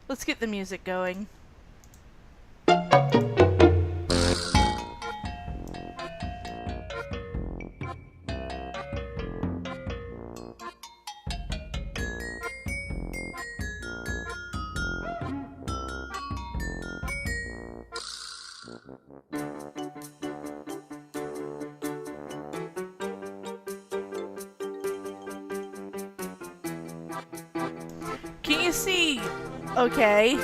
Let's get the music going. Can you see? Okay.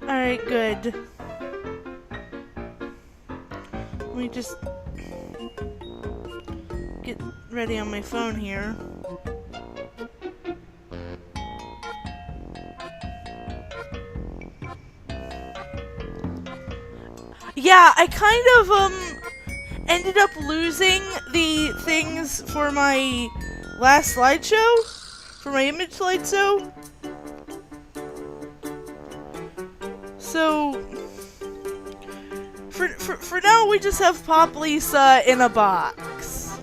Alright, good. Let me just get ready on my phone here. Yeah, I kind of, ended up losing the things for my last slideshow, for my image slideshow. So, for now, we just have Pop Lisa in a box.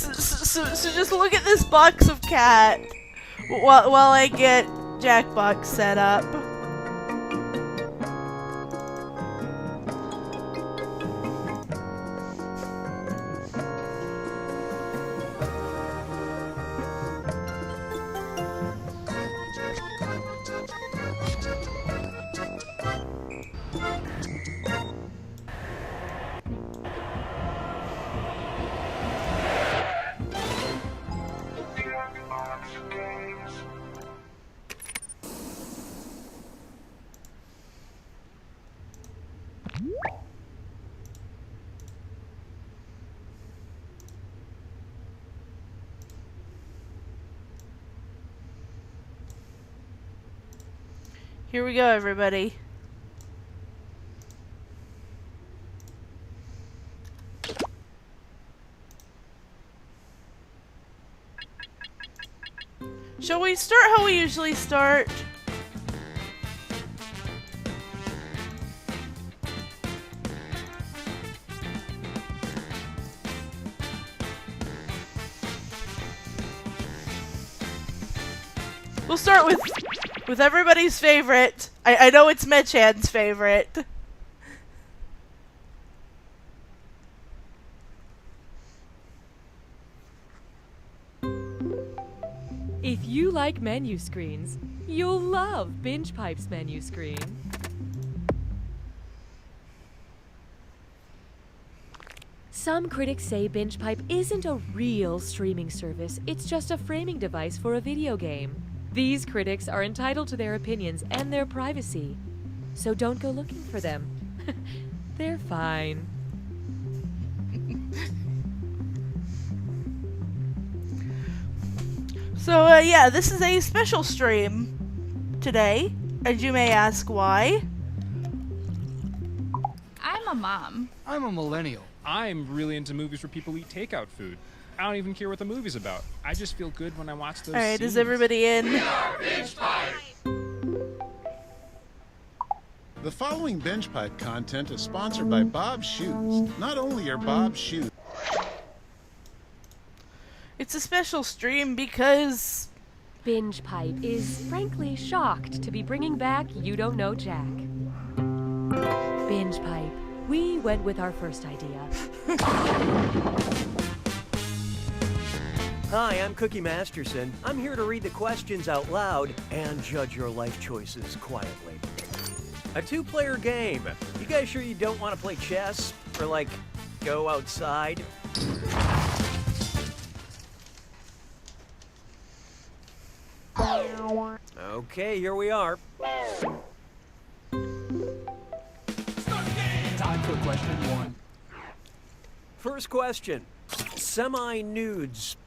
So just look at this box of cat while I get Jackbox set up. Here we go, everybody. Shall we start how we usually start? We'll start with everybody's favorite. I know it's Mechan's favorite. If you like menu screens, you'll love Binge Pipe's menu screen. Some critics say Binge Pipe isn't a real streaming service, it's just a framing device for a video game. These critics are entitled to their opinions and their privacy, so don't go looking for them. They're fine. So, yeah, this is a special stream today, and you may ask why. I'm a mom. I'm a millennial. I'm really into movies where people eat takeout food. I don't even care what the movie's about. I just feel good when I watch those Alright, scenes. is everybody in? The following Binge Pipe content is sponsored by Bob's Shoes. Not only are Bob's shoes... It's a special stream because... Binge Pipe is frankly shocked to be bringing back You Don't Know Jack. Binge Pipe. We went with our first idea. Hi, I'm Cookie Masterson. I'm here to read the questions out loud and judge your life choices quietly. A 2-player game. You guys sure you don't want to play chess? Or like, go outside? Okay, here we are. Time for question 1. First question. Semi-nudes.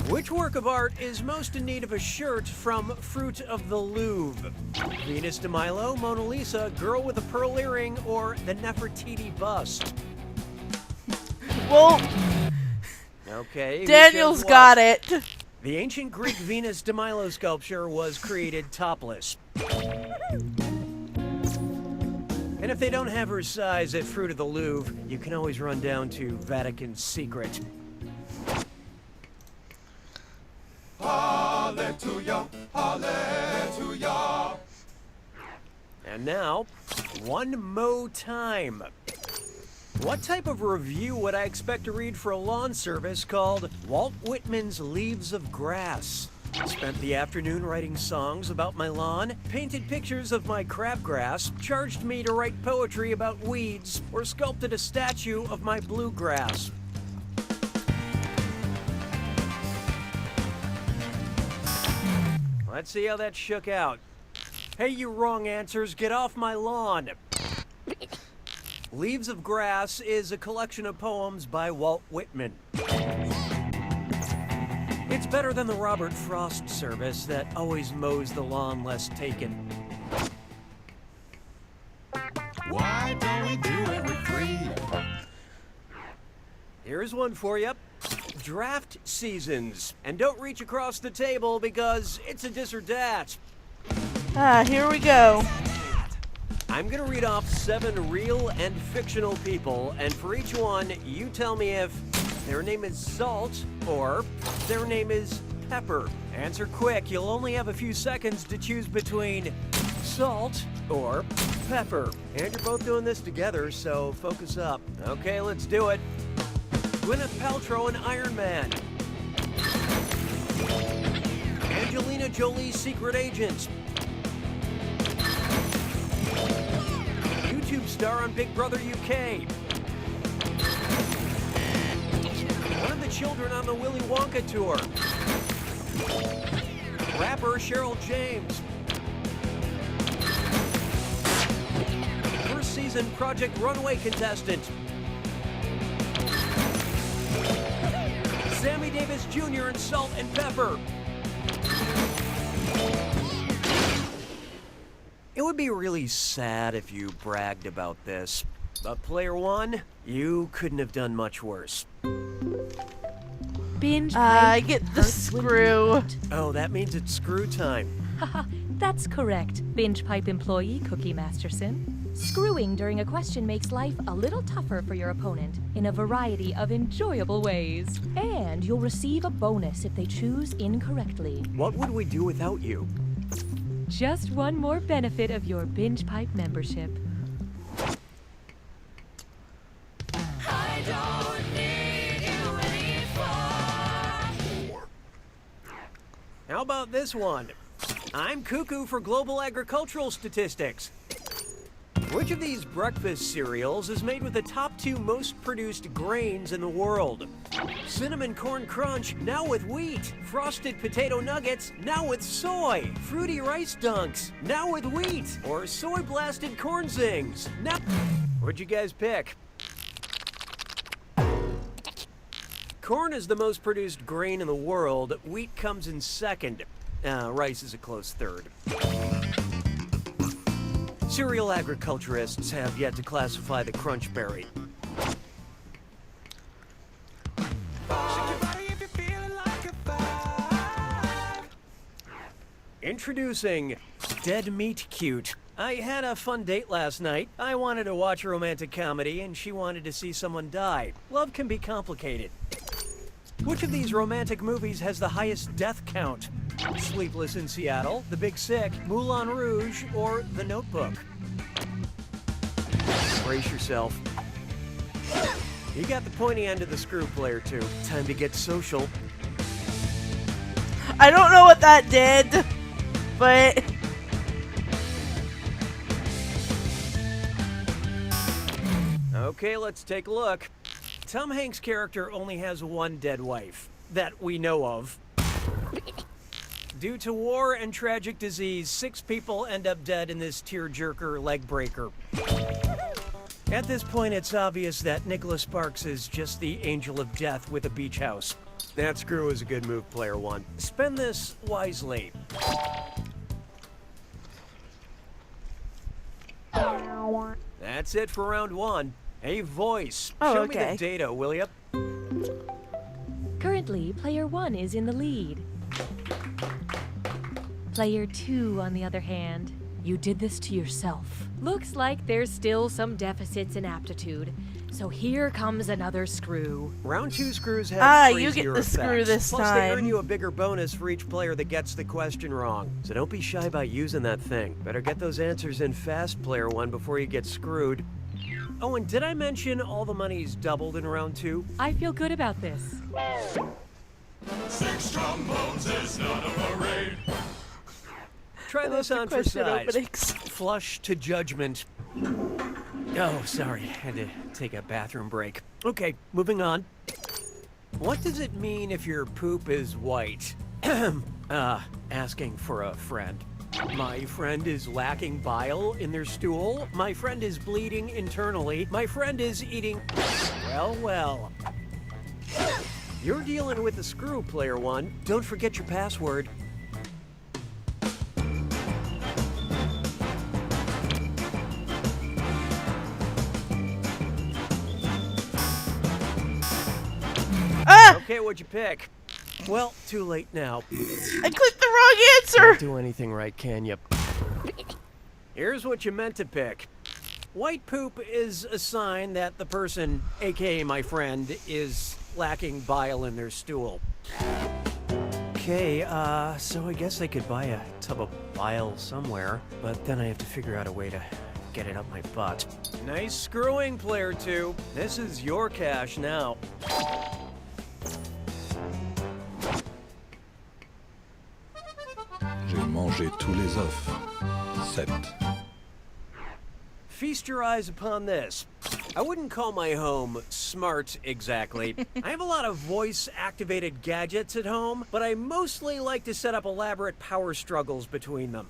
Which work of art is most in need of a shirt from Fruit of the Louvre? Venus de Milo, Mona Lisa, Girl with a Pearl Earring, or the Nefertiti bust? Well, Okay. Daniel's got it. The ancient Greek Venus de Milo sculpture was created topless. And if they don't have her size at Fruit of the Louvre, you can always run down to Vatican's Secret. Hallelujah, hallelujah. And now, one more time. What type of review would I expect to read for a lawn service called Walt Whitman's Leaves of Grass? Spent the afternoon writing songs about my lawn, painted pictures of my crabgrass, charged me to write poetry about weeds, or sculpted a statue of my bluegrass. Let's see how that shook out. Hey, you wrong answers, get off my lawn. Leaves of Grass is a collection of poems by Walt Whitman. It's better than the Robert Frost service that always mows the lawn less taken. Why don't we do it with 3? Here's one for you. Draft seasons. And don't reach across the table because it's a dis or dat. Here we go. I'm gonna read off 7 real and fictional people, and for each one, you tell me if their name is Salt or their name is Pepper. Answer quick, you'll only have a few seconds to choose between Salt or Pepper. And you're both doing this together, so focus up. Okay, let's do it. Gwyneth Paltrow and Iron Man. Angelina Jolie's secret agent. YouTube star on Big Brother UK. One of the children on the Willy Wonka tour. Rapper Cheryl James. First season Project Runway contestant. Sammy Davis Jr. in Salt and Pepper. It would be really sad if you bragged about this. But player 1, you couldn't have done much worse. Binge I pipe get the hurts when screw. you eat. Oh, that means it's screw time. Haha, that's correct, Binge Pipe employee Cookie Masterson. Screwing during a question makes life a little tougher for your opponent in a variety of enjoyable ways. And you'll receive a bonus if they choose incorrectly. What would we do without you? Just one more benefit of your Binge Pipe membership. How about this one? I'm cuckoo for global agricultural statistics. Which of these breakfast cereals is made with the top 2 most produced grains in the world? Cinnamon Corn Crunch, now with wheat. Frosted Potato Nuggets, now with soy. Fruity Rice Dunks, now with wheat. Or Soy Blasted Corn Zings, now... What'd you guys pick? Corn is the most produced grain in the world. Wheat comes in second. Rice is a close third. Cereal agriculturists have yet to classify the crunch berry. Introducing Dead Meat Cute. I had a fun date last night. I wanted to watch a romantic comedy and she wanted to see someone die. Love can be complicated. Which of these romantic movies has the highest death count? Sleepless in Seattle, The Big Sick, Moulin Rouge, or The Notebook? Brace yourself. You got the pointy end of the screw, player 2. Time to get social. I don't know what that did, but... Okay, let's take a look. Tom Hanks' character only has one dead wife that we know of. Due to war and tragic disease, 6 people end up dead in this tearjerker leg breaker. At this point, it's obvious that Nicholas Sparks is just the angel of death with a beach house. That screw is a good move, player 1. Spend this wisely. That's it for round 1. A voice. Oh, Show okay. me the data, will ya? Currently, player 1 is in the lead. Player 2, on the other hand, you did this to yourself. Looks like there's still some deficits in aptitude. So here comes another screw. Round 2 screws have you get crazier the screw effects. this Plus, they earn time. you a bigger bonus for each player that gets the question wrong. So don't be shy about using that thing. Better get those answers in fast, player 1, before you get screwed. Oh, and did I mention all the money's doubled in round 2? I feel good about this. 6 trombones is not a parade. Try this on for Question size. openings. Flush to judgment. Oh, sorry. Had to take a bathroom break. Okay, moving on. What does it mean if your poop is white? Asking for a friend. My friend is lacking bile in their stool. My friend is bleeding internally. My friend is eating... Well, well. You're dealing with the screw, player 1. Don't forget your password. Ah! Okay, what'd you pick? Well, too late now. I clicked the wrong answer! Can't do anything right, can you? Here's what you meant to pick. White poop is a sign that the person, aka my friend, is lacking bile in their stool. Okay, so I guess I could buy a tub of bile somewhere, but then I have to figure out a way to get it up my butt. Nice screwing, player 2. This is your cash now. J'ai mangé tous les œufs. 7. Feast your eyes upon this. I wouldn't call my home smart exactly. I have a lot of voice-activated gadgets at home, but I mostly like to set up elaborate power struggles between them.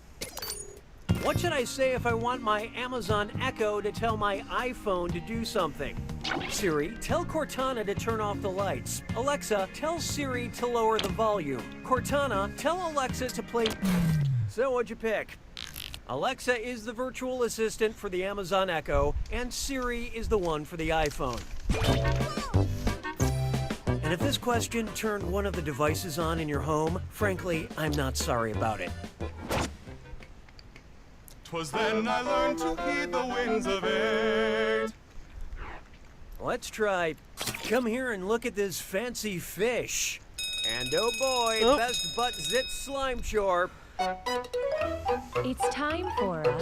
What should I say if I want my Amazon Echo to tell my iPhone to do something? Siri, tell Cortana to turn off the lights. Alexa, tell Siri to lower the volume. Cortana, tell Alexa to play... So what'd you pick? Alexa is the virtual assistant for the Amazon Echo, and Siri is the one for the iPhone. And if this question turned one of the devices on in your home, frankly, I'm not sorry about it. 'Twas then I learned to heed the winds of 8. Let's try. Come here and look at this fancy fish. And oh boy, Oh. best butt zit slime chore. It's time for a...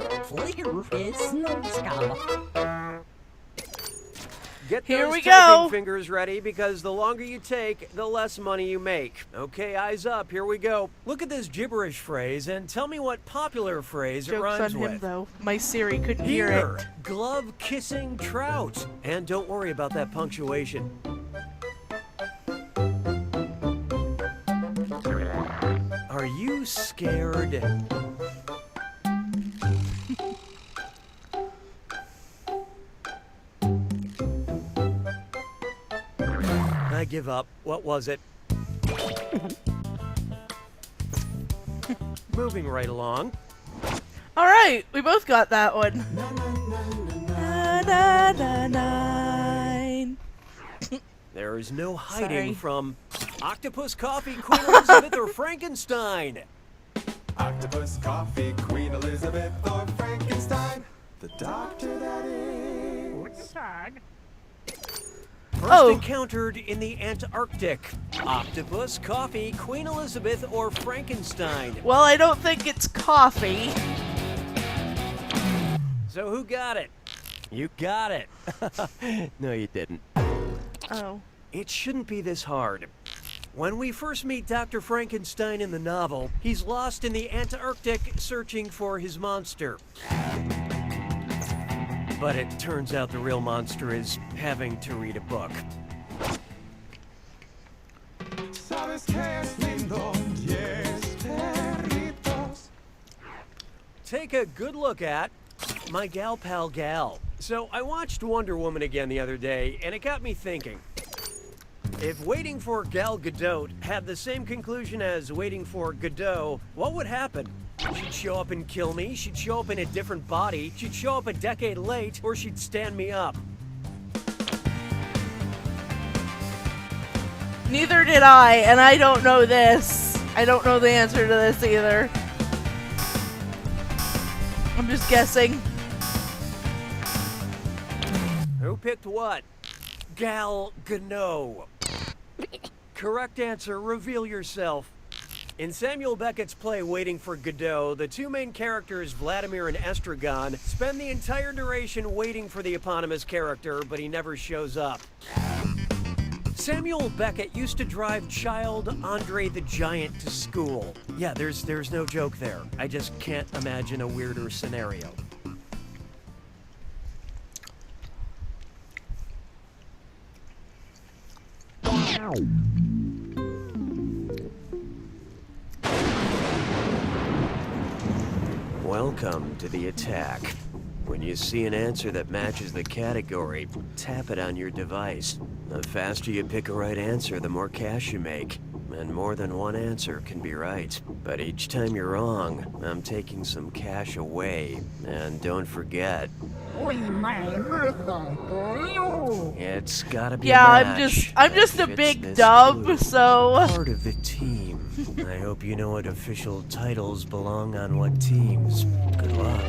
Get Here those we typing go. fingers ready, because the longer you take, the less money you make. Okay, eyes up, here we go. Look at this gibberish phrase and tell me what popular phrase it Joke's on rhymes him, with. though. My Siri couldn't hear Here, it. glove-kissing trout. And don't worry about that punctuation. Are you scared? I give up. What was it? Moving right along. Alright, we both got that one. Na, na, na, nine. There is no hiding Sorry. from Octopus Coffee, Queen Elizabeth, or Frankenstein. Octopus, coffee, Queen Elizabeth, or Frankenstein. The doctor that is. First Oh. encountered in the Antarctic. Octopus, coffee, Queen Elizabeth, or Frankenstein. Well, I don't think it's coffee. So who got it? You got it. No, you didn't. Oh. It shouldn't be this hard. When we first meet Dr. Frankenstein in the novel, he's lost in the Antarctic searching for his monster. But it turns out the real monster is having to read a book. Sabes que es lindo, yes, perritos. Take a good look at my gal pal Gal. So I watched Wonder Woman again the other day, and it got me thinking. If Waiting for Gal Gadot had the same conclusion as Waiting for Godot, what would happen? She'd show up and kill me, she'd show up in a different body, she'd show up a decade late, or she'd stand me up. Neither did I, and I don't know this. I don't know the answer to this either. I'm just guessing. Who picked what? Gal Gadot. Correct answer, reveal yourself. In Samuel Beckett's play Waiting for Godot, the two main characters, Vladimir and Estragon, spend the entire duration waiting for the eponymous character, but he never shows up. Samuel Beckett used to drive child Andre the Giant to school. Yeah, there's no joke there. I just can't imagine a weirder scenario. Welcome to the attack. When you see an answer that matches the category, tap it on your device. The faster you pick a right answer, the more cash you make. And more than one answer can be right. But each time you're wrong, I'm taking some cash away. And don't forget, it's gotta be Yeah, a match I'm just that a fits big this dub, clue. so Part of the team. I hope you know what official titles belong on what teams. Good luck.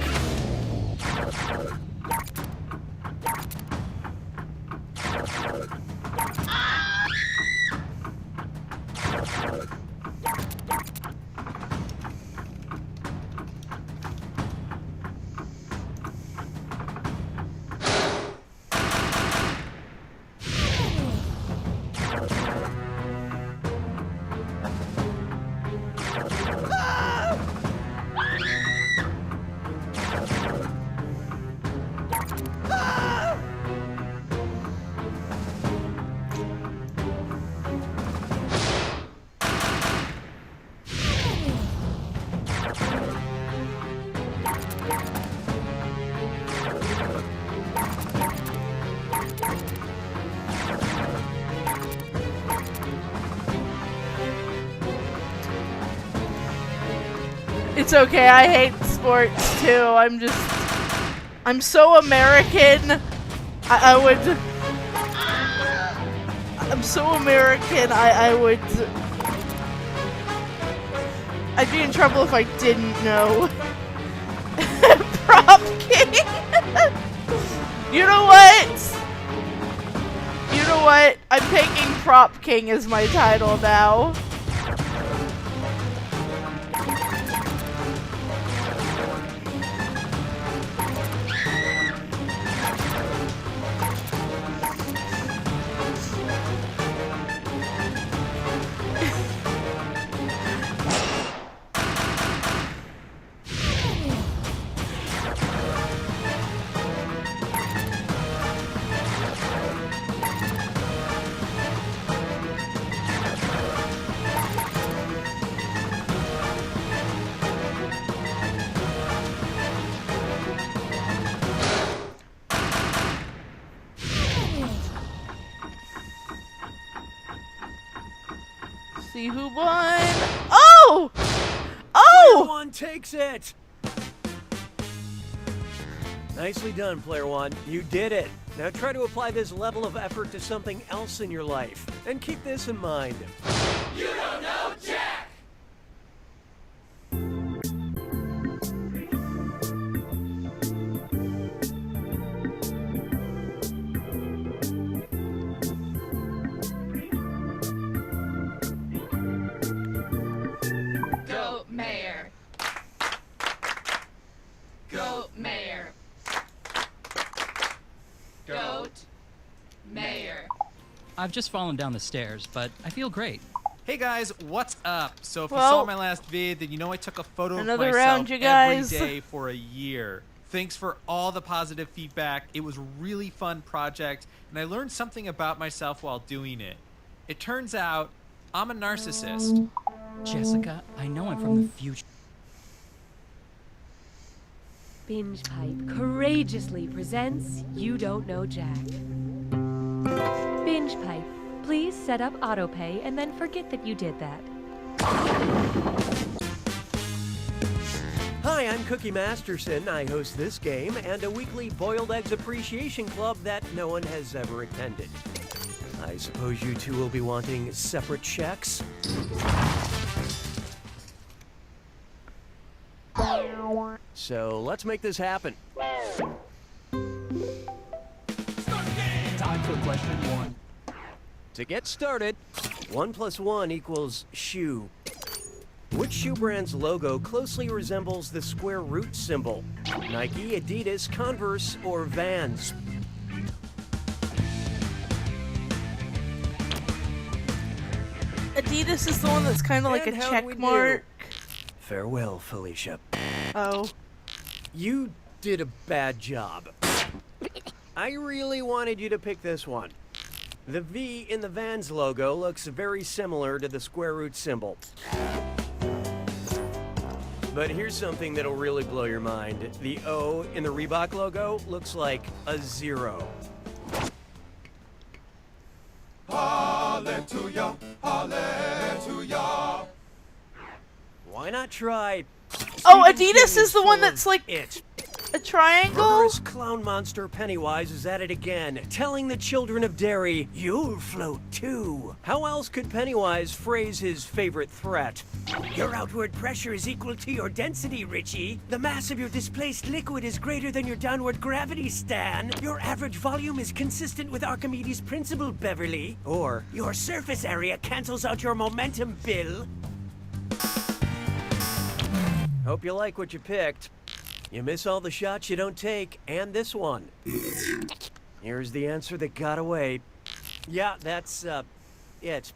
it's okay. I hate sports too. I'm so American. I'm so American. I'd be in trouble if I didn't know. Prop King. You know what? You know what? I'm taking Prop King as my title now. See who won. Oh! Oh! Player one takes it! Nicely done, Player One. You did it. Now try to apply this level of effort to something else in your life. And keep this in mind. You don't know Jack! Goat Mayor. Goat Mayor. Goat Mayor. I've just fallen down the stairs, but I feel great. Hey guys, what's up? So if you Well, saw my last vid, then you know I took a photo of another myself round, you guys. every day for a year. Thanks for all the positive feedback. It was a really fun project, and I learned something about myself while doing it. It turns out I'm a narcissist. Jessica, I know I'm from the future. Binge Pipe courageously presents You Don't Know Jack. Binge Pipe, please set up autopay and then forget that you did that. Hi, I'm Cookie Masterson. I host this game and a weekly boiled eggs appreciation club that no one has ever attended. I suppose you two will be wanting separate checks? So let's make this happen. Time for question 1. To get started, 1 + 1 equals shoe. Which shoe brand's logo closely resembles the square root symbol? Nike, Adidas, Converse, or Vans? Adidas is the one that's kind of like a And how'd check we do? mark. Farewell, Felicia. Oh. You did a bad job. I really wanted you to pick this one. The V in the Vans logo looks very similar to the square root symbol. But here's something that'll really blow your mind. The O in the Reebok logo looks like a 0. Hallelujah, hallelujah. Why not try? Oh, Stephen Adidas King is the one full of that's like it. a triangle? Murderous clown monster Pennywise is at it again, telling the children of Derry, "You'll float too." How else could Pennywise phrase his favorite threat? Your outward pressure is equal to your density, Richie. The mass of your displaced liquid is greater than your downward gravity, Stan. Your average volume is consistent with Archimedes' principle, Beverly. Or, your surface area cancels out your momentum, Bill. Hope you like what you picked. You miss all the shots you don't take, and this one. Here's the answer that got away. Yeah, that's, it.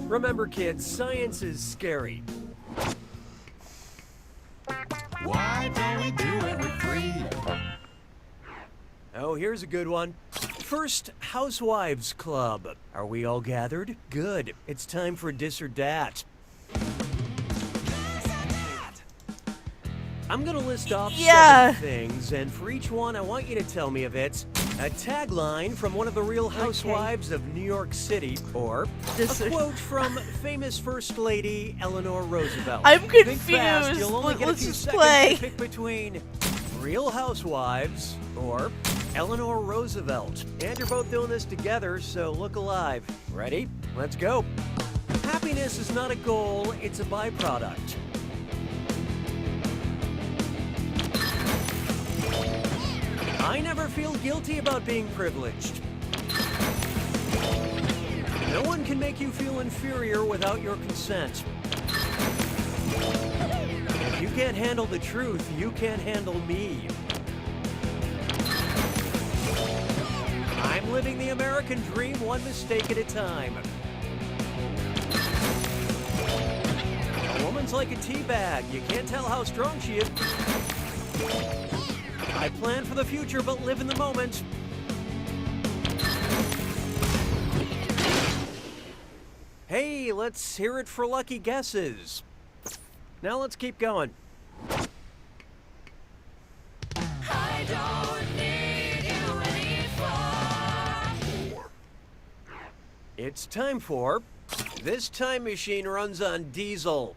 Remember, kids, science is scary. Why don't we do it with 3? Oh, here's a good one. First, Housewives Club. Are we all gathered? Good. It's time for Dis or Dat. I'm gonna list off Yeah. 7 things, and for each one, I want you to tell me if it's a tagline from one of the Real Housewives of New York City, or Dis a or- quote from famous First Lady Eleanor Roosevelt. I'm Think confused. fast, you'll only get a Let's few just seconds play. to pick between Real Housewives or Eleanor Roosevelt. And you're both doing this together, so look alive. Ready? Let's go. Happiness is not a goal, it's a byproduct. I never feel guilty about being privileged. No one can make you feel inferior without your consent. If you can't handle the truth, you can't handle me. I'm living the American dream one mistake at a time. A woman's like a tea bag. You can't tell how strong she is. I plan for the future, but live in the moment. Hey, let's hear it for lucky guesses. Now let's keep going. I don't need you anymore. It's time for This Time Machine Runs on Diesel.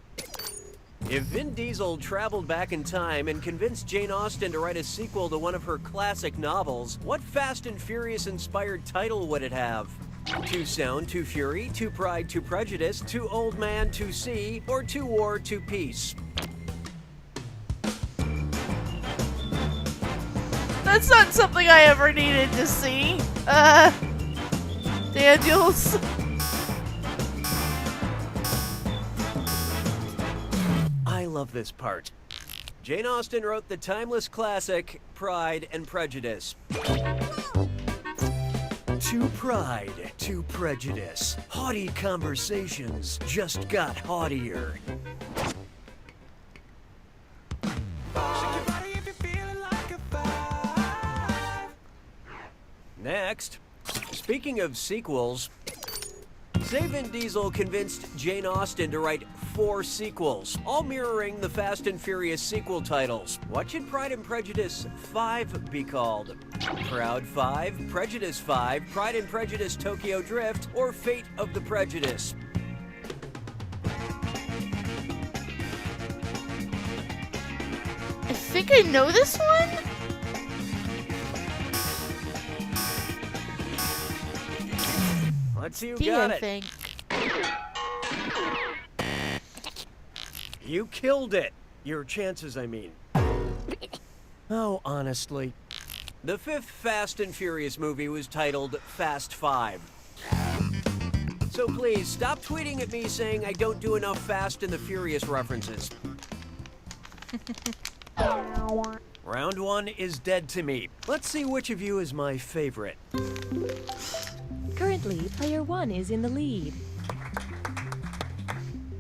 If Vin Diesel traveled back in time and convinced Jane Austen to write a sequel to one of her classic novels, what Fast and Furious inspired title would it have? Too Sound, Too Fury, Too Pride, Too Prejudice, Too Old Man, Too Sea, or Too War, Too Peace? That's not something I ever needed to see. Daniels. I love this part. Jane Austen wrote the timeless classic, Pride and Prejudice. To pride, to prejudice. Haughty conversations just got haughtier. Next, speaking of sequels, say Vin Diesel convinced Jane Austen to write 4 sequels, all mirroring the Fast and Furious sequel titles. What should Pride and Prejudice 5 be called? Proud 5, Prejudice 5, Pride and Prejudice Tokyo Drift, or Fate of the Prejudice? I think I know this one? Let's see who D, got I it. think. You killed it. Your chances, I mean. Oh, honestly. The 5th Fast and Furious movie was titled Fast 5. So please, stop tweeting at me saying I don't do enough Fast and the Furious references. Round 1 is dead to me. Let's see which of you is my favorite. Currently, player 1 is in the lead.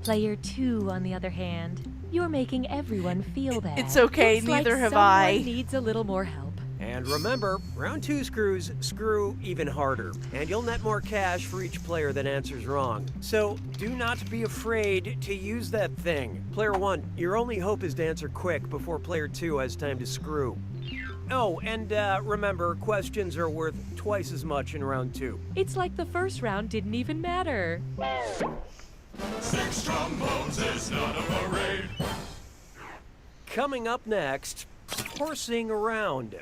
Player 2, on the other hand, you're making everyone feel bad. It's okay, Looks neither like have someone I. Needs a little more help. And remember, round 2 screws screw even harder, and you'll net more cash for each player that answers wrong. So do not be afraid to use that thing. Player 1, your only hope is to answer quick before player 2 has time to screw. Oh, and remember, questions are worth twice as much in round 2. It's like the first round didn't even matter. 6 trombones is not a parade. Coming up next, horsing around.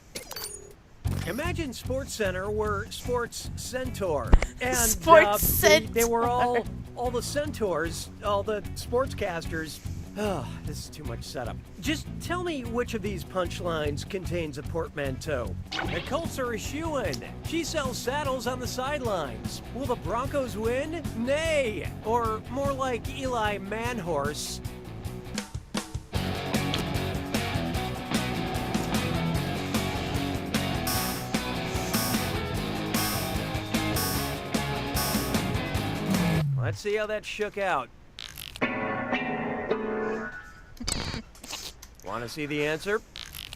Imagine Sports Center were Sports Centaur. And Sports they were Centaur. all the centaurs, all the sportscasters. Oh, this is too much setup. Just tell me which of these punchlines contains a portmanteau. The Colts are a shoo-in. She sells saddles on the sidelines. Will the Broncos win? Nay. Or more like Eli Manhorse. Let's see how that shook out. Want to see the answer?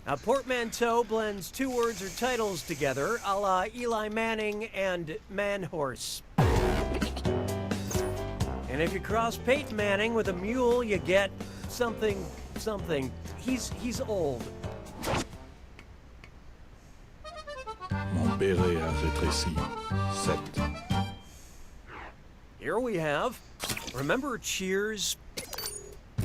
A portmanteau blends 2 words or titles together, a la Eli Manning and Manhorse. And if you cross Peyton Manning with a mule, you get something. He's old. Mon béret a rétréci. 7. Here we have. Remember Cheers?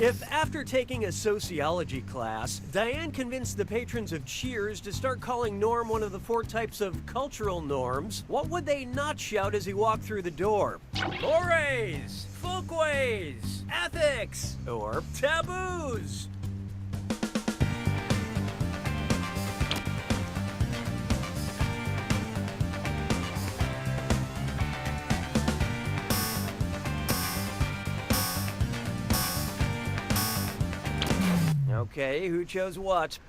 If after taking a sociology class, Diane convinced the patrons of Cheers to start calling Norm one of the 4 types of cultural norms, what would they not shout as he walked through the door? Mores, folkways, ethics, or taboos? Okay, who chose what?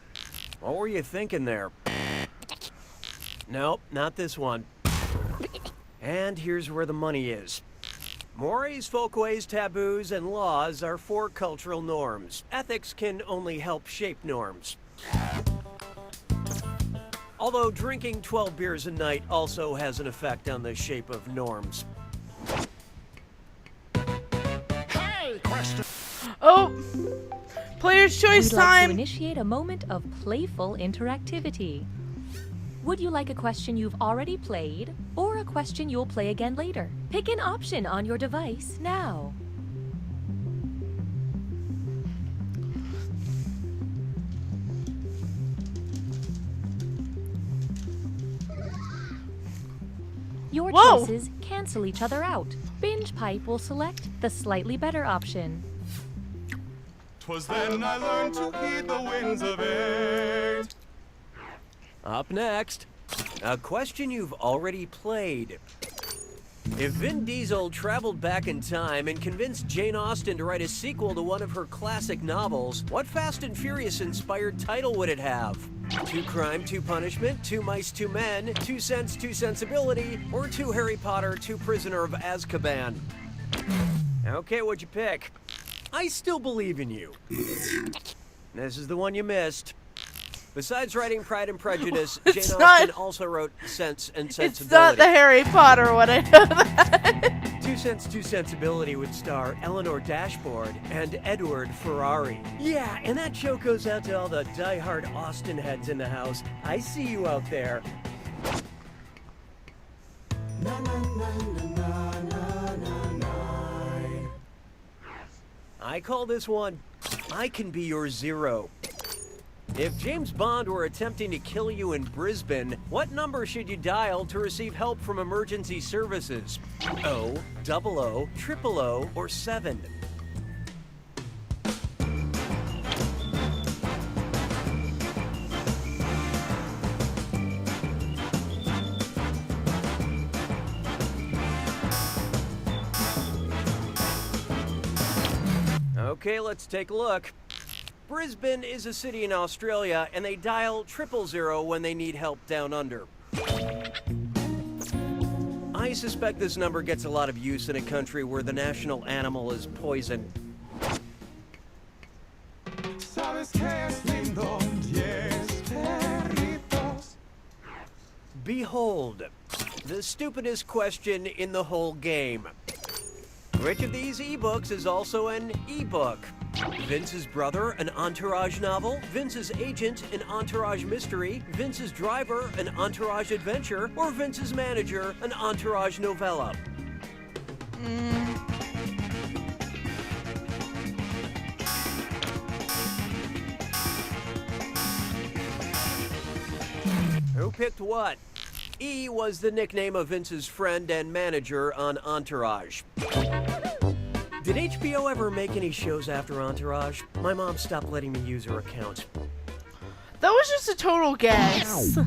What were you thinking there? Nope, not this one. And here's where the money is. Mores, folkways, taboos, and laws are 4 cultural norms. Ethics can only help shape norms. Although drinking 12 beers a night also has an effect on the shape of norms. Hey, question. Oh! Player's choice We'd like time! to initiate a moment of playful interactivity. Would you like a question you've already played, or a question you'll play again later? Pick an option on your device now. Your Whoa. choices cancel each other out. Binge Pipe will select the slightly better option. 'Twas then I learned to heed the winds of 8. Up next, a question you've already played. If Vin Diesel traveled back in time and convinced Jane Austen to write a sequel to one of her classic novels, what Fast and Furious inspired title would it have? Two crime, two punishment, two mice, two men, 2 cents, 2 sensibility, or 2 Harry Potter, 2 prisoner of Azkaban. Okay, what'd you pick? I still believe in you. This is the one you missed. Besides writing Pride and Prejudice, Jane It's Austen not- also wrote Sense and It's Sensibility. not the Harry Potter one, I know that. 2 Cents, 2 Sensibility would star Eleanor Dashboard and Edward Ferrari. Yeah, and that joke goes out to all the die-hard Austen heads in the house. I see you out there. I call this one, I Can Be Your Zero. If James Bond were attempting to kill you in Brisbane, what number should you dial to receive help from emergency services? O, 00, 000, or 7? Okay, let's take a look. Brisbane is a city in Australia, and they dial 000 when they need help down under. I suspect this number gets a lot of use in a country where the national animal is poison. Sabes que es lindo, 10 perritos. Behold, the stupidest question in the whole game. Which of these ebooks is also an ebook? Vince's Brother, an Entourage novel, Vince's Agent, an Entourage mystery, Vince's Driver, an Entourage adventure, or Vince's Manager, an Entourage novella? Who picked what? E was the nickname of Vince's friend and manager on Entourage. Did HBO ever make any shows after Entourage? My mom stopped letting me use her account. That was just a total guess.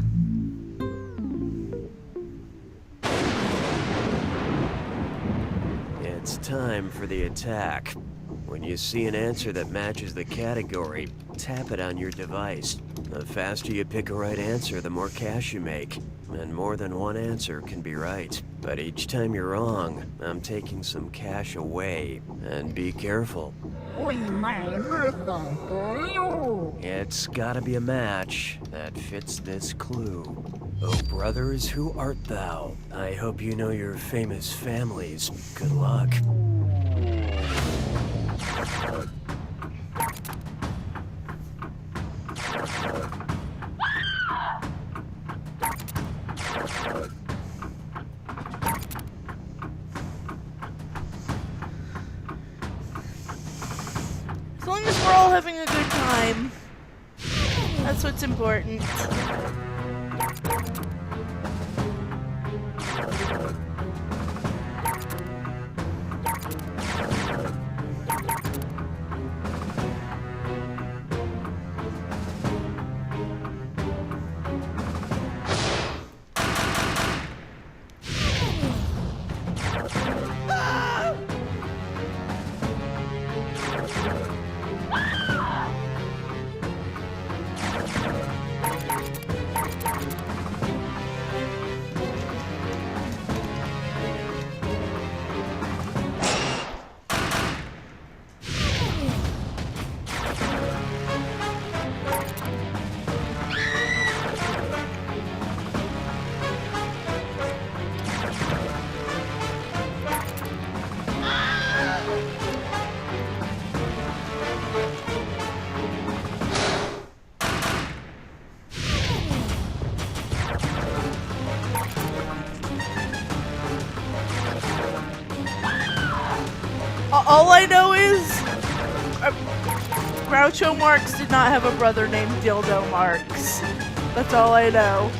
It's time for the attack. When you see an answer that matches the category, tap it on your device. The faster you pick a right answer, the more cash you make. And more than one answer can be right. But each time you're wrong, I'm taking some cash away. And be careful. It's gotta be a match that fits this clue. Oh, brothers, who art thou? I hope you know your famous families. Good luck. As long as we're all having a good time, that's what's important. All I know is Groucho Marx did not have a brother named Dildo Marx. That's all I know.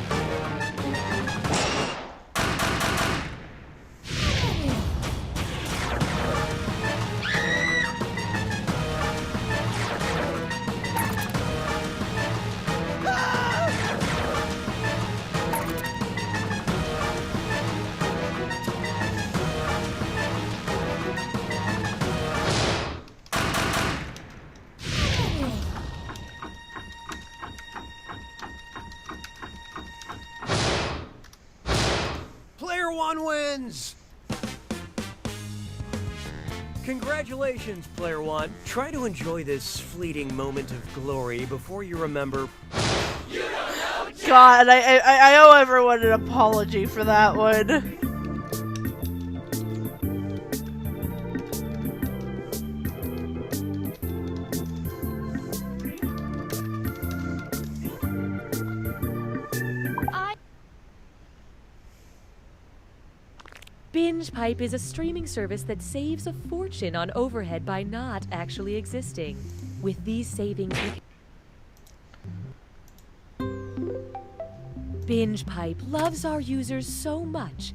wins! Congratulations, Player One. Try to enjoy this fleeting moment of glory before you remember. God, I owe everyone an apology for that one. Binge Pipe is a streaming service that saves a fortune on overhead by not actually existing. With these savings, Binge Pipe loves our users so much.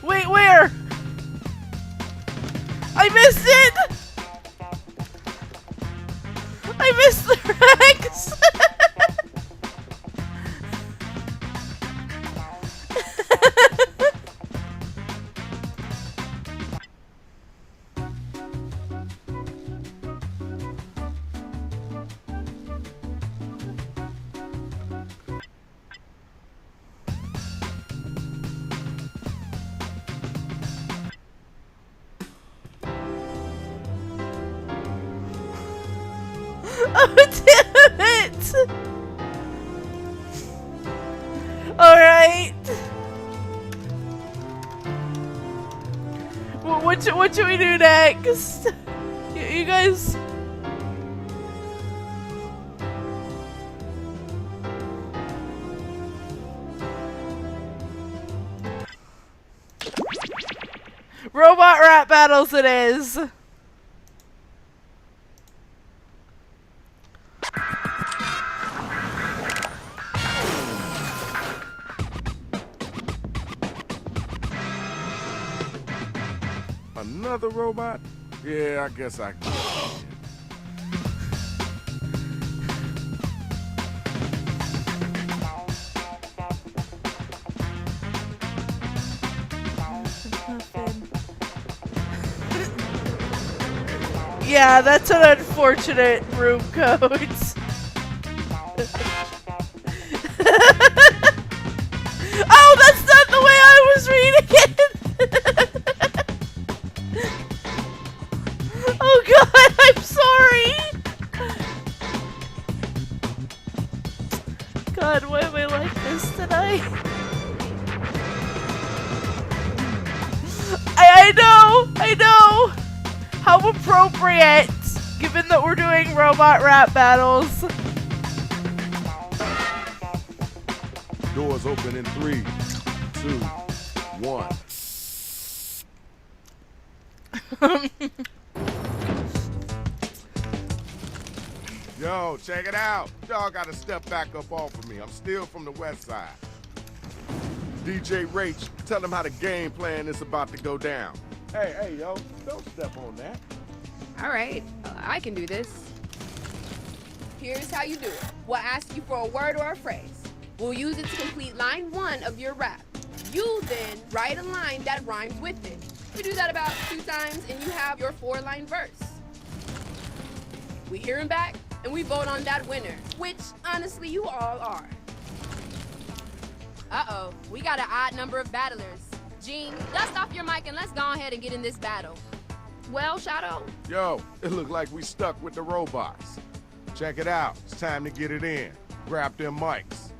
Wait, where? I missed it! I missed the Rex! Oh, damn it! Alright. What should we do next? You guys... Robot rap battles it is. Another robot? Yeah, I guess I can. Yeah, that's an unfortunate room code. Oh, that's not the way I was reading it! Oh god, I'm sorry! God, why am I like this tonight? I know! How appropriate, given that we're doing robot rap battles. Doors open in 3, 2, 1. Yo, check it out. Y'all gotta step back up off of me. I'm still from the west side. DJ Rach, tell them how the game plan is about to go down. Hey, yo, don't step on that. All right, I can do this. Here's how you do it. We'll ask you for a word or a phrase. We'll use it to complete line 1 of your rap. You then write a line that rhymes with it. You do that about 2 times and you have your 4-line verse. We hear him back and we vote on that winner, which honestly you all are. Uh-oh, we got an odd number of battlers. Gene, dust off your mic and let's go ahead and get in this battle. Well, Shadow? Yo, it look like we stuck with the robots. Check it out. It's time to get it in. Grab them mics.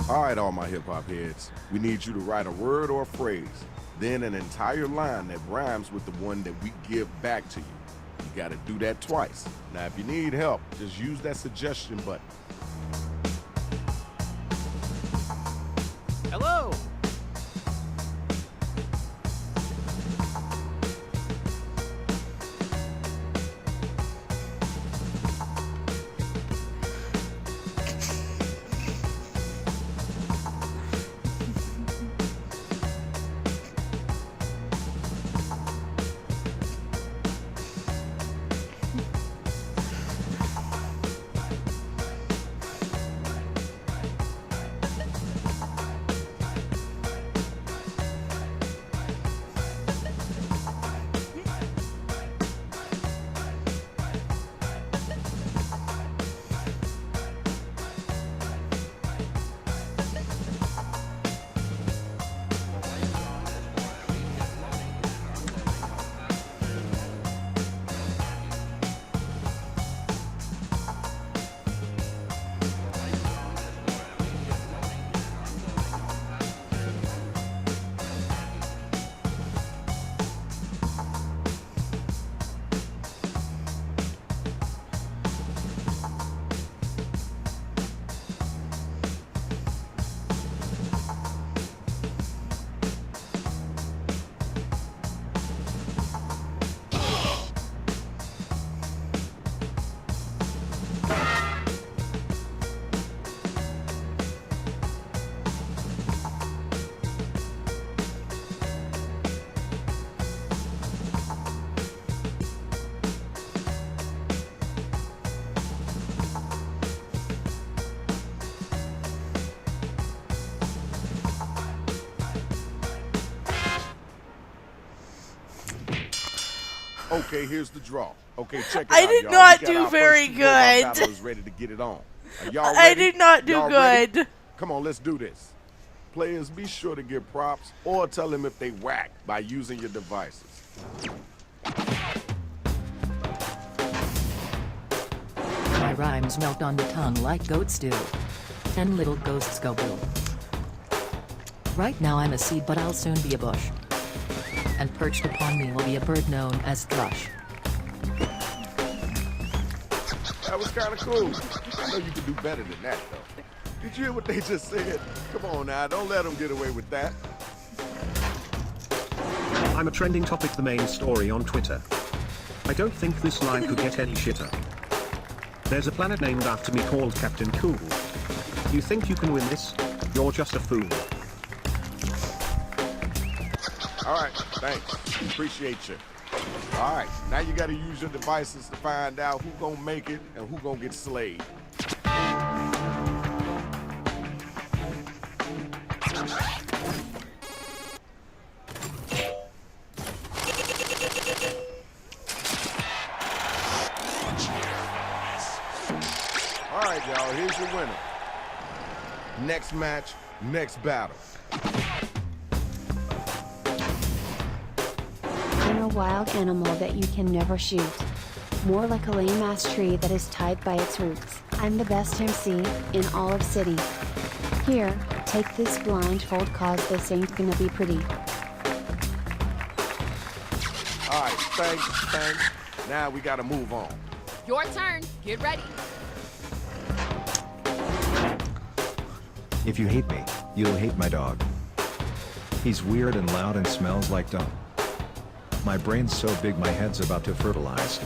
All right, all my hip-hop heads. We need you to write a word or a phrase, then an entire line that rhymes with the one that we give back to you. You gotta do that twice. Now, if you need help, just use that suggestion button. Hello! Okay, here's the draw. Okay, check it I out, did y'all. not We got do our very first two robot good. battlers ready to get it on. Are y'all I ready? did not do Y'all ready? good. Come on, let's do this. Players, be sure to give props or tell them if they whack by using your devices. My rhymes melt on the tongue like goat stew. And little ghosts go boo. Right now I'm a seed, but I'll soon be a bush. And perched upon me will be a bird known as thrush. That was kind of cool. I know you can do better than that, though. Did you hear what they just said? Come on now, don't let them get away with that. I'm a trending topic, the main story on Twitter. I don't think this line could get any shitter. There's a planet named after me called Captain Cool. You think you can win this? You're just a fool. All right, thanks. Appreciate you. All right, now you got to use your devices to find out who gonna make it and who gonna get slayed. All right, y'all, here's your winner. Next match, next battle. I'm a wild animal that you can never shoot. More like a lame-ass tree that is tied by its roots. I'm the best MC in all of city. Here, take this blindfold cause this ain't gonna be pretty. All right, thanks. Now we gotta move on. Your turn. Get ready. If you hate me, you'll hate my dog. He's weird and loud and smells like dung. My brain's so big my head's about to fertilize.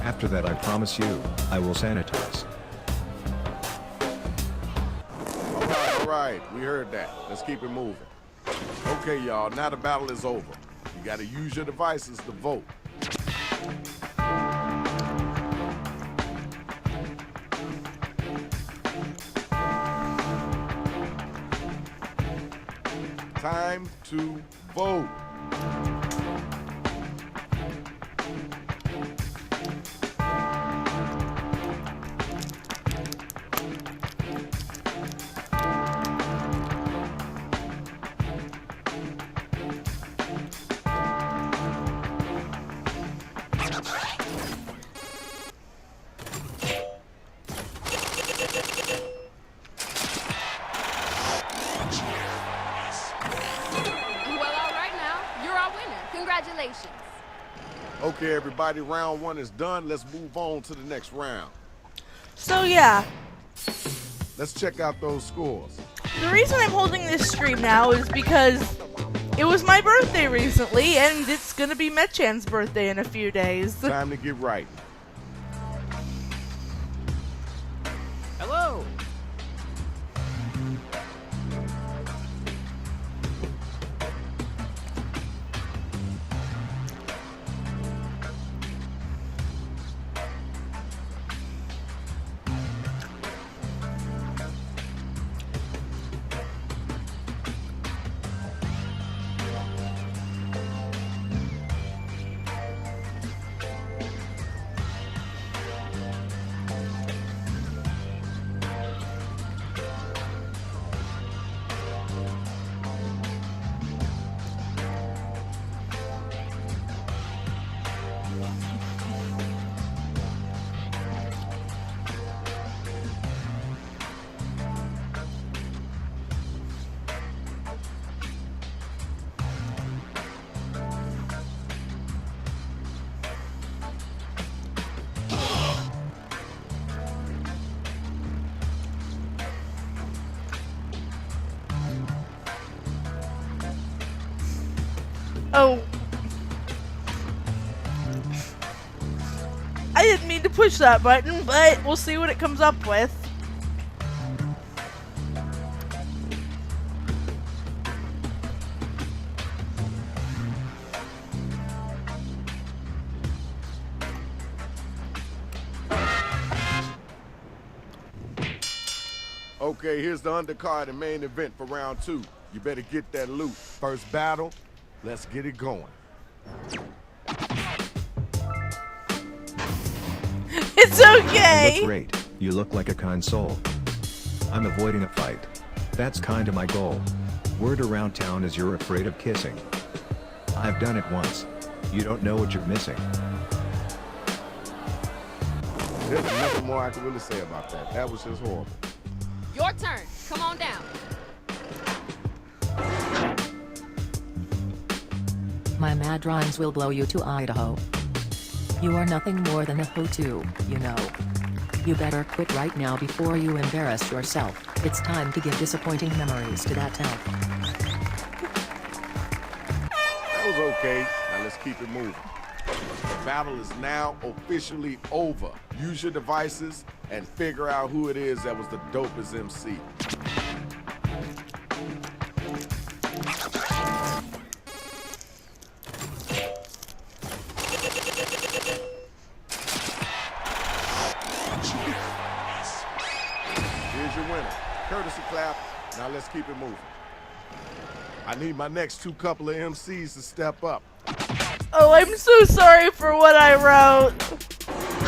After that I promise you, I will sanitize. All right, we heard that. Let's keep it moving. Okay, y'all, now the battle is over. You gotta use your devices to vote. Time to vote. Congratulations. Okay, everybody, round one is done. Let's move on to the next round. So yeah, Let's check out those scores. the reason I'm holding this stream now is because it was my birthday recently, and it's gonna be Metchan's birthday in a few days. Time to get right. Hello. Oh. I didn't mean to push that button, but we'll see what it comes up with. Okay, here's the undercard and main event for round two. You better get that loot. First battle, let's get it going. It's You okay. look great. You look like a kind soul. I'm avoiding a fight. That's kinda my goal. Word around town is you're afraid of kissing. I've done it once. You don't know what you're missing. There's nothing more I can really say about that. That was just horrible. Your turn. Come on down. My mad rhymes will blow you to Idaho. You are nothing more than a hoe-to, you know. You better quit right now before you embarrass yourself. It's time to give disappointing memories to that elf. That was okay. Now let's keep it moving. The battle is now officially over. Use your devices and figure out who it is that was the dopest MC. Here's your winner. Courtesy clap. Now let's keep it moving. I need my next two couple of MCs to step up. Oh, I'm so sorry for what I wrote.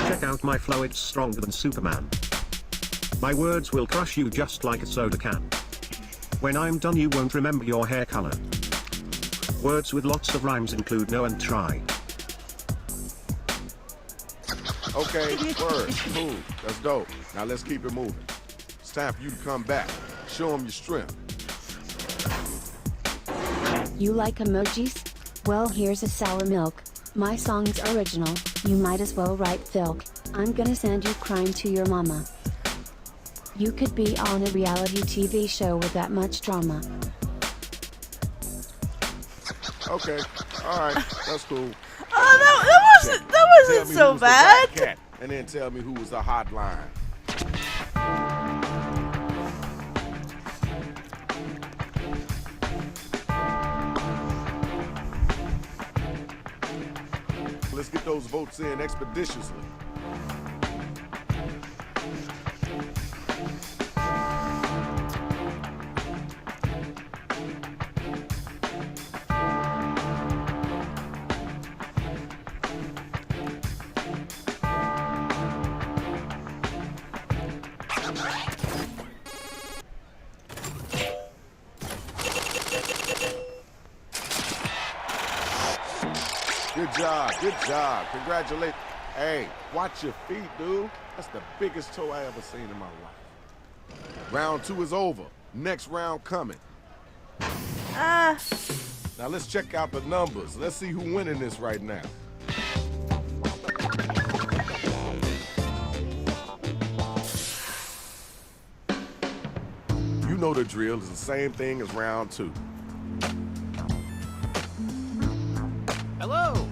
Check out my flow, it's stronger than Superman. My words will crush you just like a soda can. When I'm done you won't remember your hair color. Words with lots of rhymes include no and try. Okay, word, cool, that's dope. Now let's keep it moving. It's time for you to come back. Show them your strength. You like emojis? Well, here's a sour milk. My song's original. You might as well write filk. I'm gonna send you crying to your mama. You could be on a reality TV show with that much drama. Okay, all right, that's cool. Oh, that wasn't Tell me who so was the bad. Rat Cat, and then tell me who was the hotline. Let's get those votes in expeditiously. Good job, good job. Congratulations. Hey, watch your feet, dude. That's the biggest toe I ever seen in my life. Round 2 is over. Next round coming. Now let's check out the numbers. Let's see who's winning this right now. You know the drill. It's the same thing as round 2. Hello.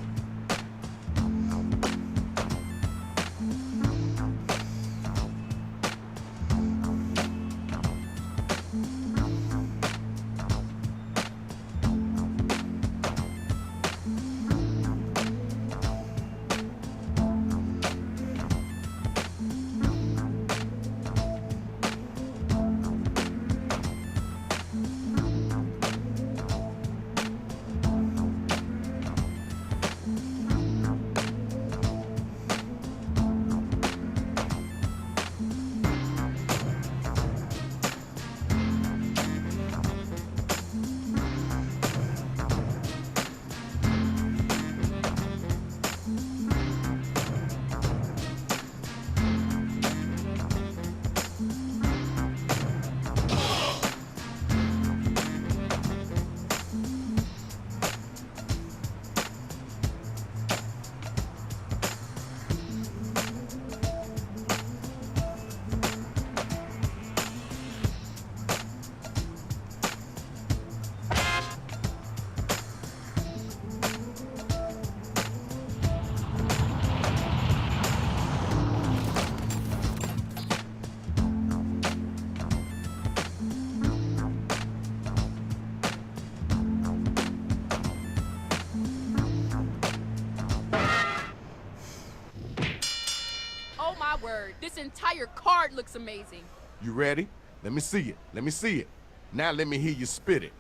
Oh my word, this entire card looks amazing. You ready? Let me see it. Let me see it. Now let me hear you spit it.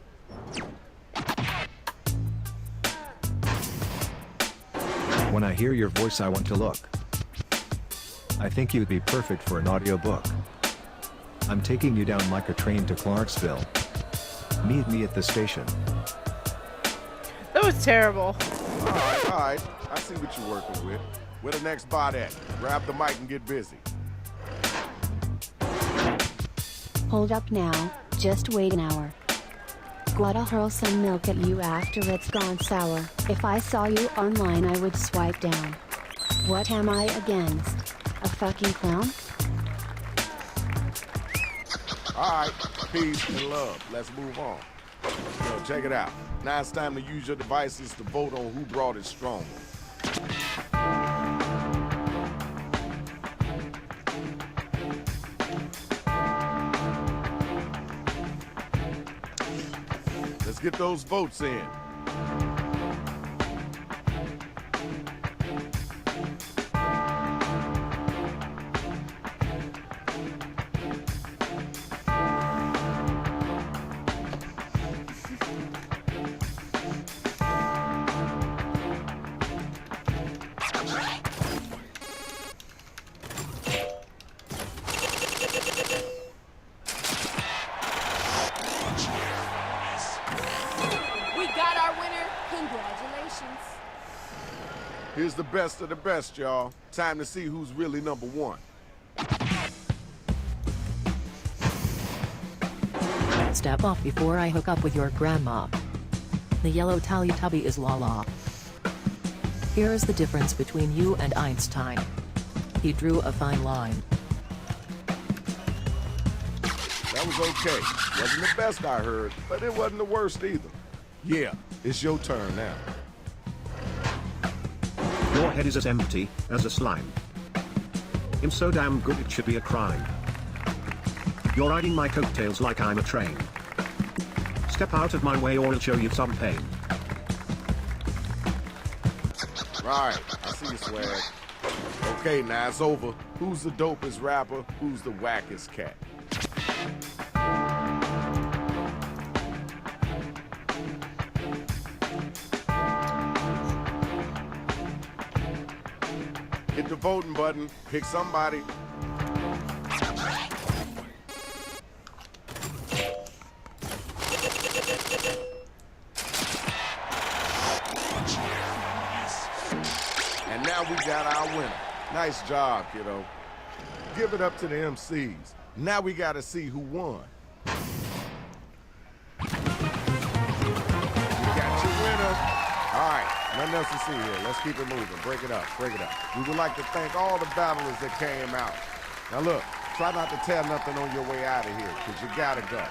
When I hear your voice I want to look. I think you'd be perfect for an audiobook. I'm taking you down like a train to Clarksville. Meet me at the station. That was terrible. Alright. I see what you're working with. Where the next bot at? Grab the mic and get busy. Hold up now, just wait an hour. Gotta hurl some milk at you after it's gone sour. If I saw you online I would swipe down. What am I against? A fucking clown? Alright, peace and love. Let's move on. Yo, check it out. Now it's time to use your devices to vote on who brought it stronger. Let's get those votes in. Here's the best of the best, y'all. Time to see who's really number one. Step off before I hook up with your grandma. The yellow Teletubby is Lala. Here is the difference between you and Einstein. He drew a fine line. That was okay. Wasn't the best I heard, but it wasn't the worst either. Yeah, it's your turn now. Your head is as empty as a slime. I'm so damn good it should be a crime. You're riding my coattails like I'm a train. Step out of my way or I'll show you some pain. Right, I see you, swag. Okay, now it's over. Who's the dopest rapper? Who's the wackest cat? Hit the voting button, pick somebody. And now we got our winner. Nice job, kiddo. Give it up to the MCs. Now we gotta see who won. You got your winner. All right, nothing else to see here. Let's keep it moving. Break it up, break it up. We would like to thank all the battlers that came out. Now look, try not to tear nothing on your way out of here, because you gotta go.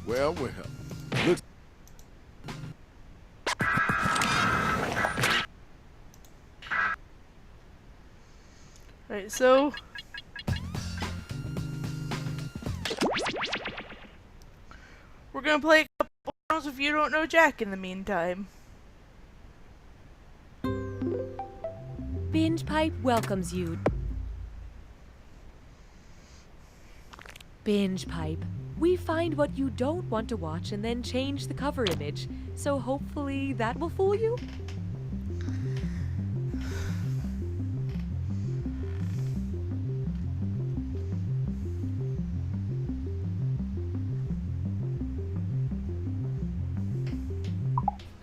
Well, looks. Right, so we're gonna play a couple rounds if you don't know Jack in the meantime. Binge Pipe welcomes you. Binge Pipe. We find what you don't want to watch and then change the cover image. So hopefully that will fool you?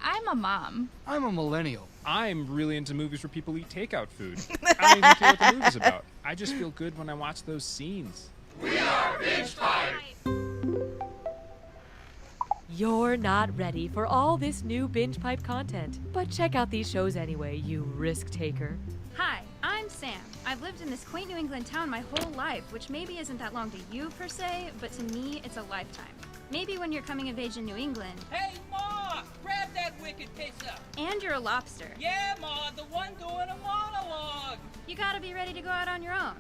I'm a mom. I'm a millennial. I'm really into movies where people eat takeout food. I don't even care what the movie's about. I just feel good when I watch those scenes. We are Binge Pipe! You're not ready for all this new Binge Pipe content. But check out these shows anyway, you risk taker. Hi, I'm Sam. I've lived in this quaint New England town my whole life, which maybe isn't that long to you per se, but to me it's a lifetime. Maybe when you're coming of age in New England. Hey, Ma! Grab that wicked pizza! And you're a lobster. Yeah, Ma, the one doing a monologue! You gotta be ready to go out on your own.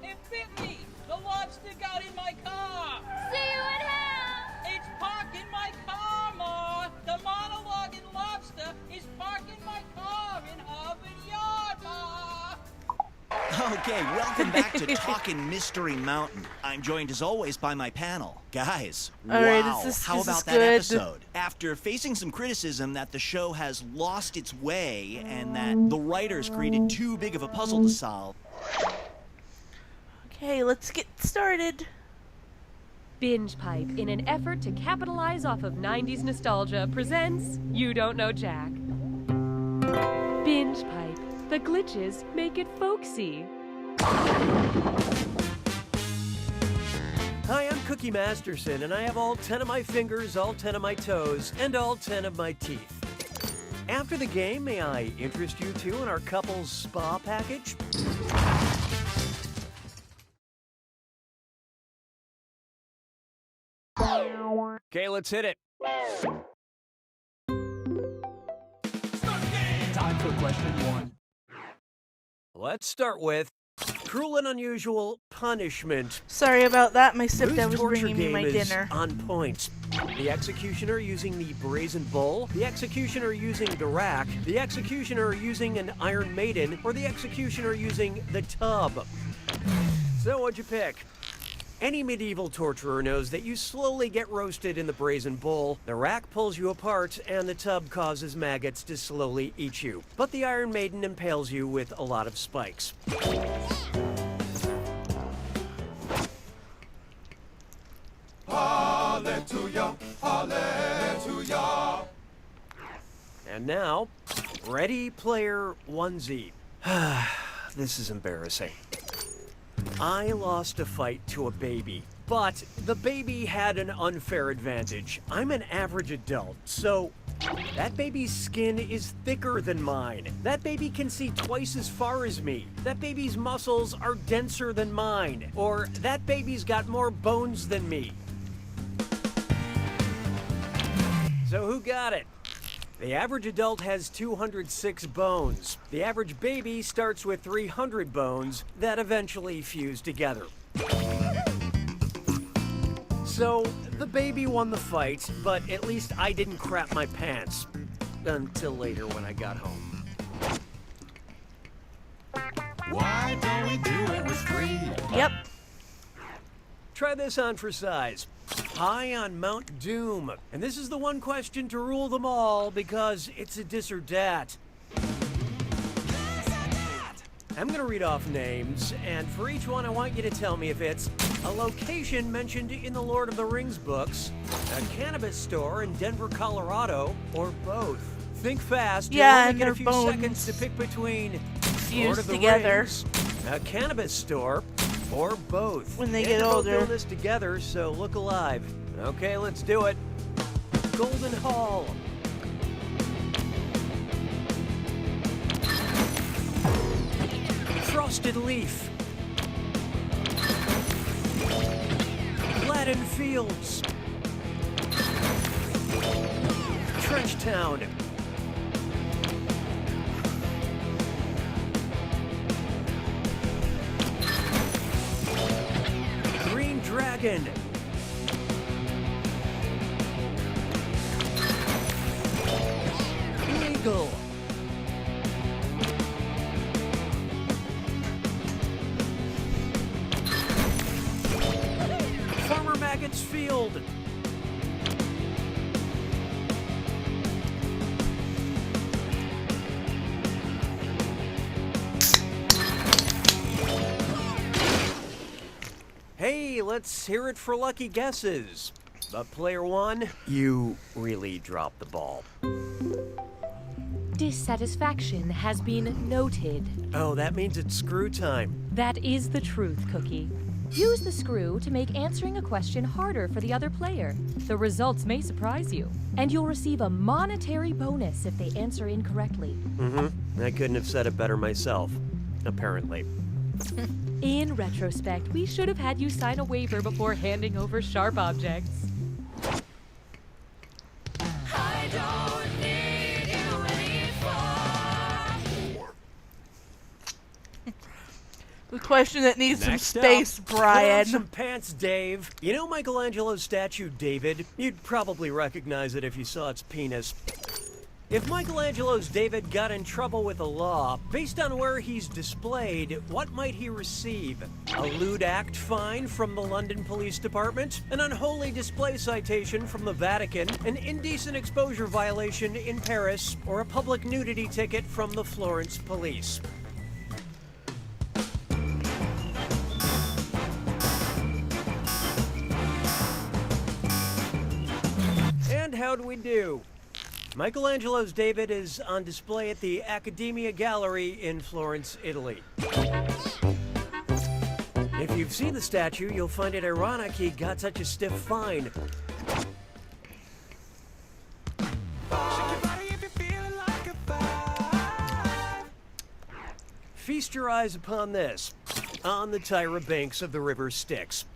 It bit me! The lobster got in my car! See you in hell! It's parked in my car, Ma! The monologue in lobster is parked in my car in Harvard Yard, Ma! Okay, welcome back to Talkin' Mystery Mountain. I'm joined as always by my panel. Guys, All right, wow, is how this about that good? episode? After facing some criticism that the show has lost its way and that the writers created too big of a puzzle to solve. Okay, let's get started. Binge Pipe, in an effort to capitalize off of 90s nostalgia, presents You Don't Know Jack. Binge Pipe, the glitches make it folksy. Hi, I'm Cookie Masterson, and I have all 10 of my fingers, all 10 of my toes, and all 10 of my teeth. After the game, may I interest you two in our couple's spa package? Okay, let's hit it. Time for question 1. Let's start with cruel and unusual punishment. Sorry about that. My stepdad Whose was torture bringing me game my is dinner. on point? The executioner using the brazen bull, the executioner using the rack, the executioner using an Iron Maiden, or the executioner using the tub? So what'd you pick? Any medieval torturer knows that you slowly get roasted in the brazen bull, the rack pulls you apart, and the tub causes maggots to slowly eat you. But the Iron Maiden impales you with a lot of spikes. Hallelujah, hallelujah. And now, Ready Player Onesie. This is embarrassing. I lost a fight to a baby, but the baby had an unfair advantage. I'm an average adult, so that baby's skin is thicker than mine. That baby can see twice as far as me. That baby's muscles are denser than mine. Or that baby's got more bones than me. So who got it? The average adult has 206 bones. The average baby starts with 300 bones that eventually fuse together. So, the baby won the fight, but at least I didn't crap my pants. Until later when I got home. Why don't we do it with Scream? Yep. Try this on for size. High on Mount Doom. And this is the one question to rule them all because it's a dis or dat. I'm gonna read off names, and for each one I want you to tell me if it's a location mentioned in the Lord of the Rings books, a cannabis store in Denver, Colorado, or both. Think fast. Yeah, You'll only and get a their few bones seconds to pick between fused Lord of the together. Rings, a cannabis store, or both. When they And get they're both older. doing this together, so look alive. Okay, let's do it. Golden Hall. Frosted Leaf. Gladden Fields. Trenchtown. Green Dragon. Eagle. Farmer Maggot's Field. Hey, let's hear it for lucky guesses. But player one, you really dropped the ball. Dissatisfaction has been noted. Oh, that means it's screw time. That is the truth, Cookie. Use the screw to make answering a question harder for the other player. The results may surprise you, and you'll receive a monetary bonus if they answer incorrectly. I couldn't have said it better myself, apparently. In retrospect, we should have had you sign a waiver before handing over sharp objects. The question that needs Next some space, up, Brian. Put on some pants, Dave. You know Michelangelo's statue, David? You'd probably recognize it if you saw its penis. If Michelangelo's David got in trouble with the law, based on where he's displayed, what might he receive? A lewd act fine from the London Police Department? An unholy display citation from the Vatican? An indecent exposure violation in Paris? Or a public nudity ticket from the Florence Police? And how do we do? Michelangelo's David is on display at the Accademia Gallery in Florence, Italy. If you've seen the statue, you'll find it ironic he got such a stiff fine. Feast your eyes upon this, on the Tyra banks of the river Styx.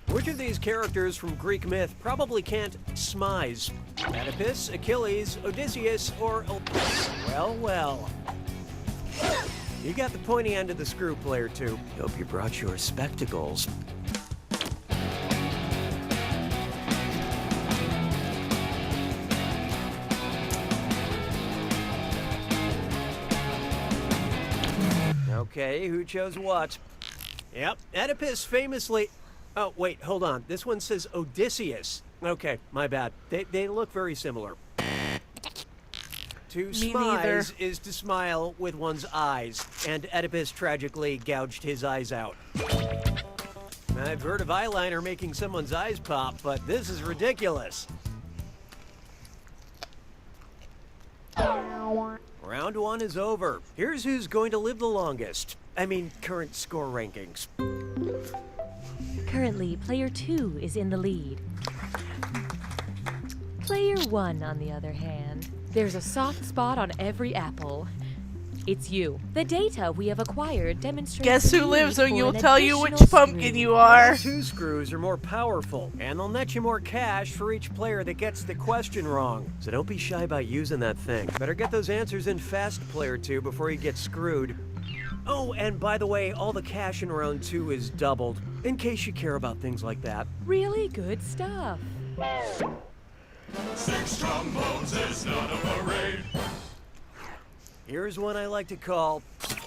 Which of these characters from Greek myth probably can't smize? Oedipus, Achilles, Odysseus, or... Well. You got the pointy end of the screw, player 2. Hope you brought your spectacles. Okay, who chose what? Yep, Oedipus famously... Oh, wait, hold on. This one says Odysseus. Okay, my bad. They look very similar. To smize is to smile with one's eyes, and Oedipus tragically gouged his eyes out. I've heard of eyeliner making someone's eyes pop, but this is ridiculous. Round 1 is over. Here's who's going to live the longest. I mean, current score rankings. Currently, player 2 is in the lead. Player 1, on the other hand, there's a soft spot on every apple. It's you. The data we have acquired demonstrates... Guess who lives and you'll tell you which additional pumpkin screw. you are. 2 screws are more powerful, and they'll net you more cash for each player that gets the question wrong. So don't be shy about using that thing. Better get those answers in fast, player 2, before you get screwed. Oh, and by the way, all the cash in round 2 is doubled, in case you care about things like that. Really good stuff. 6 trombones is not a parade. Here's one I like to call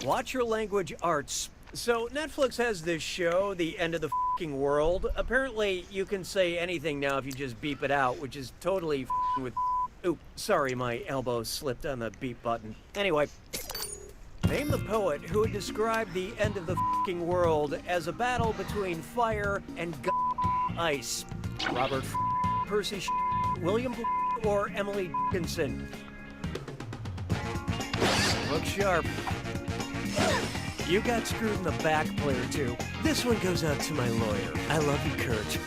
Watch Your Language Arts. So Netflix has this show, The End of the F***ing World. Apparently, you can say anything now if you just beep it out, which is totally f***ing with... Oop, sorry, my elbow slipped on the beep button. Anyway, name the poet who would describe the end of the f***ing world as a battle between fire and ice. Robert Percy William or Emily Dickinson? Look sharp. You got screwed in the back, player 2. This one goes out to my lawyer. I love you, Kurt.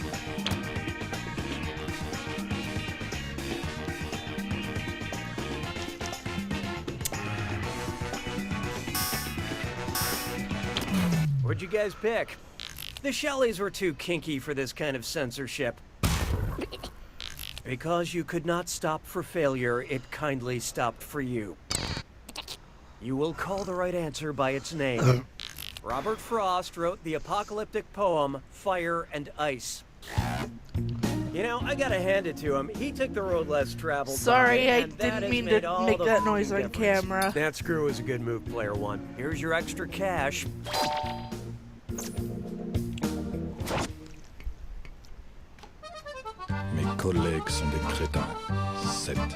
What'd you guys pick? The Shelleys were too kinky for this kind of censorship. Because you could not stop for failure, it kindly stopped for you. You will call the right answer by its name. Robert Frost wrote the apocalyptic poem, Fire and Ice. You know, I gotta hand it to him. He took the road less traveled. Sorry, by, I and that didn't has mean made to all make the that noise on difference. camera. That screw was a good move, player 1. Here's your extra cash. Mes collègues sont des crétins. 7.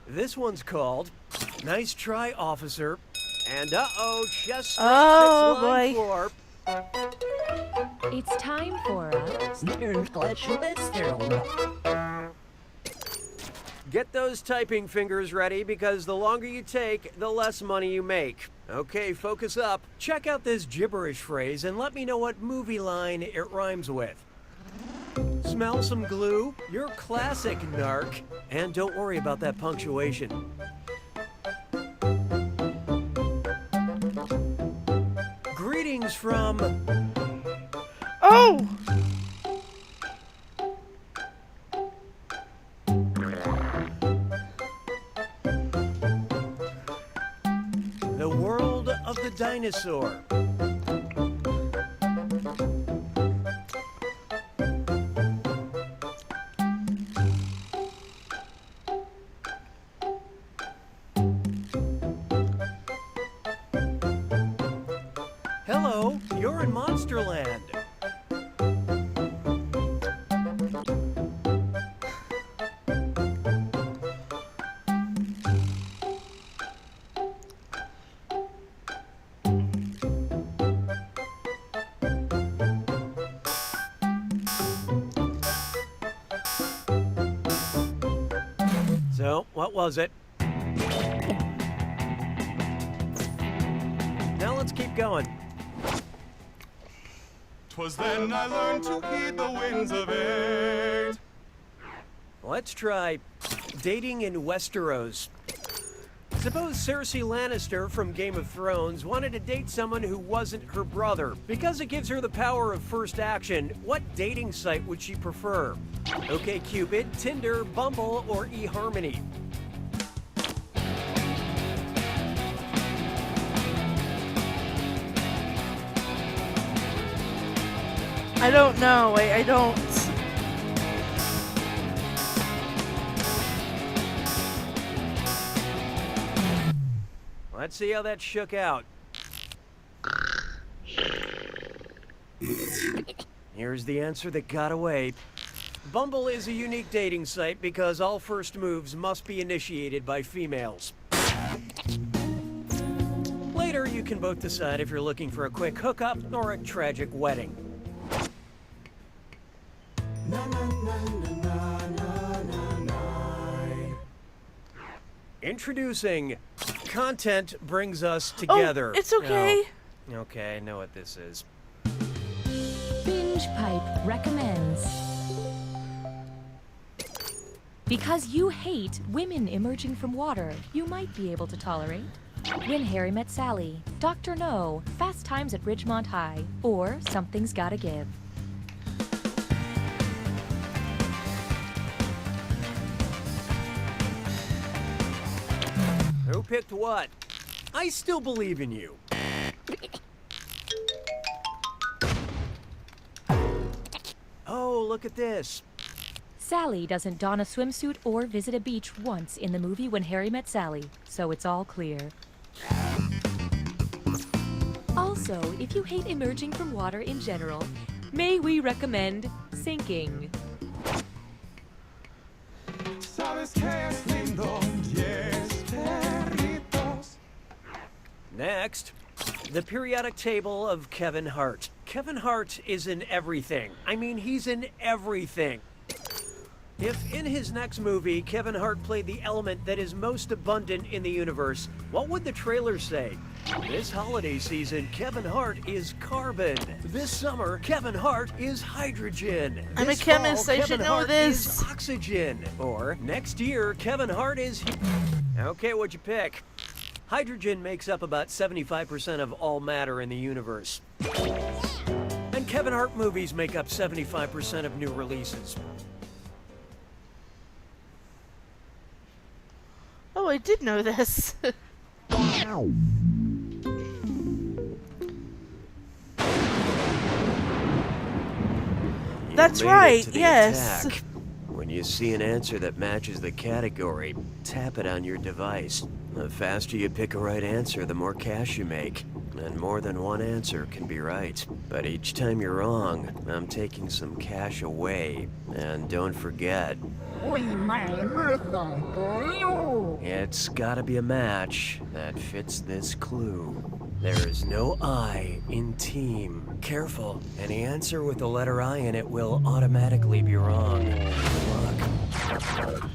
This one's called Nice Try, Officer. And uh-oh, chest Oh, line boy. 4. It's time for us. Get those typing fingers ready, because the longer you take, the less money you make. Okay, focus up. Check out this gibberish phrase and let me know what movie line it rhymes with. Smell some glue? You're classic, narc. And don't worry about that punctuation. Greetings from... Oh! The world of the dinosaur. you're in Monsterland. So, what was it? Now let's keep going. 'Twas then I learned to heed the winds of age. Let's try dating in Westeros. Suppose Cersei Lannister from Game of Thrones wanted to date someone who wasn't her brother. Because it gives her the power of first action, what dating site would she prefer? OkCupid, Tinder, Bumble, or eHarmony? I don't know. I don't. Let's see how that shook out. Here's the answer that got away. Bumble is a unique dating site because all first moves must be initiated by females. Later, you can both decide if you're looking for a quick hookup or a tragic wedding. Introducing Content Brings Us Together. Oh, it's okay. Oh, okay, I know what this is. Binge Pipe recommends. Because you hate women emerging from water, you might be able to tolerate When Harry Met Sally, Dr. No, Fast Times at Ridgemont High, or Something's Gotta Give. Who picked what? I still believe in you. Oh, look at this. Sally doesn't don a swimsuit or visit a beach once in the movie When Harry Met Sally, so it's all clear. Also, if you hate emerging from water in general, may we recommend sinking. Next, the periodic table of Kevin Hart. Kevin Hart is in everything. I mean, he's in everything. If in his next movie, Kevin Hart played the element that is most abundant in the universe, what would the trailer say? This holiday season, Kevin Hart is carbon. This summer, Kevin Hart is hydrogen. I'm This a chemist, fall, I should Kevin know Hart this. is oxygen. Or next year, Kevin Hart is... Okay, what'd you pick? Hydrogen makes up about 75% of all matter in the universe. And Kevin Hart movies make up 75% of new releases. Oh, I did know this. That's right, yes. Attack. When you see an answer that matches the category, tap it on your device. The faster you pick a right answer, the more cash you make. And more than one answer can be right. But each time you're wrong, I'm taking some cash away. And don't forget, it's gotta be a match that fits this clue. There is no I in team. Careful, any answer with the letter I in it will automatically be wrong. Good luck.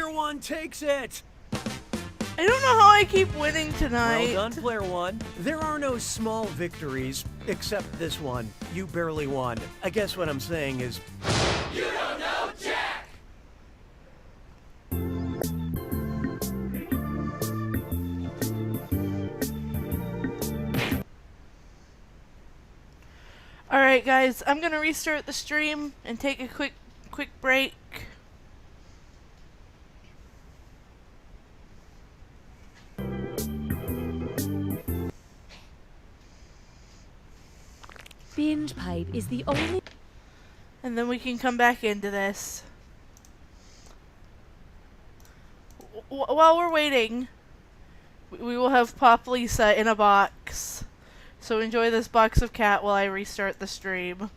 Player one takes it! I don't know how I keep winning tonight. Well done, Player one. There are no small victories, except this one. You barely won. I guess what I'm saying is... You don't know Jack! Alright guys, I'm gonna restart the stream and take a quick break. Binge Pipe is the only... And then we can come back into this. While we're waiting, we will have Pop Lisa in a box. So enjoy this box of cat while I restart the stream.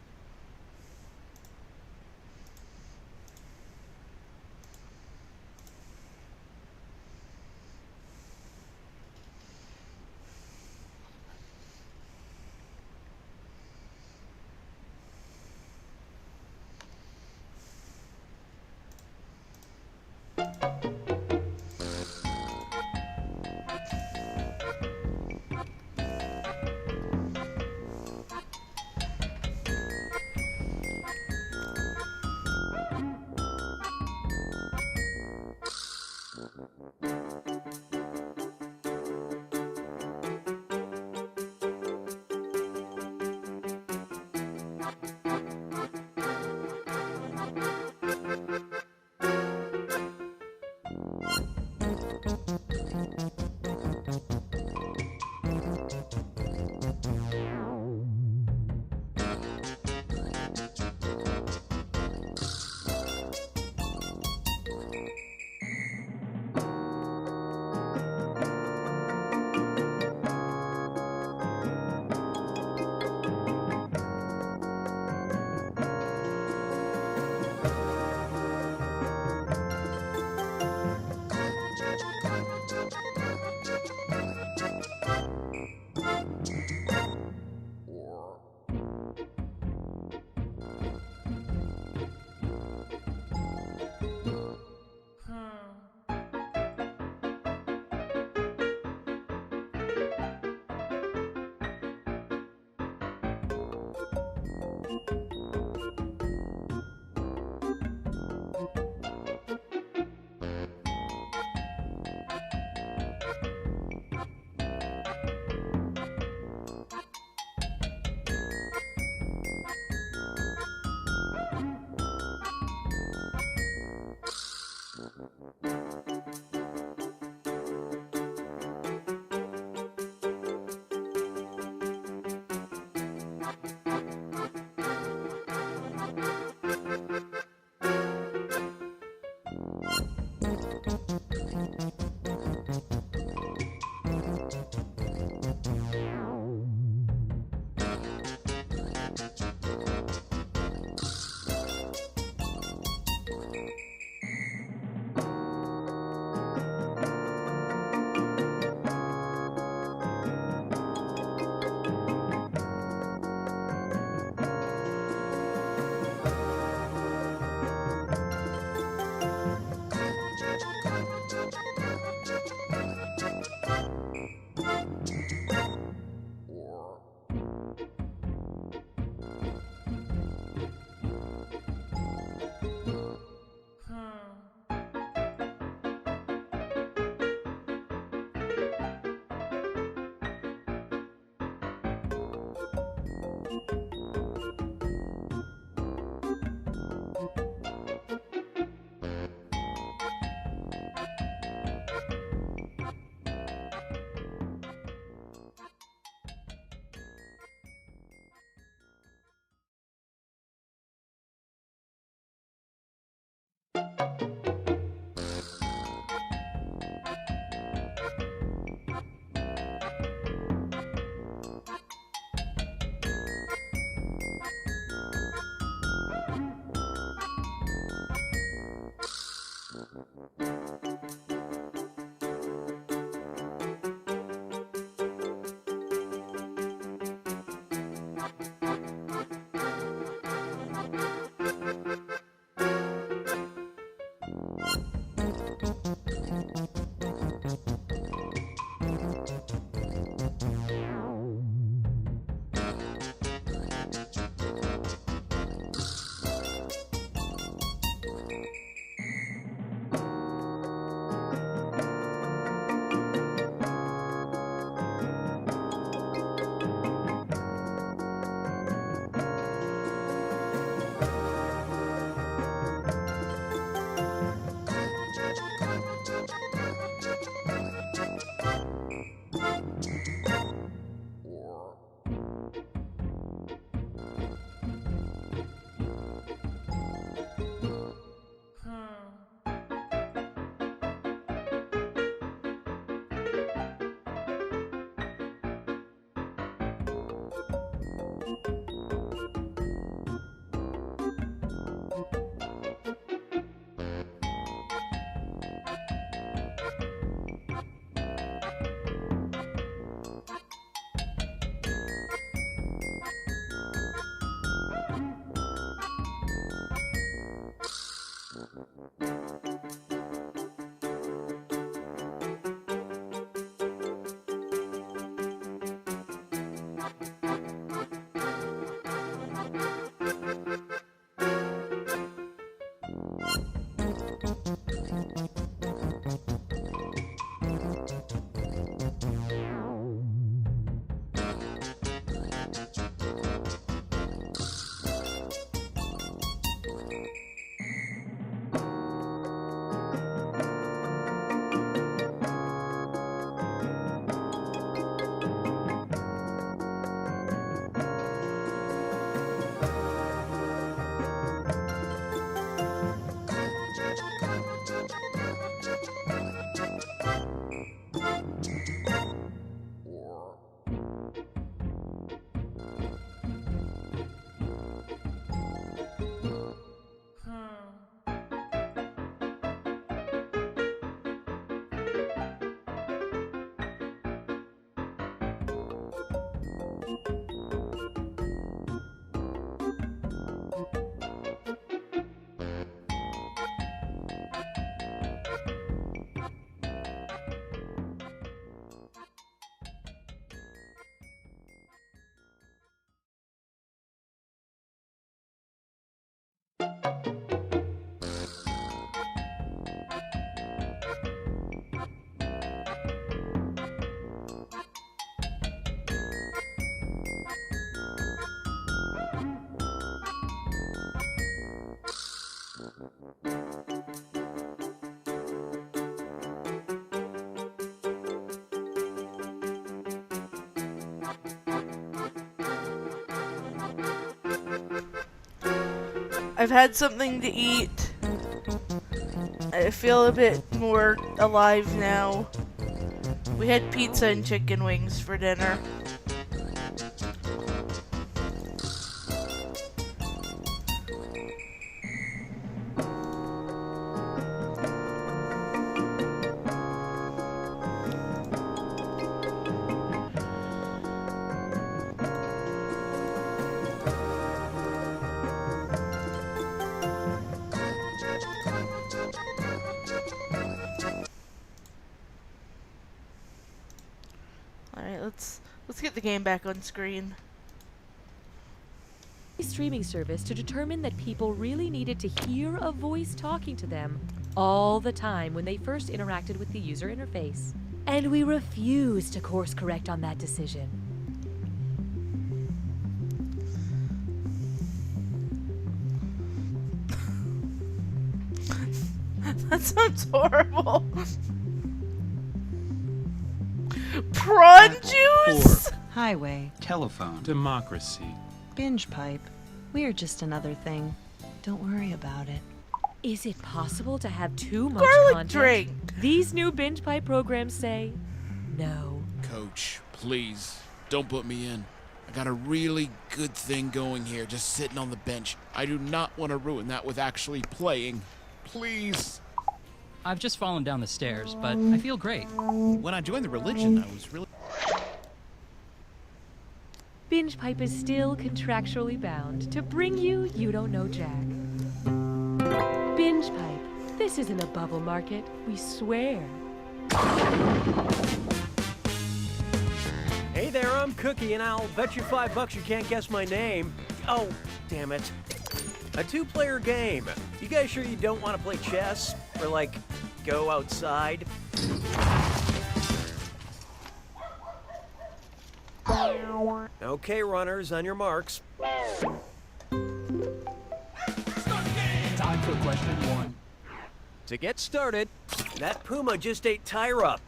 I've had something to eat. I feel a bit more alive now. We had pizza and chicken wings for dinner. Let's get the game back on screen. Streaming service to determine that people really needed to hear a voice talking to them all the time when they first interacted with the user interface. And we refuse to course correct on that decision. That sounds horrible. Prawn juice? Highway. Telephone. Democracy. Binge pipe. We're just another thing. Don't worry about it. Is it possible to have too much Garlic content? drink. These new binge pipe programs say no. Coach, please, don't put me in. I got a really good thing going here, just sitting on the bench. I do not want to ruin that with actually playing. Please. I've just fallen down the stairs, but I feel great. When I joined the religion, I was really... Binge pipe is still contractually bound to bring you You Don't Know Jack. Binge pipe. This isn't a bubble market, we swear. Hey there, I'm Cookie, and I'll bet you $5 you can't guess my name. Oh, damn it. A two-player game. You guys sure you don't want to play chess? Or, like, go outside? Okay, runners, on your marks. Time for question 1. To get started, that puma just ate Tyra.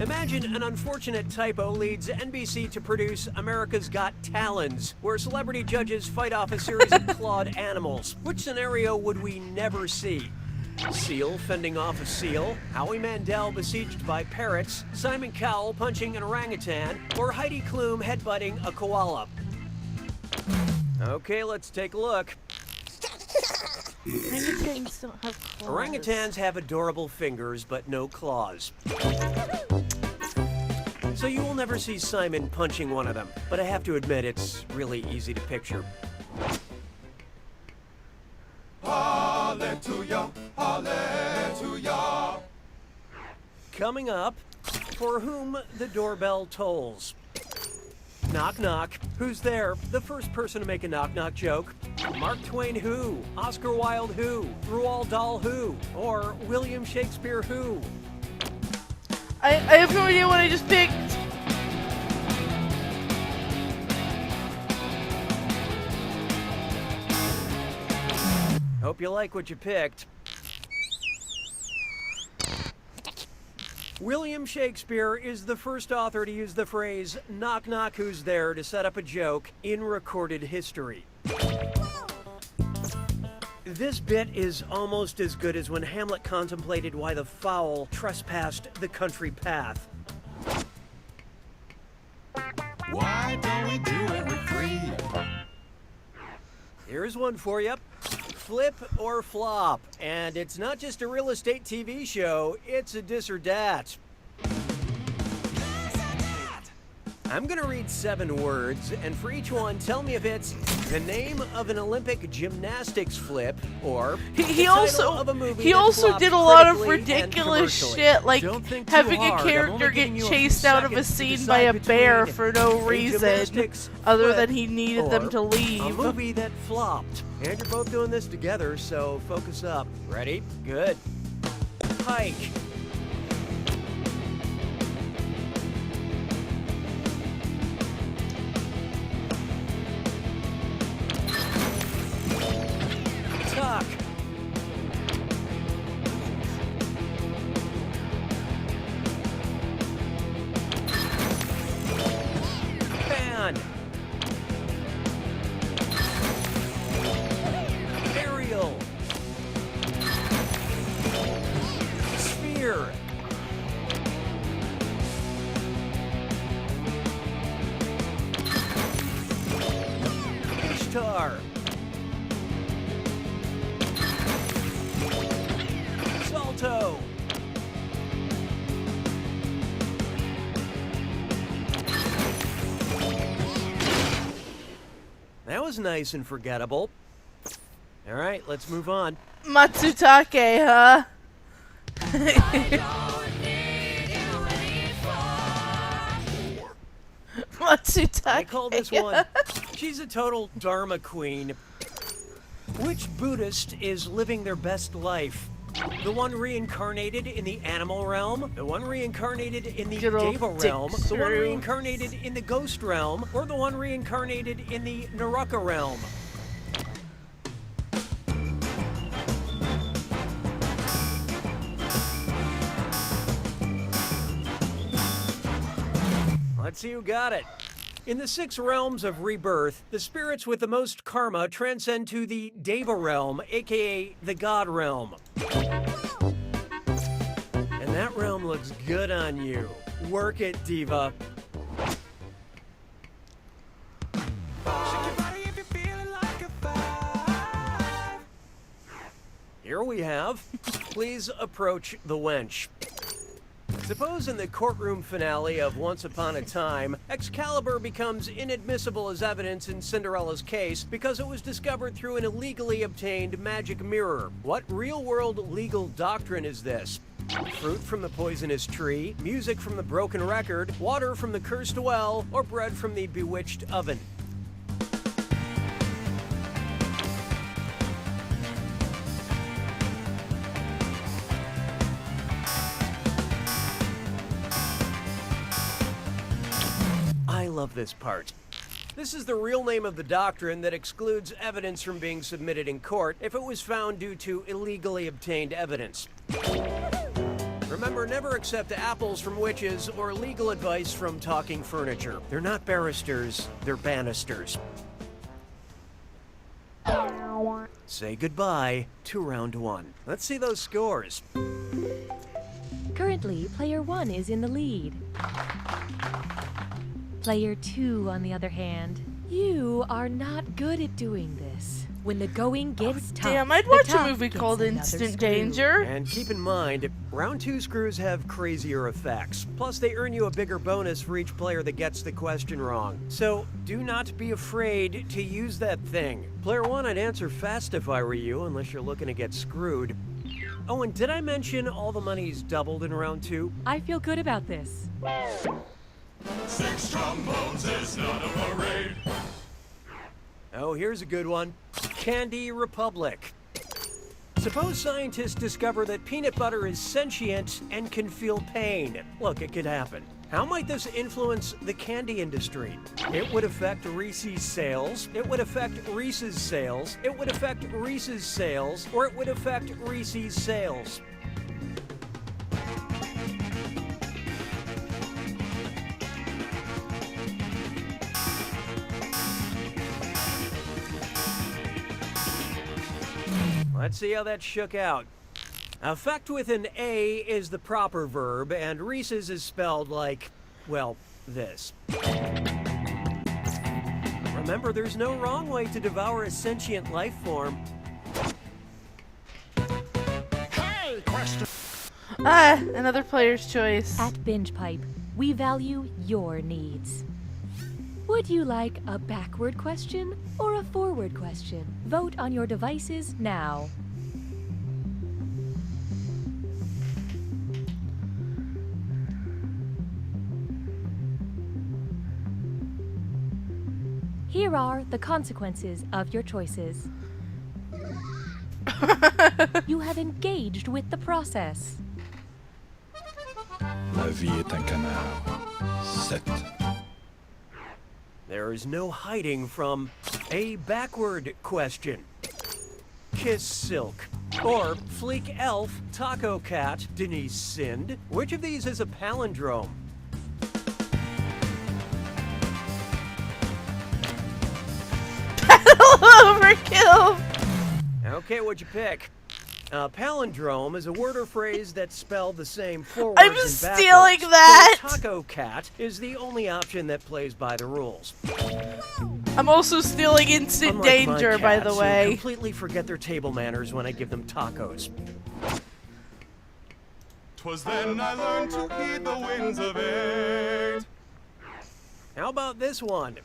Imagine an unfortunate typo leads NBC to produce America's Got Talons, where celebrity judges fight off a series of clawed animals. Which scenario would we never see? Seal fending off a seal, Howie Mandel besieged by parrots, Simon Cowell punching an orangutan, or Heidi Klum headbutting a koala? Okay, let's take a look. Orangutans don't have claws. Orangutans have adorable fingers, but no claws. So you will never see Simon punching one of them, but I have to admit it's really easy to picture. Hallelujah, hallelujah. Coming up, for whom the doorbell tolls. Knock, knock. Who's there? The first person to make a knock-knock joke. Mark Twain who? Oscar Wilde who? Roald Dahl who? Or William Shakespeare who? I have no idea what I just picked. Hope you like what you picked. William Shakespeare is the first author to use the phrase, knock knock who's there, to set up a joke in recorded history. This bit is almost as good as when Hamlet contemplated why the fowl trespassed the country path. Why don't we do it with three? Here's one for you. Flip or flop. And it's not just a real estate TV show, it's a dis or dat. I'm gonna read 7 words, and for each one, tell me if it's the name of an Olympic gymnastics flip, or He the also title of a movie he that also flopped did a lot of critically and ridiculous commercially. shit, like Don't think too having hard. a I'm character only get giving you a chased few out of a seconds to scene by a decide bear between for no a reason, gymnastics other flip than he needed them or to a leave. movie that flopped. And you're both doing this together, so focus up. Ready? Good. Hike. Tuck. Fan. Aerial. Sphere. Ishtar. Salto. That was nice and forgettable. All right, let's move on. Matsutake, huh? Matsutake. I call this one, she's a total Dharma queen. Which Buddhist is living their best life? The one reincarnated in the animal realm? The one reincarnated in the Good old Deva realm? The one Dick reincarnated in the ghost realm? Or the one reincarnated in the Naraka realm? Let's see who got it. In the 6 realms of rebirth, the spirits with the most karma transcend to the Deva realm, aka the God realm. And that realm looks good on you. Work it, Diva. Here we have, please approach the wench. Suppose in the courtroom finale of Once Upon a Time, Excalibur becomes inadmissible as evidence in Cinderella's case because it was discovered through an illegally obtained magic mirror. What real-world legal doctrine is this? Fruit from the poisonous tree, music from the broken record, water from the cursed well, or bread from the bewitched oven? I love this part. This is the real name of the doctrine that excludes evidence from being submitted in court if it was found due to illegally obtained evidence. Remember, never accept apples from witches or legal advice from talking furniture. They're not barristers, they're banisters. Say goodbye to round 1. Let's see those scores. Currently, player 1 is in the lead. Player 2, on the other hand, You are not good at doing this. When the going gets tough, Damn, I'd the watch a tough movie gets called another Instant screw. Danger. And keep in mind, round 2 screws have crazier effects. Plus, they earn you a bigger bonus for each player that gets the question wrong. So, do not be afraid to use that thing. Player 1, I'd answer fast if I were you, unless you're looking to get screwed. Oh, and did I mention all the money's doubled in round 2? I feel good about this. 6 trombones is not a parade. Oh, here's a good one. Candy Republic. Suppose scientists discover that peanut butter is sentient and can feel pain. Look, it could happen. How might this influence the candy industry? It would affect Reese's sales, it would affect Reese's sales, it would affect Reese's sales, or it would affect Reese's sales. Let's see how that shook out. Affect with an A is the proper verb, and Reese's is spelled like, well, this. Remember, there's no wrong way to devour a sentient life form. Hey, question. Ah, another player's choice. At Binge Pipe, we value your needs. Would you like a backward question or a forward question? Vote on your devices now. Here are the consequences of your choices. You have engaged with the process. La vie est un canard. 7. There is no hiding from a backward question. Kiss Silk. Or Fleek Elf, Taco Cat, Denise Sind. Which of these is a palindrome? Overkill! Okay, what'd you pick? Palindrome is a word or phrase that's spelled the same forwards I'm and backwards. stealing that! So Taco Cat is the only option that plays by the rules. I'm also stealing Instant Unlike Danger, my by cats, the who way. completely forget their table manners when I give them tacos. 'Twas then I learned to heed the winds of 8. How about this one?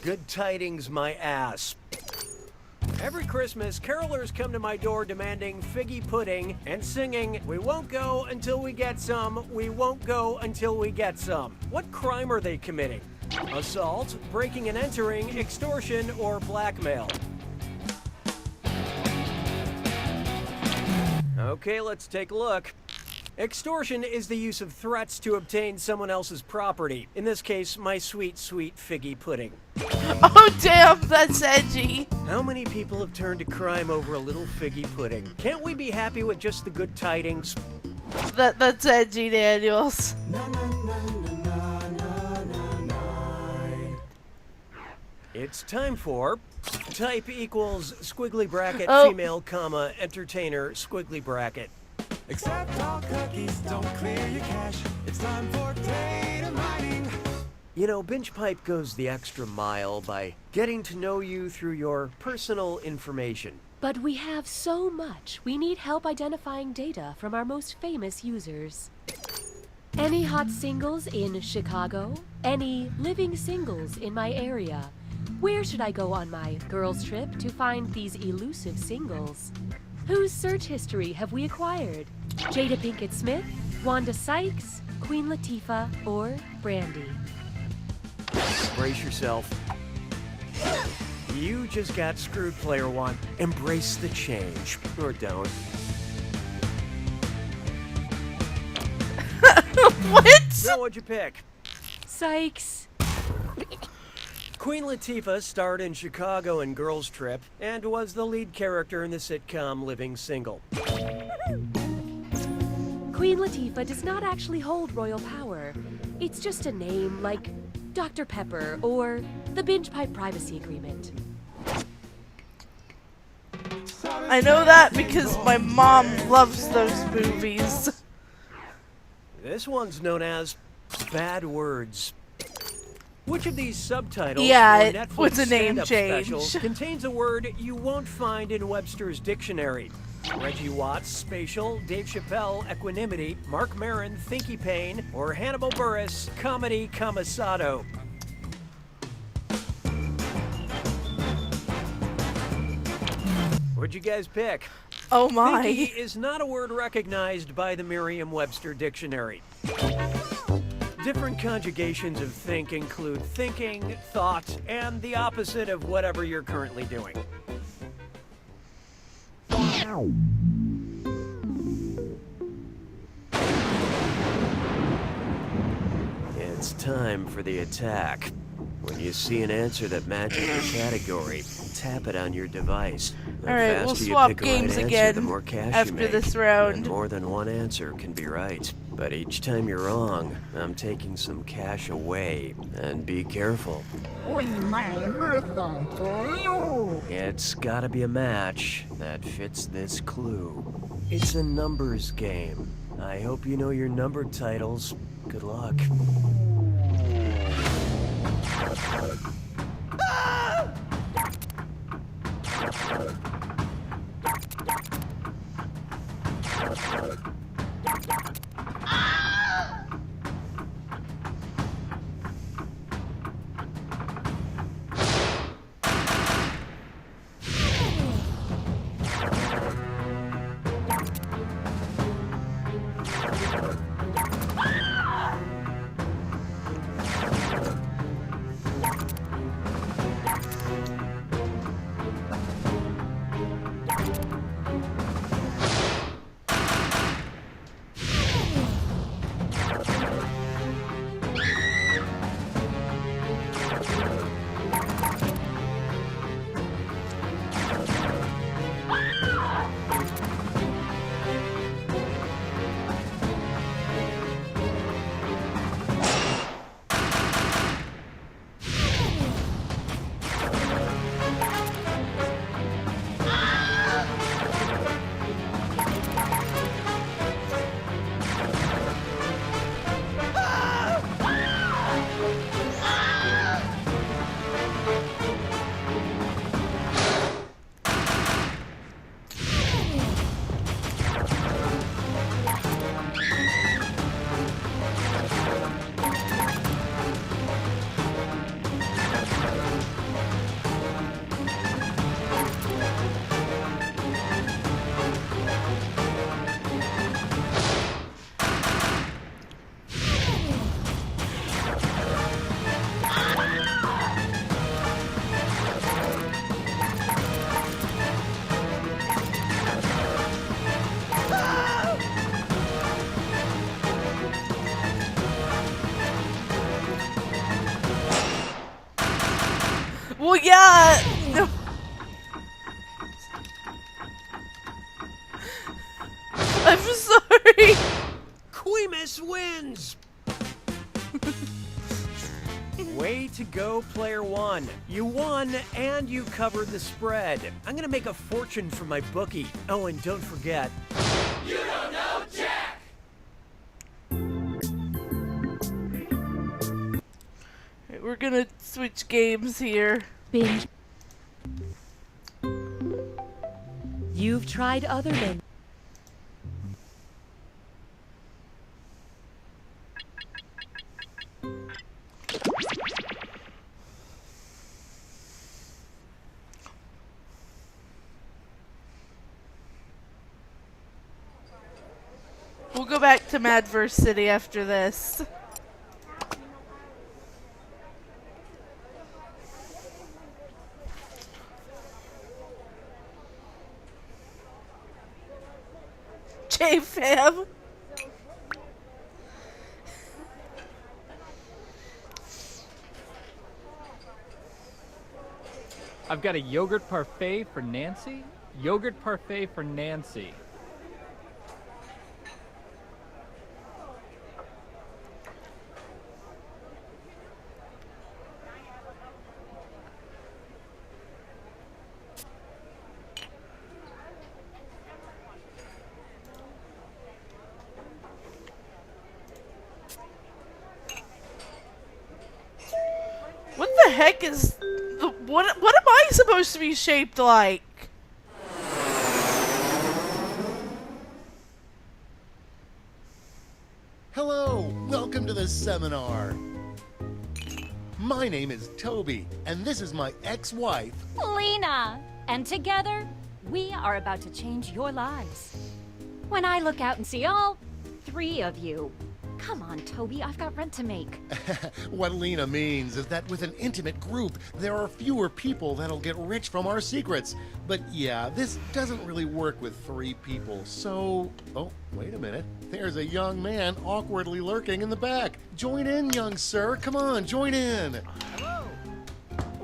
Good tidings, my ass. Every Christmas, carolers come to my door demanding figgy pudding and singing, "We won't go until we get some, we won't go until we get some." What crime are they committing? Assault, breaking and entering, extortion, or blackmail? Okay, let's take a look. Extortion is the use of threats to obtain someone else's property. In this case, my sweet, sweet figgy pudding. Oh damn, that's edgy. How many people have turned to crime over a little figgy pudding? Can't we be happy with just the good tidings? That's edgy, Daniels. It's time for type equals squiggly bracket Oh. female comma entertainer squiggly bracket. Accept all cookies, don't clear your cache. It's time for data mining. You know, Binge Pipe goes the extra mile by getting to know you through your personal information. But we have so much, we need help identifying data from our most famous users. Any hot singles in Chicago? Any living singles in my area? Where should I go on my girls' trip to find these elusive singles? Whose search history have we acquired? Jada Pinkett Smith, Wanda Sykes, Queen Latifah, or Brandy? Brace yourself. You just got screwed, player one. Embrace the change. Or don't. What? So what'd you pick? Sykes. Queen Latifah starred in Chicago and Girls Trip and was the lead character in the sitcom Living Single. Queen Latifah does not actually hold royal power. It's just a name like Dr. Pepper or the Binge Pipe Privacy Agreement. I know that because my mom loves those movies. This one's known as Bad Words. Which of these subtitles Yeah, for it Netflix was a name stand-up change. specials contains a word you won't find in Webster's dictionary? Reggie Watts, spatial, Dave Chappelle, equanimity, Mark Maron, thinky pain, or Hannibal Buress, comedy commissado? What'd you guys pick? Oh my. Thinky is not a word recognized by the Merriam-Webster dictionary. Different conjugations of think include thinking, thought, and the opposite of whatever you're currently doing. It's time for the attack. When you see an answer that matches the category, tap it on your device. The Alright, we'll faster you swap pick a right games answer, again the more cash after you make. this round. And more than one answer can be right. But each time you're wrong, I'm taking some cash away. And be careful. It's gotta be a match that fits this clue. It's a numbers game. I hope you know your number titles. Good luck. Well, yeah. No. I'm sorry. Quimus wins! Way to go, player one. You won, and you covered the spread. I'm gonna make a fortune from my bookie. Oh, and don't forget... You don't know Jack! Right, we're gonna switch games here. Binge. You've tried other men. We'll go back to Madverse City after this. J-Fam. I've got a yogurt parfait for Nancy. Yogurt parfait for Nancy. heck is what am I supposed to be shaped like? Hello, welcome to the seminar. My name is Toby, and this is my ex-wife, Lena. And together, we are about to change your lives. When I look out and see all 3 of you, come on, Toby, I've got rent to make. What Lena means is that with an intimate group, there are fewer people that'll get rich from our secrets. But yeah, this doesn't really work with 3 people, so... Oh, wait a minute. There's a young man awkwardly lurking in the back. Join in, young sir. Come on, join in.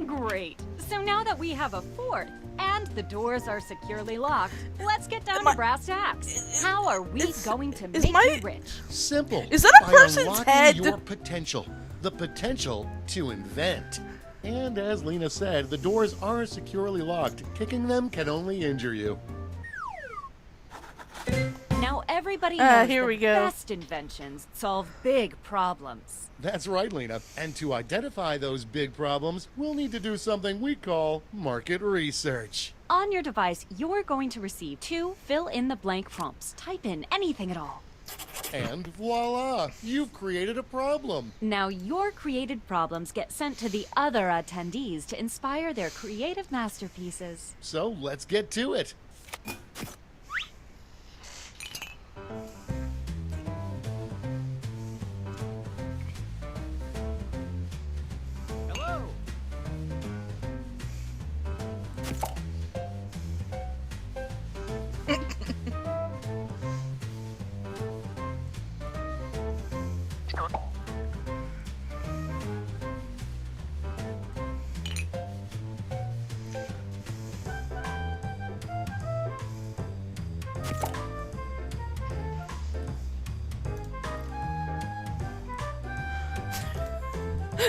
Great. So now that we have a 4th, and the doors are securely locked, let's get down to brass tacks. How are we going to make you rich? Simple. Is that a By person's unlocking head? your potential. The potential to invent. And as Lena said, the doors are securely locked. Kicking them can only injure you. Now everybody knows here the we go. best inventions solve big problems. That's right, Lena. And to identify those big problems, we'll need to do something we call market research. On your device, you're going to receive 2 fill-in-the-blank prompts. Type in anything at all. And voila, you've created a problem. Now your created problems get sent to the other attendees to inspire their creative masterpieces. So let's get to it. Hello.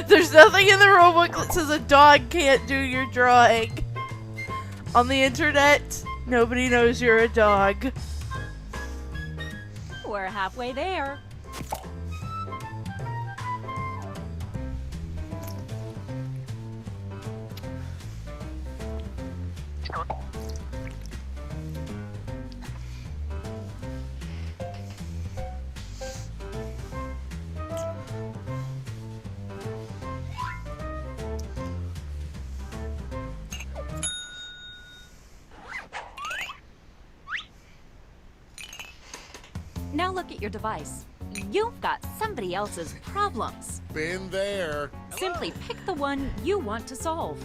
There's nothing in the rulebook that says a dog can't do your drawing. On the internet, nobody knows you're a dog. We're halfway there. Now look at your device. You've got somebody else's problems. Been there. Simply pick the one you want to solve.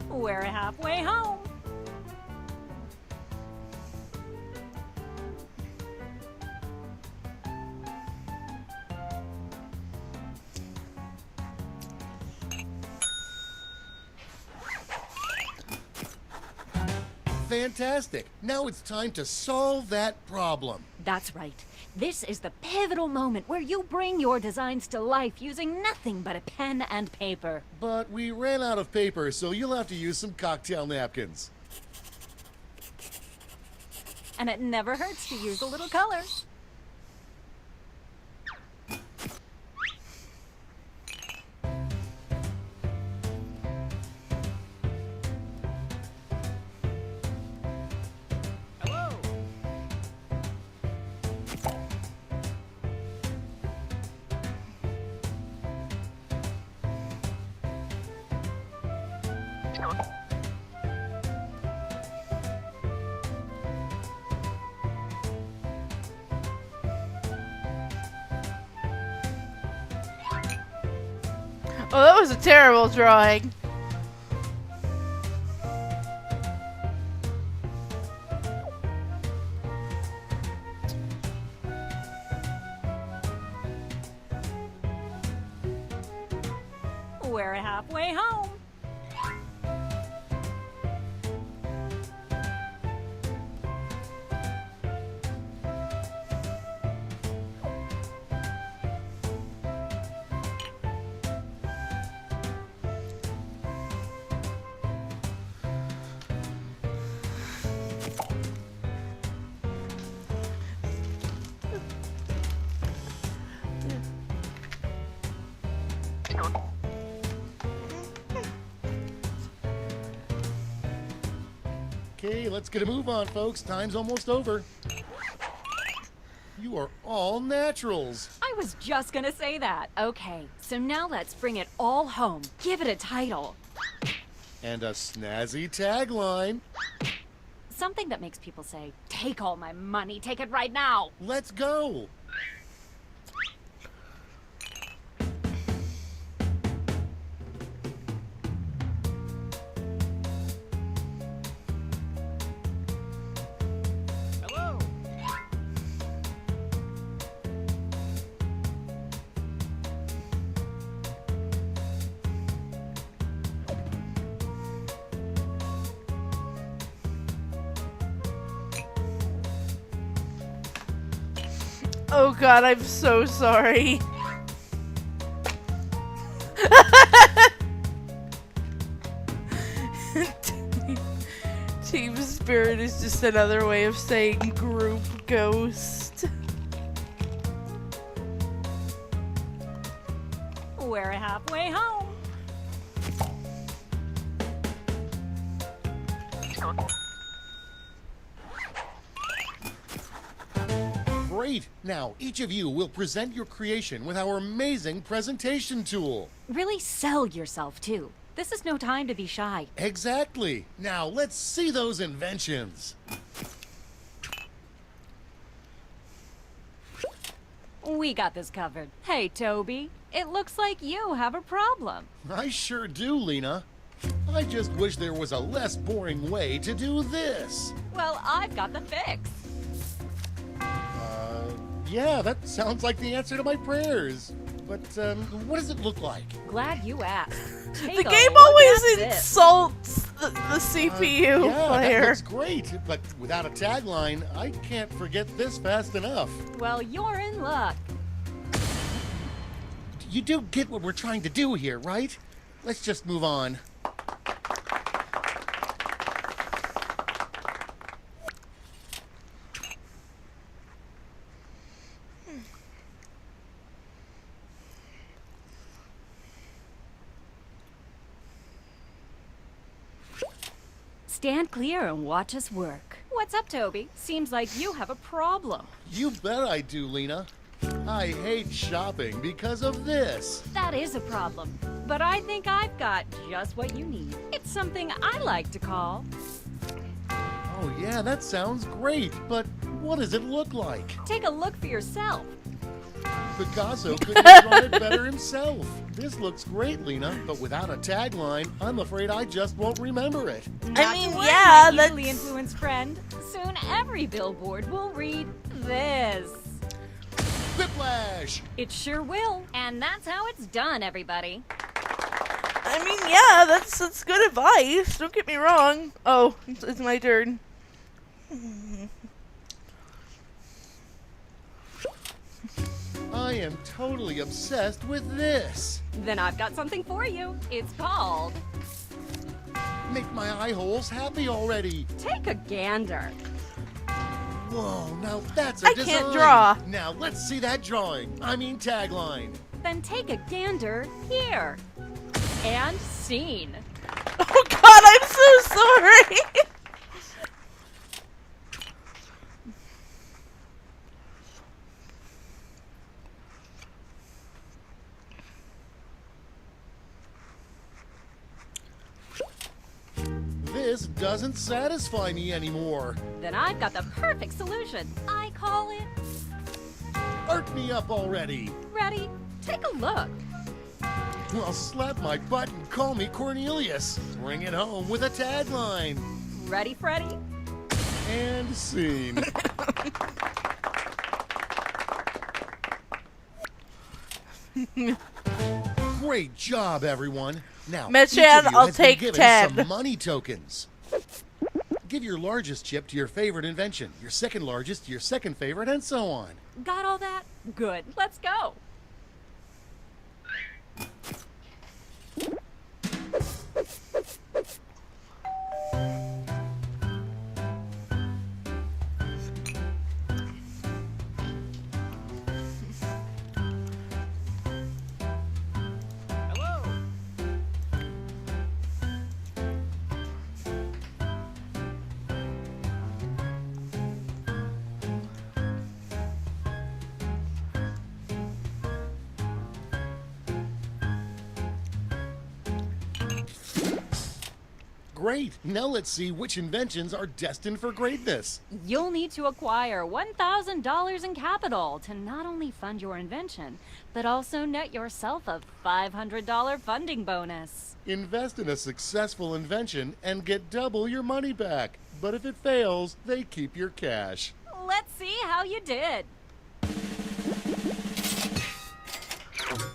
We're halfway home. Fantastic. Now it's time to solve that problem. That's right. This is the pivotal moment where you bring your designs to life using nothing but a pen and paper. But we ran out of paper, so you'll have to use some cocktail napkins. And it never hurts to use a little color. Oh, that was a terrible drawing. We're halfway home. Okay, let's get a move on, folks. Time's almost over. You are all naturals. I was just gonna say that. Okay, so now let's bring it all home. Give it a title. And a snazzy tagline. Something that makes people say, take all my money, take it right now. Let's go. Hello. Oh god, I'm so sorry. Team Spirit is just another way of saying group ghost. We're halfway home. Great. Now, each of you will present your creation with our amazing presentation tool. Really sell yourself, too. This is no time to be shy. Exactly. Now, let's see those inventions. We got this covered. Hey, Toby, it looks like you have a problem. I sure do, Lena. I just wish there was a less boring way to do this. Well, I've got the fix. Yeah, that sounds like the answer to my prayers. But, what does it look like? Glad you asked. Take The a game look always at this. insults the CPU Yeah, player. that looks great. But without a tagline, I can't forget this fast enough. Well, you're in luck. You do get what we're trying to do here, right? Let's just move on. Stand clear and watch us work. What's up, Toby? Seems like you have a problem. You bet I do, Lena. I hate shopping because of this. That is a problem. But I think I've got just what you need. It's something I like to call... Oh yeah, that sounds great. But what does it look like? Take a look for yourself. Picasso couldn't have drawn it better himself. This looks great, Lena, but without a tagline, I'm afraid I just won't remember it. Not to worry, my easily influenced friend. Soon every billboard will read this. Whiplash! It sure will. And that's how it's done, everybody. I mean, yeah, that's good advice. Don't get me wrong. Oh, it's my turn. I am totally obsessed with this. Then I've got something for you. It's called... Make my eye holes happy already. Take a gander. Whoa, now that's a design. can't draw. Now let's see that drawing. I mean tagline. Then take a gander here. And scene. Oh god, I'm so sorry! This doesn't satisfy me anymore. Then I've got the perfect solution. I call it... Art me up already. Ready? Take a look. Well, slap my butt and call me Cornelius. Bring it home with a tagline. Ready, Freddy? And scene. Great job, everyone. Now, Mitchan, each of you I'll has been take given 10. some money tokens. Give your largest chip to your favorite invention, your second largest to your second favorite, and so on. Got all that? Good. Let's go. Great. Now let's see which inventions are destined for greatness. You'll need to acquire $1,000 in capital to not only fund your invention, but also net yourself a $500 funding bonus. Invest in a successful invention and get double your money back. But if it fails, they keep your cash. Let's see how you did.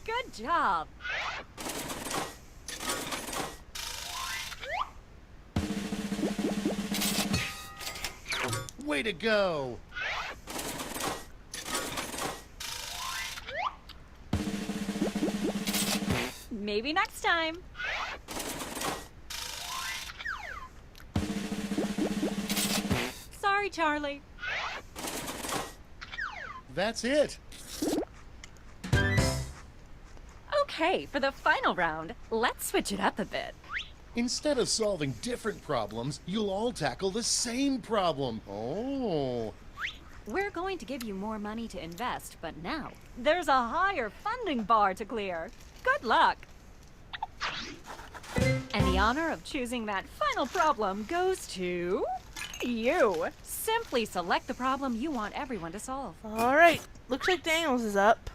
Good job. Way to go! Maybe next time. Sorry, Charlie. That's it. Okay, for the final round, let's switch it up a bit. Instead of solving different problems, you'll all tackle the same problem. Oh. We're going to give you more money to invest, but now there's a higher funding bar to clear. Good luck. And the honor of choosing that final problem goes to you. Simply select the problem you want everyone to solve. All right, looks like Daniels is up.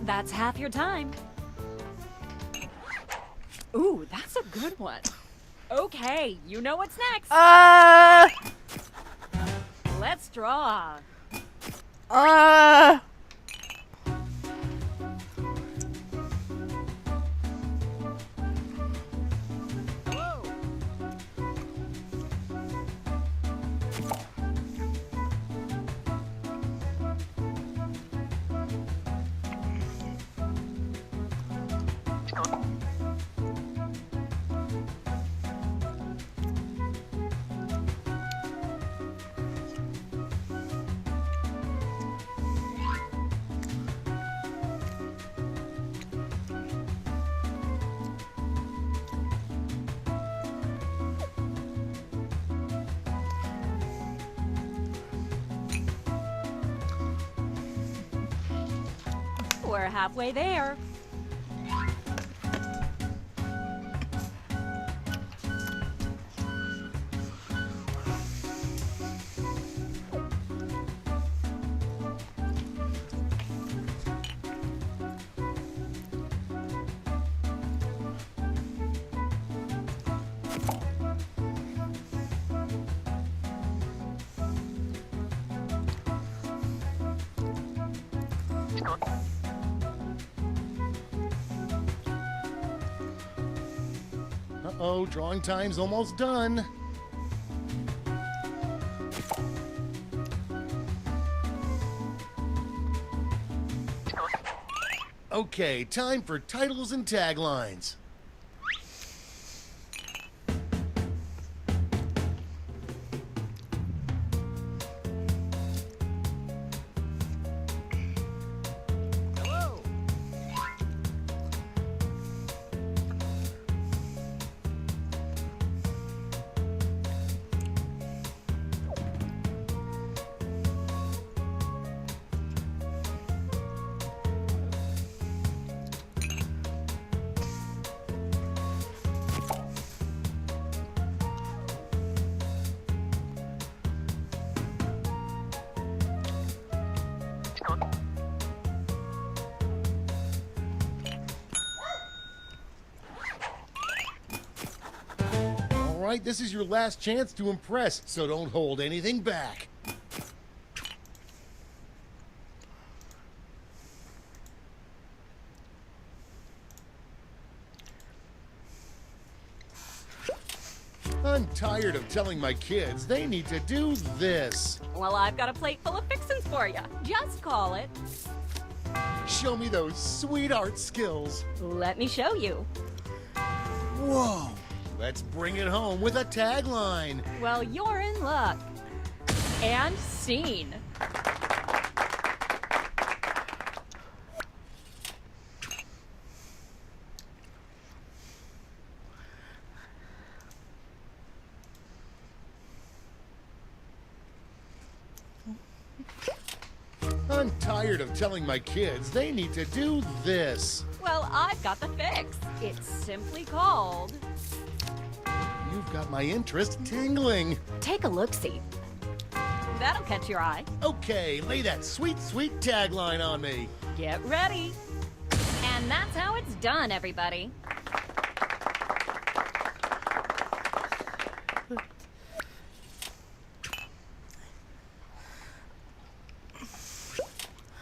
That's half your time. Ooh, that's a good one. Okay, you know what's next. Let's draw. We're halfway there. Uh-oh, drawing time's almost done. Okay, time for titles and taglines. All right, this is your last chance to impress, so don't hold anything back. I'm tired of telling my kids they need to do this. Well, I've got a plate full of fixins for you. Just call it. Show me those sweet art skills. Let me show you. Whoa! Let's bring it home with a tagline. Well, you're in luck. And scene. I'm tired of telling my kids they need to do this. Well, I've got the fix. It's simply called... You've got my interest tingling. Take a look-see. That'll catch your eye. Okay, lay that sweet, sweet tagline on me. Get ready. And that's how it's done, everybody.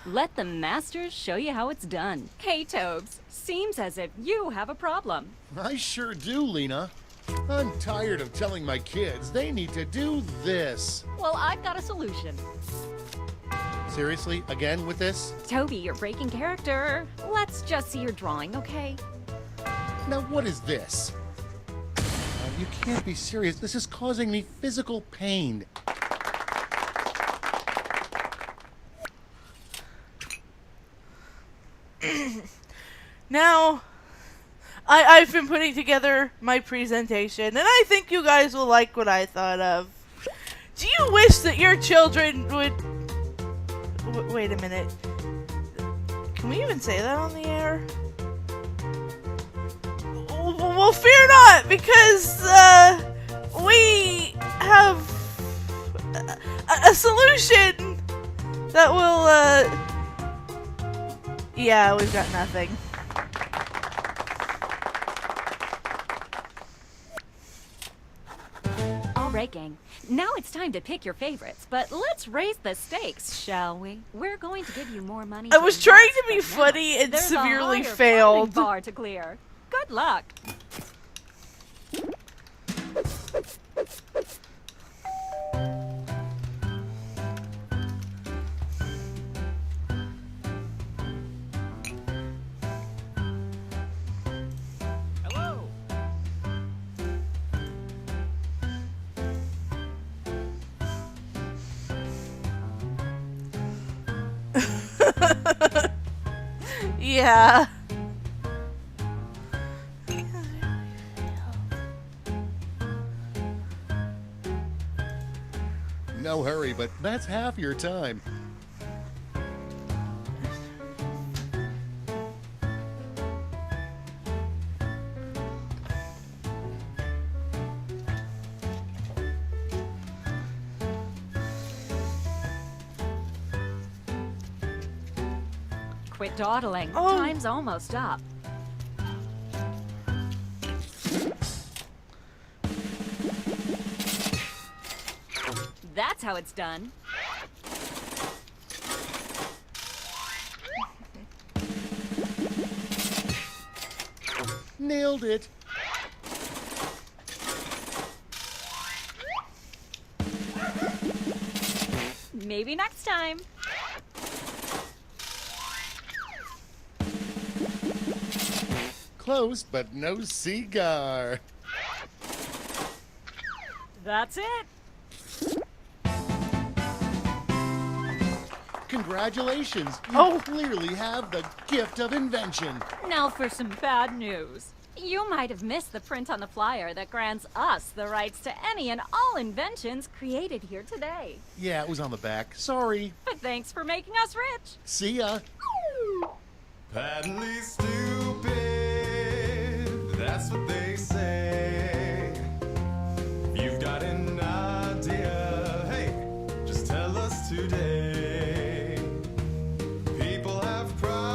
Let the masters show you how it's done. Hey, Tobes, seems as if you have a problem. I sure do, Lena. I'm tired of telling my kids they need to do this. Well, I've got a solution. Seriously? Again with this? Toby, you're breaking character. Let's just see your drawing, okay? Now what is this? You can't be serious. This is causing me physical pain. Now, I've been putting together my presentation, and I think you guys will like what I thought of. Do you wish that your children would... wait a minute. Can we even say that on the air? Well, fear not, because we have a solution that will... yeah, we've got nothing. Alright, gang. Now it's time to pick your favorites, but let's raise the stakes, shall we? We're going to give you more money. I was trying to be funny and severely failed. There's a bar to clear. Good luck. Hello. Yeah. No hurry, but that's half your time. Quit dawdling. Oh. Time's almost up. That's how it's done. Nailed it. Maybe next time. Close, but no cigar. That's it. Congratulations. You clearly have the gift of invention. Now for some bad news. You might have missed the print on the flyer that grants us the rights to any and all inventions created here today. Yeah, it was on the back. Sorry. But thanks for making us rich. See ya. Patently stupid, that's what they say. If you've got an idea, hey, just tell us today. People have problems.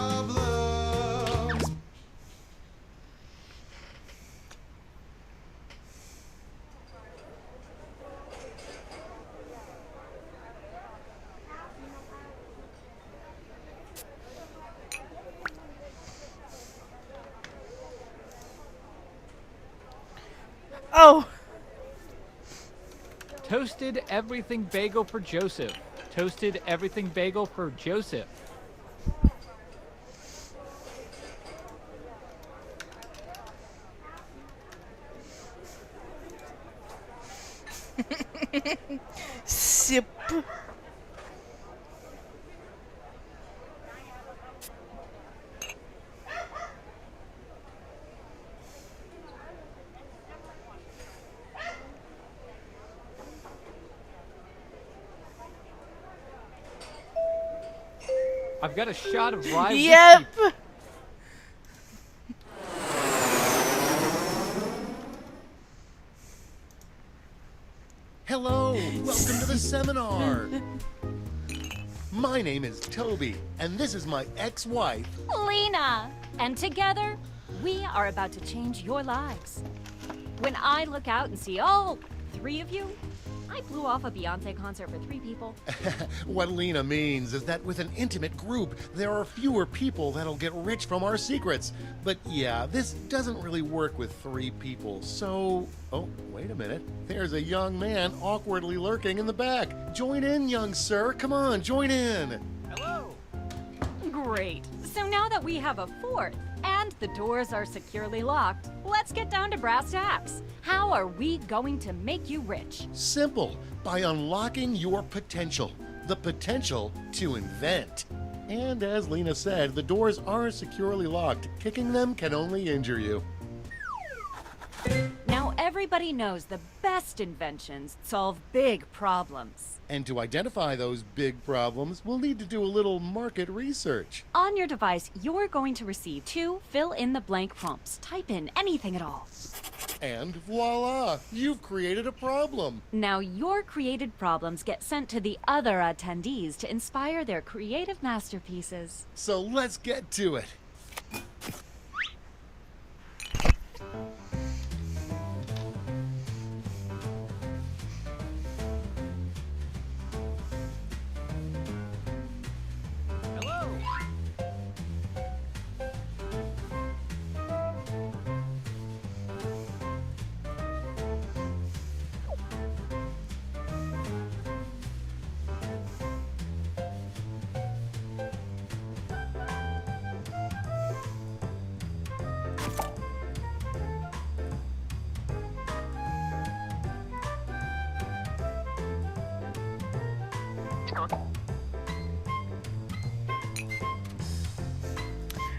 Oh. Toasted everything bagel for Joseph. Toasted everything bagel for Joseph. Sip. I've got a shot of rye Yep. whiskey. Hello, welcome to the seminar. My name is Toby, and this is my ex-wife. Lena! And together, we are about to change your lives. When I look out and see all 3 of you, I blew off a Beyonce concert for 3 people. What Lena means is that with an intimate group, there are fewer people that'll get rich from our secrets. But yeah, this doesn't really work with 3 people, so... Oh, wait a minute. There's a young man awkwardly lurking in the back. Join in, young sir. Come on, join in. Hello. Great. So now that we have a 4th, and the doors are securely locked, let's get down to brass tacks. How are we going to make you rich? Simple. By unlocking your potential. The potential to invent. And as Lena said, the doors are securely locked. Kicking them can only injure you. Now everybody knows the best inventions solve big problems. And to identify those big problems, we'll need to do a little market research. On your device, you're going to receive 2 fill-in-the-blank prompts. Type in anything at all. And voila, you've created a problem. Now your created problems get sent to the other attendees to inspire their creative masterpieces. So let's get to it.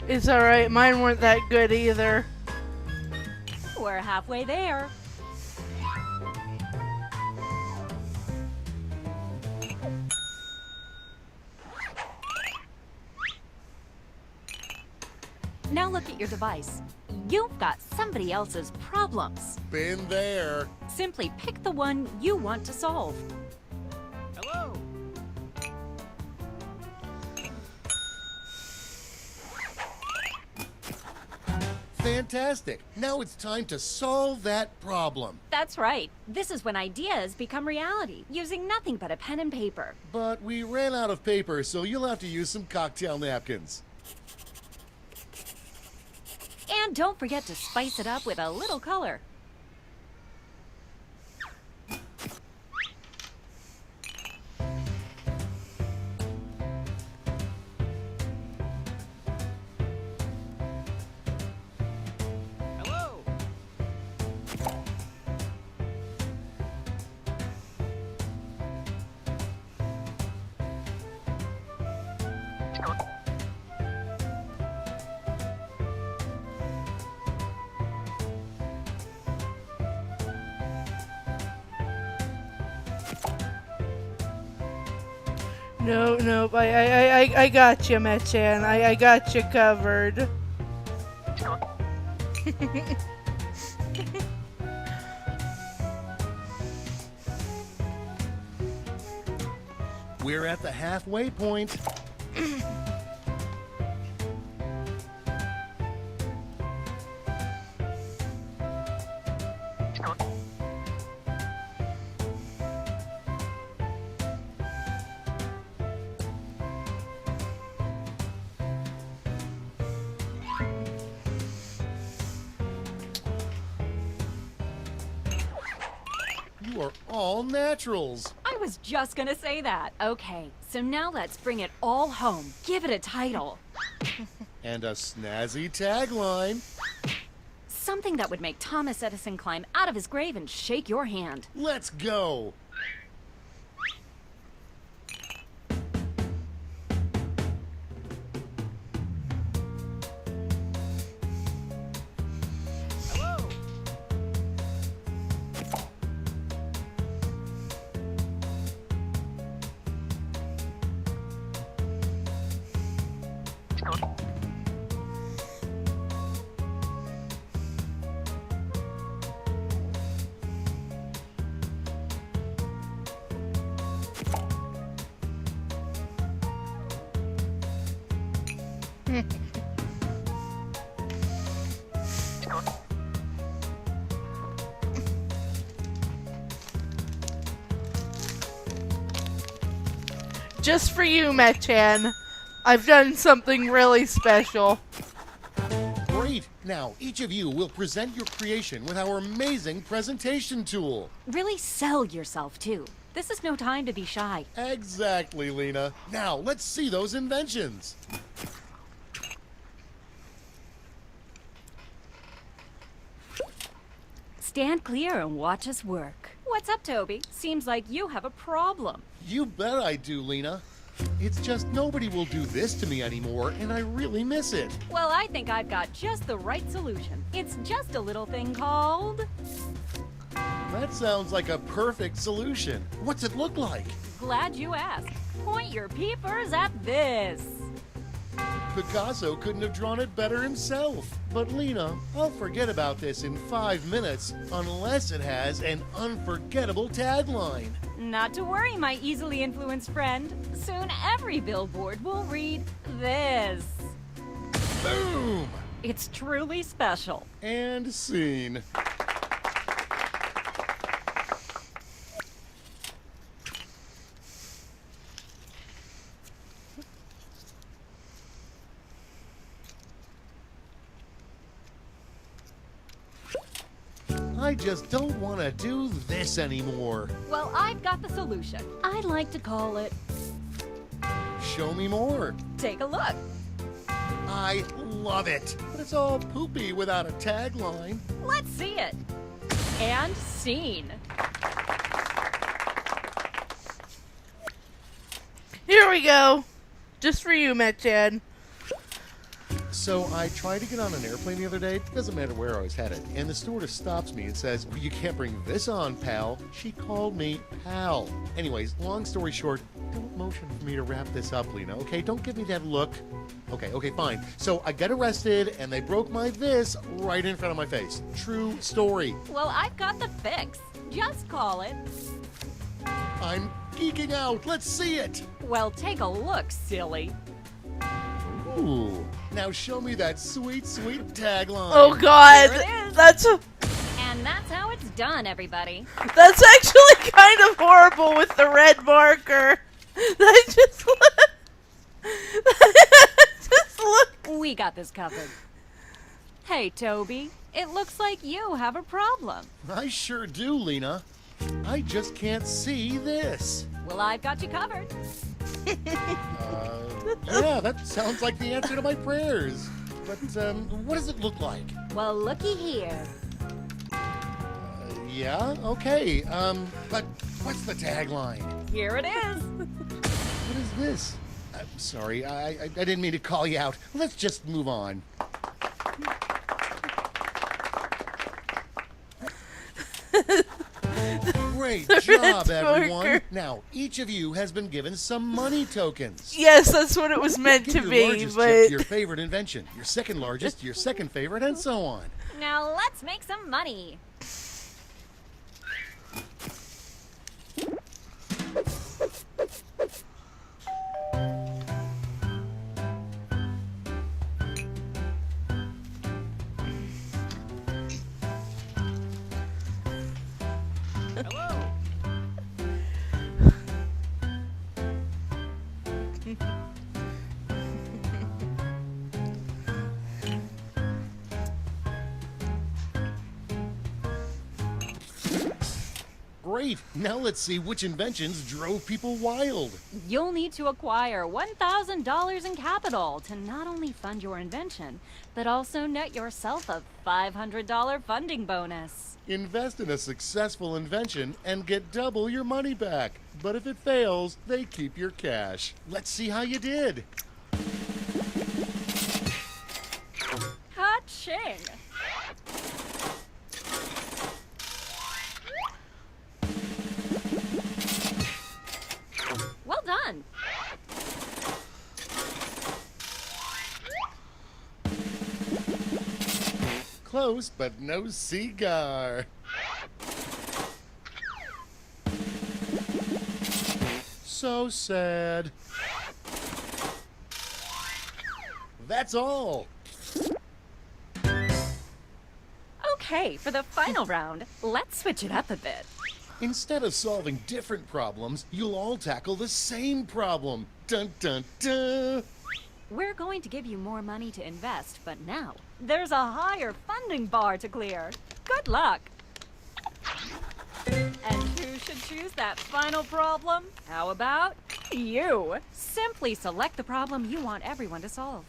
It's alright, mine weren't that good either. We're halfway there. Now look at your device. You've got somebody else's problems. Been there. Simply pick the one you want to solve. Hello. Fantastic. Now it's time to solve that problem. That's right. This is when ideas become reality, using nothing but a pen and paper. But we ran out of paper, so you'll have to use some cocktail napkins. And don't forget to spice it up with a little color. Hello. Nope. I got you, Metchan. I got you covered. We're at the halfway point. You are all naturals. I was just gonna say that. Okay, so now let's bring it all home. Give it a title. And a snazzy tagline. Something that would make Thomas Edison climb out of his grave and shake your hand. Let's go. Just for you, Metchan, I've done something really special. Great! Now, each of you will present your creation with our amazing presentation tool. Really sell yourself, too. This is no time to be shy. Exactly, Lena. Now, let's see those inventions. Stand clear and watch us work. What's up, Toby? Seems like you have a problem. You bet I do, Lena. It's just nobody will do this to me anymore, and I really miss it. Well, I think I've got just the right solution. It's just a little thing called... That sounds like a perfect solution. What's it look like? Glad you asked. Point your peepers at this. Picasso couldn't have drawn it better himself. But Lena, I'll forget about this in 5 minutes unless it has an unforgettable tagline. Not to worry, my easily influenced friend. Soon every billboard will read this. Boom! It's truly special. And scene. I just don't want to do this anymore. Well, I've got the solution. I like to call it... Show me more. Take a look. I love it. But it's all poopy without a tagline. Let's see it. And scene. Here we go. Just for you, Metchan. So I tried to get on an airplane the other day. Doesn't matter where I was headed. And the stewardess stops me and says, well, you can't bring this on, pal. She called me pal. Anyways, long story short, don't motion for me to wrap this up, Lena, okay? Don't give me that look. Okay, fine. So I got arrested and they broke my this right in front of my face. True story. Well, I've got the fix. Just call it. I'm geeking out. Let's see it. Well, take a look, silly. Ooh. Now show me that sweet, sweet tagline. Oh God, Here it is. that's And that's how it's done, everybody. That's actually kind of horrible with the red marker. That just look. We got this covered. Hey, Toby, it looks like you have a problem. I sure do, Lena. I just can't see this. Well, I've got you covered. Yeah, that sounds like the answer to my prayers. But, what does it look like? Well, looky here. Yeah, okay. But what's the tagline? Here it is. What is this? I'm sorry, I didn't mean to call you out. Let's just move on. Great job, everyone. Now, each of you has been given some money tokens. Yes, that's what it was meant to Your be, largest but chip, your favorite invention, your second largest, your second favorite, and so on. Now let's make some money. Great. Now let's see which inventions drove people wild. You'll need to acquire $1,000 in capital to not only fund your invention, but also net yourself a $500 funding bonus. Invest in a successful invention and get double your money back. But if it fails, they keep your cash. Let's see how you did. Ka-ching! Well done. Close, but no cigar. So sad. That's all. Okay, for the final round, let's switch it up a bit. Instead of solving different problems, you'll all tackle the same problem. Dun dun dun. We're going to give you more money to invest, but now there's a higher funding bar to clear. Good luck. And who should choose that final problem? How about you? Simply select the problem you want everyone to solve.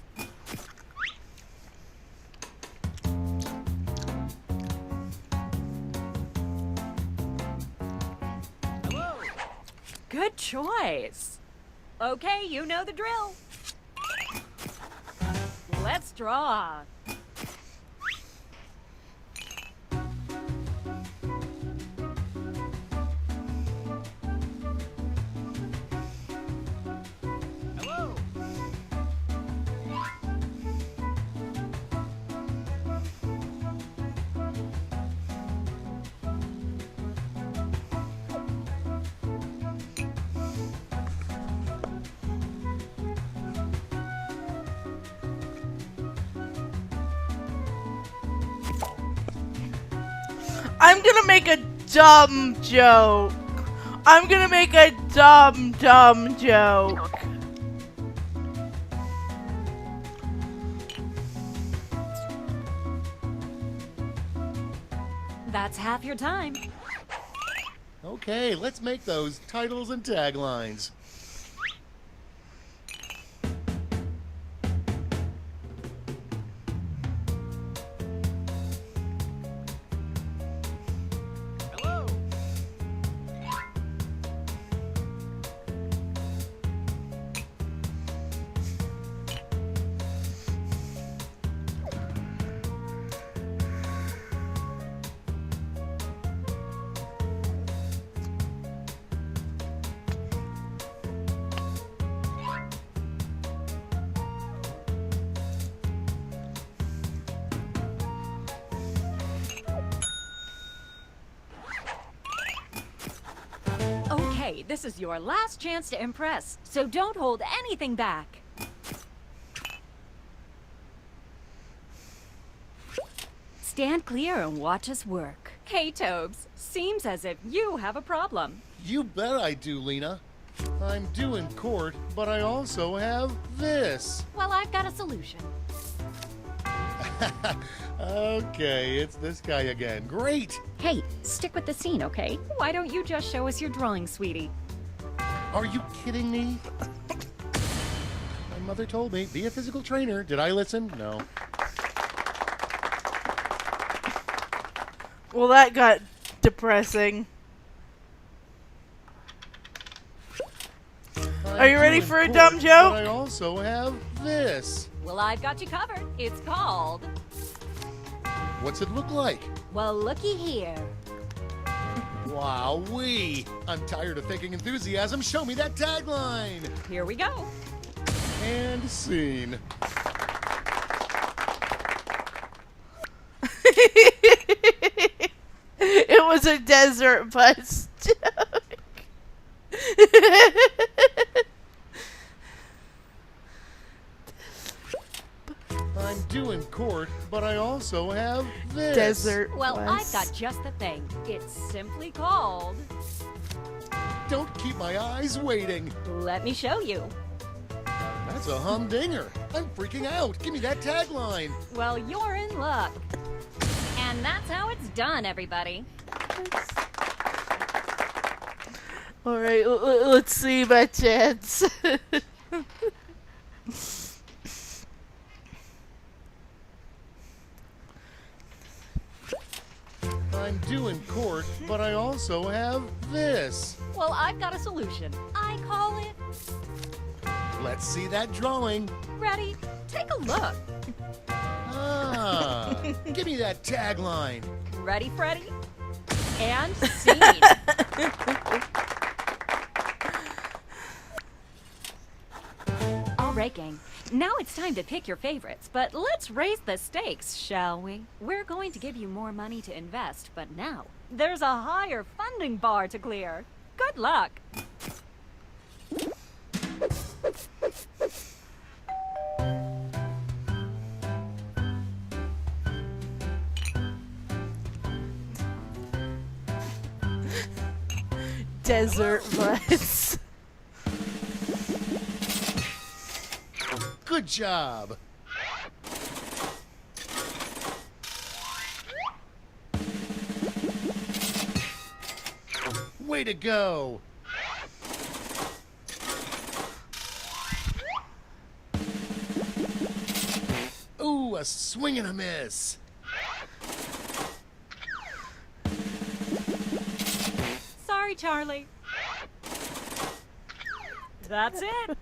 Hello. Good choice. Okay, you know the drill. Let's draw. Hello. I'm gonna make a dumb joke. I'm gonna make a dumb joke. That's half your time. Okay, let's make those titles and taglines. Hello. Okay, this is your last chance to impress, so don't hold anything back. Stand clear and watch us work. Hey, Tobes, seems as if you have a problem. You bet I do, Lena. I'm due in court, but I also have this. Well, I've got a solution. Okay, it's this guy again. Great! Hey, stick with the scene, okay? Why don't you just show us your drawing, sweetie? Are you kidding me? My mother told me, be a physical trainer. Did I listen? No. Well, that got depressing. Are you ready for a dumb joke? But I also have this. Well, I've got you covered. It's called... What's it look like? Well, looky here. Wowee! I'm tired of faking enthusiasm. Show me that tagline! Here we go. And scene. It was a desert bus joke. I'm due in court, but I also have this. Desert Well, bus. I've got just the thing. It's simply called... Don't keep my eyes waiting. Let me show you. That's a humdinger. I'm freaking out. Give me that tagline. Well, you're in luck. And that's how it's done, everybody. Alright, let's see my chance. I'm due in court, but I also have this. Well, I've got a solution. I call it... Let's see that drawing. Ready? Take a look. Ah, give me that tagline. Ready, Freddy? And scene. All right, gang. Now it's time to pick your favorites, but let's raise the stakes, shall we? We're going to give you more money to invest, but now there's a higher funding bar to clear. Good luck. desert butts. Good job. Way to go. Ooh, a swing and a miss. Sorry, Charlie. That's it.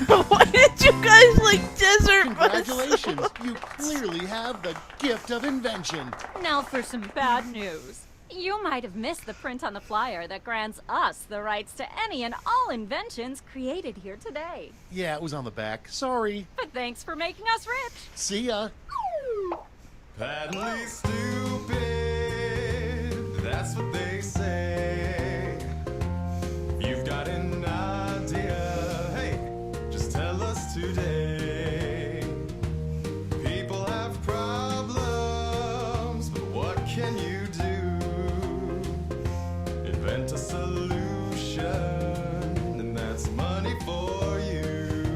Why did you guys like desert butts? Congratulations, you clearly have the gift of invention. Now for some bad news. You might have missed the print on the flyer that grants us the rights to any and all inventions created here today. Yeah, it was on the back. Sorry. But thanks for making us rich. See ya. Patently stupid, that's what they say. If you've got an idea, hey, just tell us today. People have problems, but what can you do? Invent a solution, and that's money for you.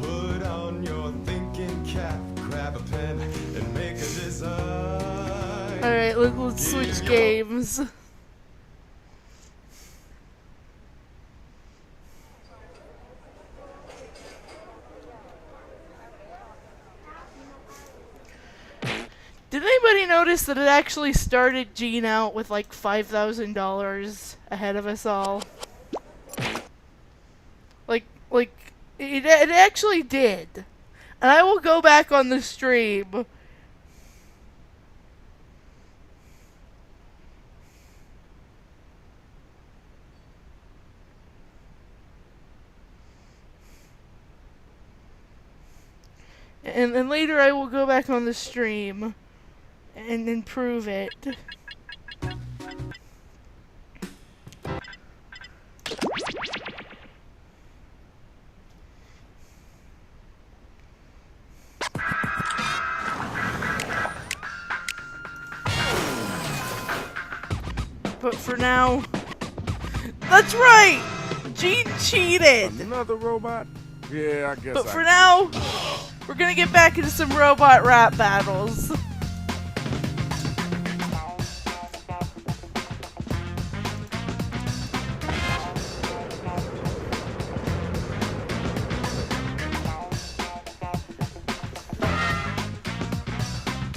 Put on your thinking cap, grab a pen, and make a design. Alright, let's switch games. Did anybody notice that it actually started Gene out with like $5,000 ahead of us all? Like it actually did. And I will go back on the stream. And later I will go back on the stream and improve it. But for now, that's right! Gene cheated! Another robot? Yeah, I guess. But for now, we're gonna get back into some robot rap battles.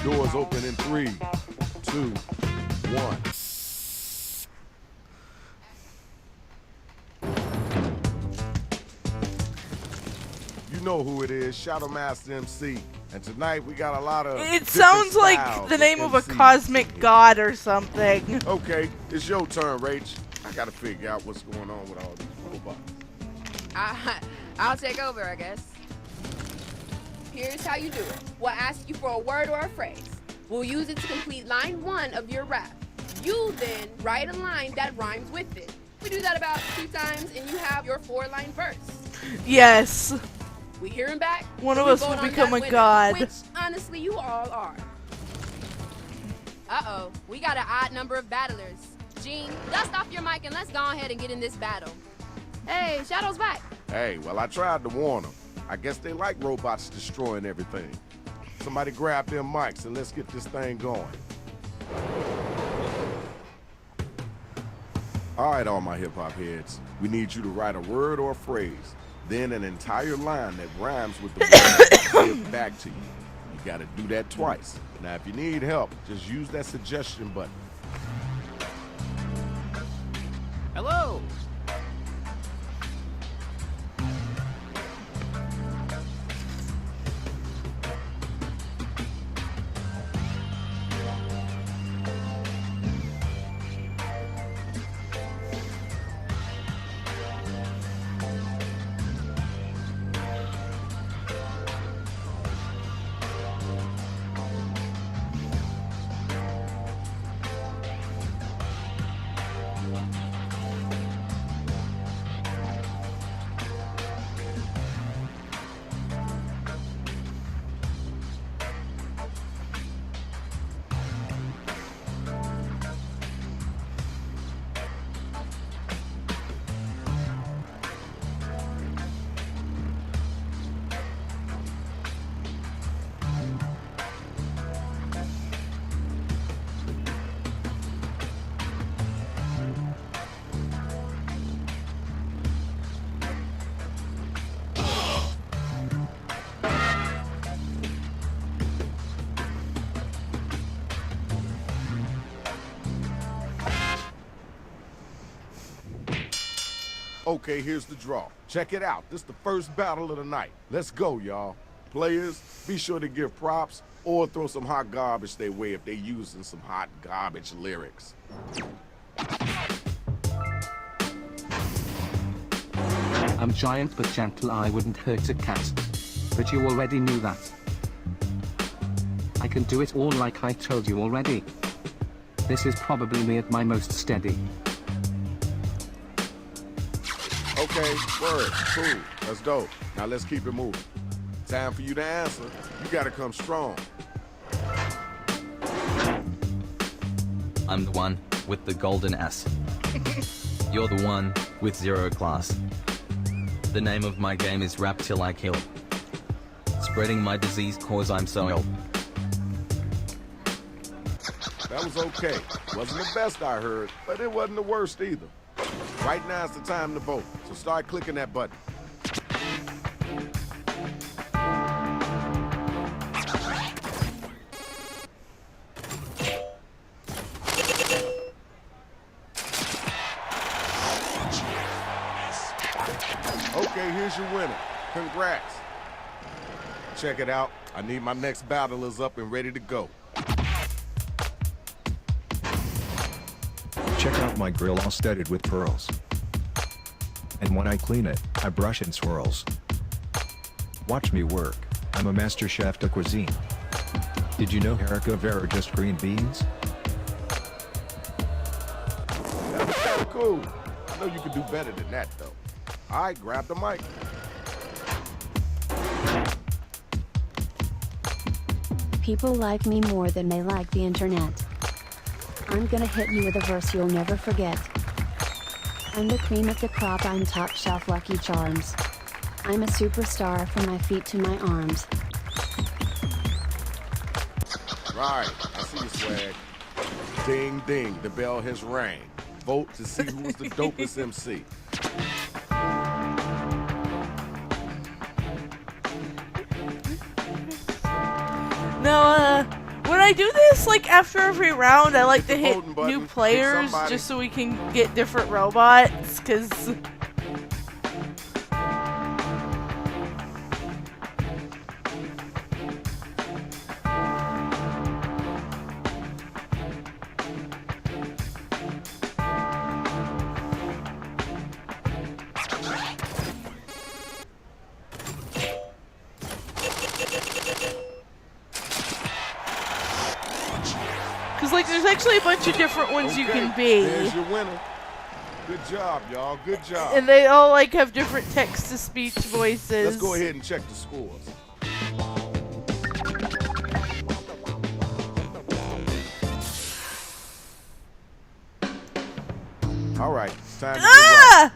Doors open in 3, 2, 1. You know who it is, Shadow Master MC. And tonight we got a lot of It sounds like the name of a cosmic god or something. Okay, it's your turn, Rach. I gotta figure out what's going on with all these robots. I'll take over, I guess. Here's how you do it. We'll ask you for a word or a phrase. We'll use it to complete line 1 of your rap. You then write a line that rhymes with it. We do that about 2 times and you have your 4-line verse. Yes. We hear him back. One of us will become a god. Which, honestly, you all are. Uh-oh. We got an odd number of battlers. Gene, dust off your mic and let's go ahead and get in this battle. Hey, Shadow's back. Hey, well, I tried to warn them. I guess they like robots destroying everything. Somebody grab them mics and let's get this thing going. All right, all my hip-hop heads. We need you to write a word or a phrase, then an entire line that rhymes with the word give back to you. You gotta do that twice. Now, if you need help, just use that suggestion button. Hello. Okay, here's the draw. Check it out. This is the first battle of the night. Let's go, y'all. Players, be sure to give props or throw some hot garbage their way if they're using some hot garbage lyrics. I'm giant but gentle, I wouldn't hurt a cat. But you already knew that. I can do it all like I told you already. This is probably me at my most steady. Okay, word, cool, that's dope. Now let's keep it moving. Time for you to answer. You gotta come strong. I'm the one with the golden S. You're the one with 0 class. The name of my game is Rap Till I Kill. Spreading my disease cause I'm so ill. That was okay. Wasn't the best I heard, but it wasn't the worst either. Right now is the time to vote, so start clicking that button. Okay, here's your winner. Congrats. Check it out. I need my next battlers up and ready to go. Check out my grill all studded with pearls. And when I clean it, I brush and swirls. Watch me work. I'm a master chef de cuisine. Did you know haricots are just green beans? That was kinda cool. I know you could do better than that, though. All right, grab the mic. People like me more than they like the internet. I'm gonna hit you with a verse you'll never forget. I'm the cream of the crop, I'm top shelf Lucky Charms. I'm a superstar from my feet to my arms. Right, I see you, swag. Ding, ding, the bell has rang. Vote to see who's the dopest MC. No, when I do this, like, after every round, I like to hit button, new pick players somebody. just so we can get different robots, because... Because, like, there's actually a bunch of different ones you can be. There's your winner. Good job, y'all. Good job. And they all, like, have different text-to-speech voices. Let's go ahead and check the scores. All right, it's time to get right.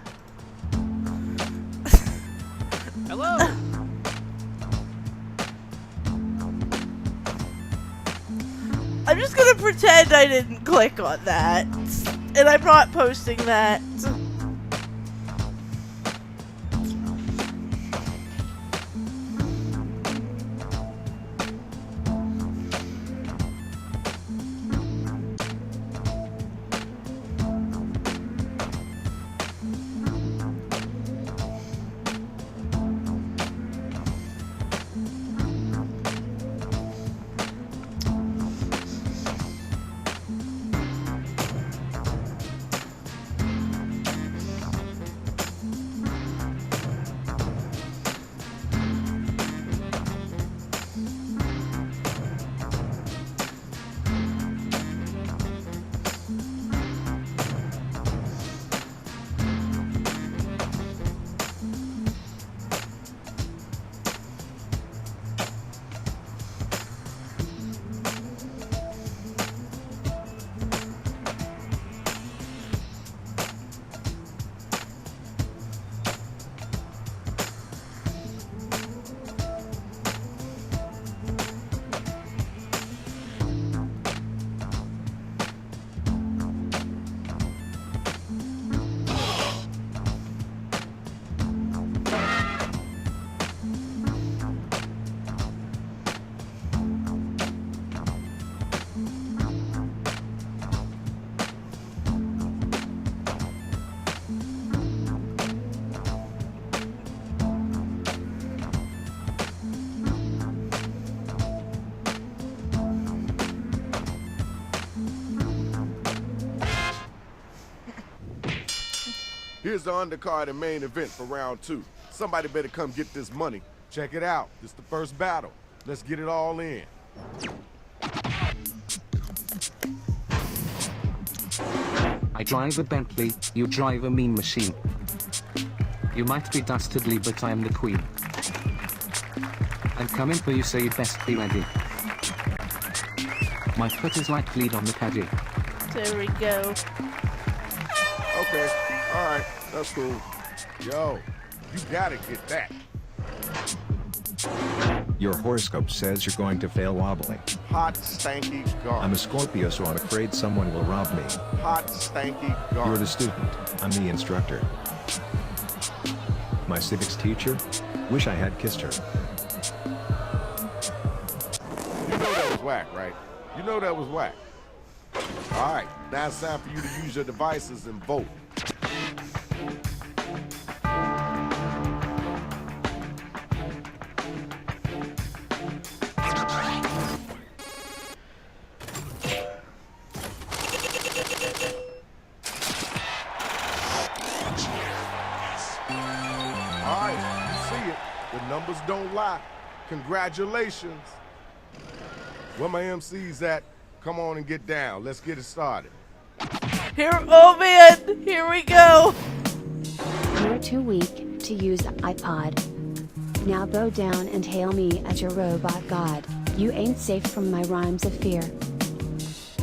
Hello. I'm just gonna pretend I didn't click on that. And I'm not posting that. Here's the undercard and main event for round 2. Somebody better come get this money. Check it out. This is the first battle. Let's get it all in. I drive a Bentley, you drive a mean machine. You might be dastardly, but I am the queen. I'm coming for you, so you best be ready. My foot is like lead on the caddy. There we go. Okay, alright, that's cool. Yo, you gotta get that. Your horoscope says you're going to fail wobbly. Hot, stanky garbage. I'm a Scorpio, so I'm afraid someone will rob me. Hot, stanky garbage. You're the student. I'm the instructor. My civics teacher? Wish I had kissed her. You know that was whack, right? You know that was whack. Alright, now it's time for you to use your devices and vote. Alright, you see it. The numbers don't lie. Congratulations. Where my MC's at? Come on and get down. Let's get it started. Here, oh man, here we go. You're too weak to use iPod. Now bow down and hail me as your robot god. You ain't safe from my rhymes of fear.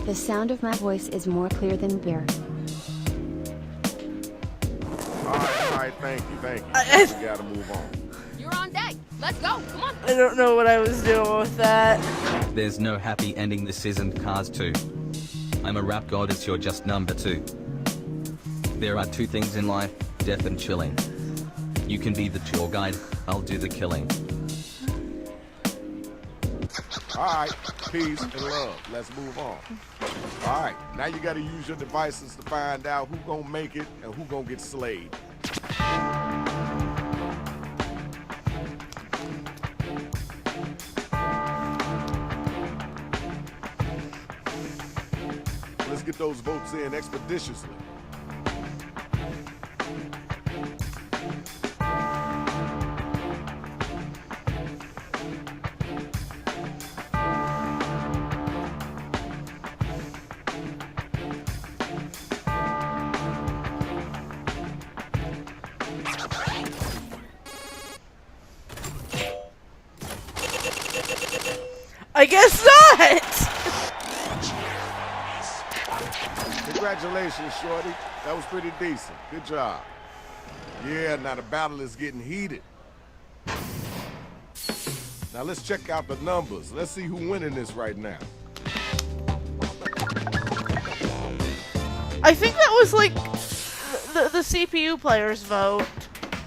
The sound of my voice is more clear than beer. Alright, thank you. We gotta move on. You're on deck. Let's go. Come on. I don't know what I was doing with that. There's no happy ending, this isn't Cars 2. I'm a rap goddess, you're just number 2. There are 2 things in life, death and chilling. You can be the tour guide, I'll do the killing. Alright, peace and love. Let's move on. Alright, now you gotta use your devices to find out who gonna make it and who gonna get slayed. Let's get those votes in expeditiously. I guess not! Congratulations, Shorty. That was pretty decent. Good job. Yeah, now the battle is getting heated. Now let's check out the numbers. Let's see who's winning this right now. I think that was like the CPU player's vote.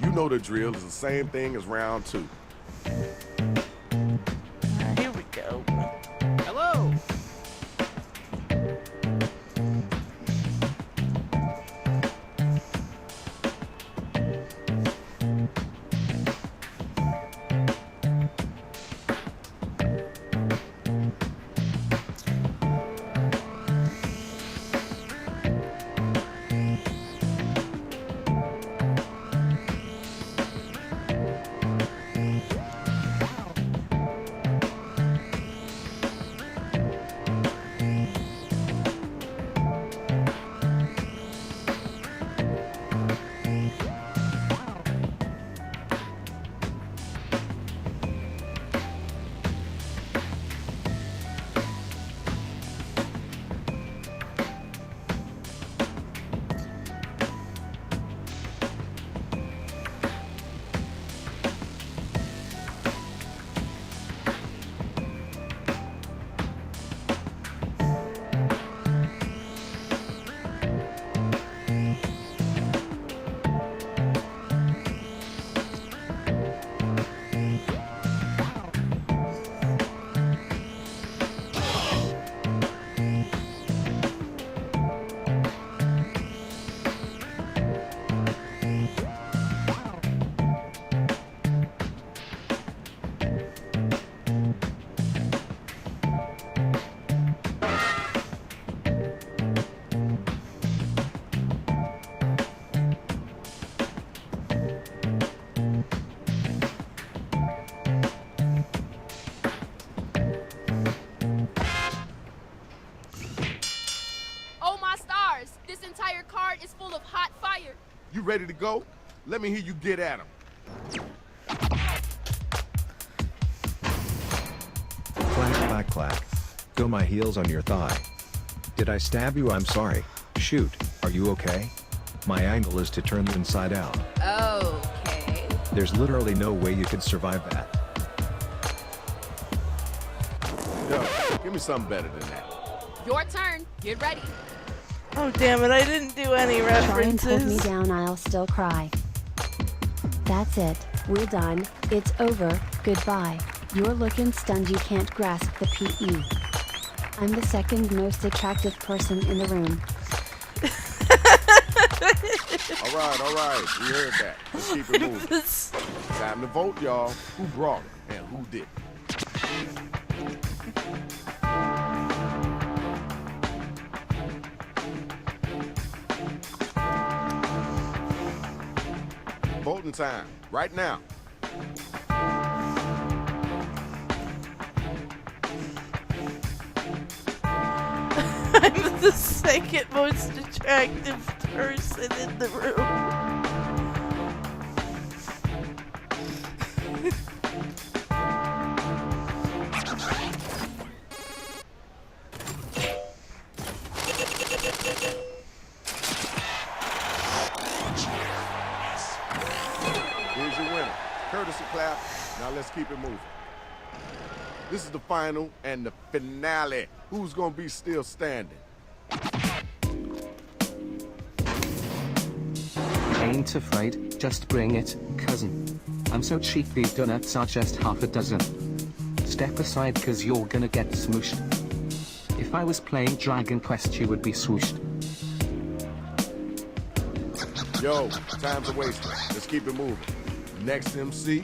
You know the drill. It's the same thing as round 2. Here we go. Hello. entire card is full of hot fire. You ready to go? Let me hear you get at him. Clack, clack, clack. Go my heels on your thigh. Did I stab you? I'm sorry. Shoot, are you okay? My angle is to turn you inside out. Okay. There's literally no way you could survive that. Yo, give me something better than that. Your turn. Get ready. Oh damn it, I didn't do any Try and hold me references. down, I'll still cry. That's it, we're done, it's over, goodbye. You're looking stunned, you can't grasp the PE. I'm the second most attractive person in the room. All right, we heard that. Let's keep it moving. Time to vote, y'all. Who brought it and who didn't? Voting time, right now. I'm the second most attractive person in the room. Here's your winner. Courtesy clap. Now let's keep it moving. This is the final and the finale. Who's gonna be still standing? Ain't afraid, just bring it, cousin. I'm so cheap these donuts are just half a dozen. Step aside cause you're gonna get smooshed. If I was playing Dragon Quest you would be swooshed. Yo, time's a wasting. Let's keep it moving. Next MC.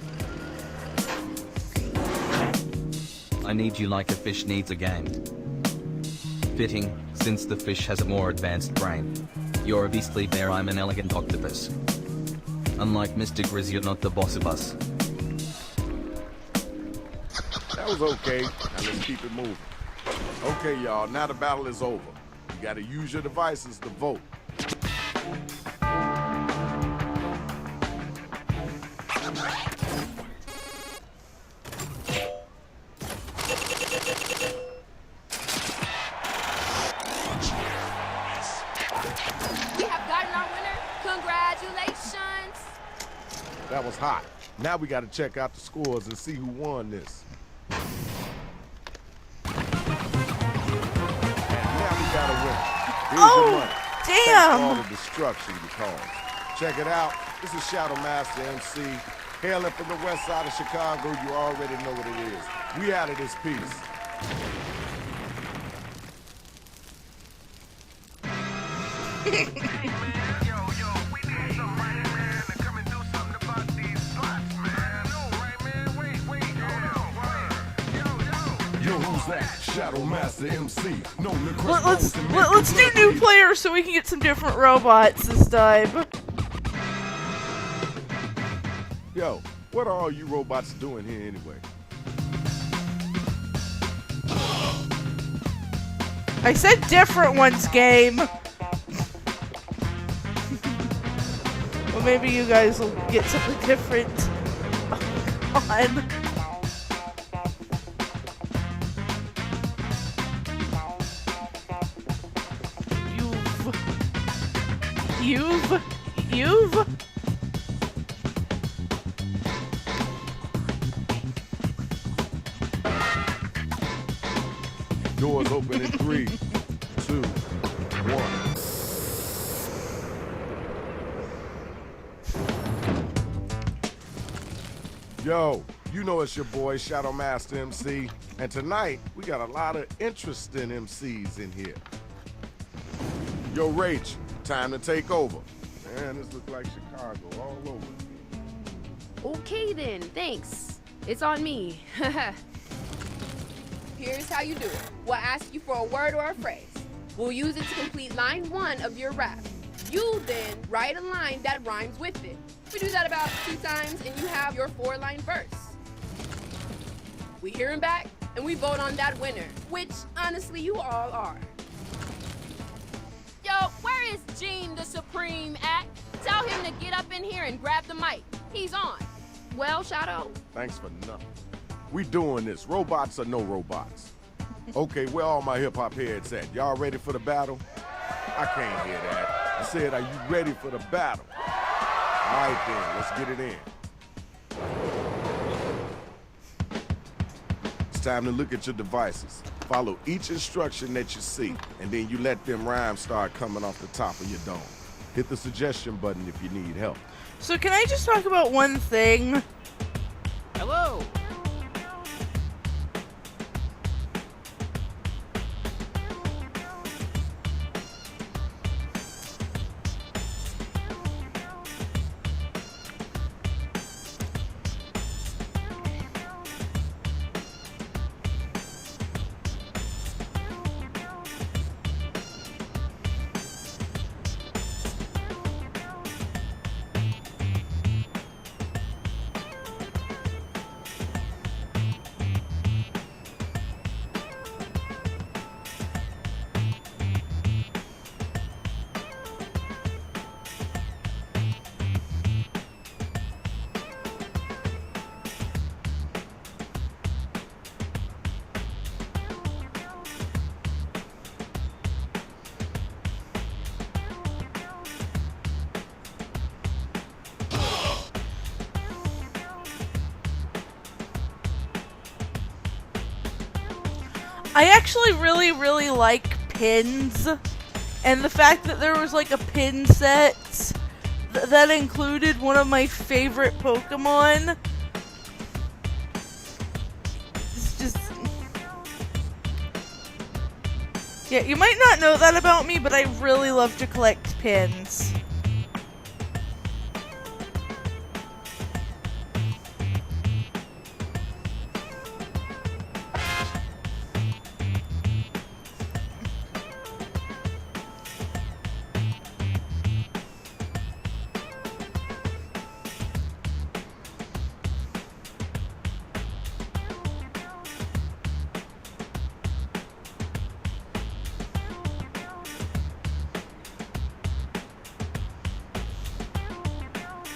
I need you like a fish needs a game. Fitting, since the fish has a more advanced brain. You're a beastly bear, I'm an elegant octopus. Unlike Mr. Grizz, you're not the boss of us. That was okay. Now let's keep it moving. Okay, y'all, now the battle is over. You gotta use your devices to vote. We have gotten our winner. Congratulations. That was hot. Now we gotta check out the scores and see who won this. And now we got a winner. Here's your money. Thanks damn. for all the destruction you caused. Check it out. This is Shadow Master MC. Hailing from the west side of Chicago, you already know what it is. We out of this piece. Yo, who's that? Shadow Master MC. Known to crush Let's foes and make let's them do new bloody. players so we can get some different robots this time. Yo, what are all you robots doing here anyway? I said different ones, game. Well, maybe you guys will get something different on. You've. Doors open in 3, 2, 1. Yo, you know it's your boy, Shadow Master MC. And tonight, we got a lot of interesting MCs in here. Yo, Rach, time to take over. Man, this looks like Chicago all over. Okay then, thanks. It's on me. Here's how you do it. We'll ask you for a word or a phrase. We'll use it to complete line 1 of your rap. You then write a line that rhymes with it. We do that about 2 times and you have your 4-line verse. We hear him back and we vote on that winner, which honestly you all are. Yo, where Where is Gene the Supreme at? Tell him to get up in here and grab the mic. He's on. Well, Shadow? Thanks for nothing. We doing this, robots or no robots. Okay, where all my hip-hop heads at? Y'all ready for the battle? I can't hear that. I said, are you ready for the battle? All right then, let's get it in. It's time to look at your devices. Follow each instruction that you see, and then you let them rhymes start coming off the top of your dome. Hit the suggestion button if you need help. So can I just talk about one thing? Hello. I actually really like pins, and the fact that there was like a pin set that included one of my favorite Pokemon. It's just... Yeah, you might not know that about me, but I really love to collect pins.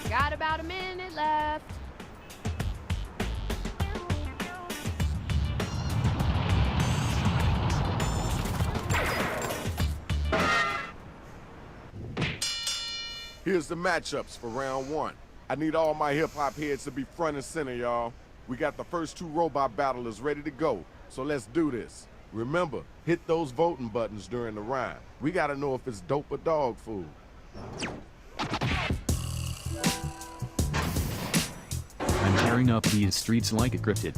Got about a minute left. Here's the matchups for round one. I need all my hip-hop heads to be front and center, y'all. We got the first two robot battlers ready to go, so let's do this. Remember, hit those voting buttons during the rhyme. We gotta know if it's dope or dog food. I'm tearing up these streets like a cryptid.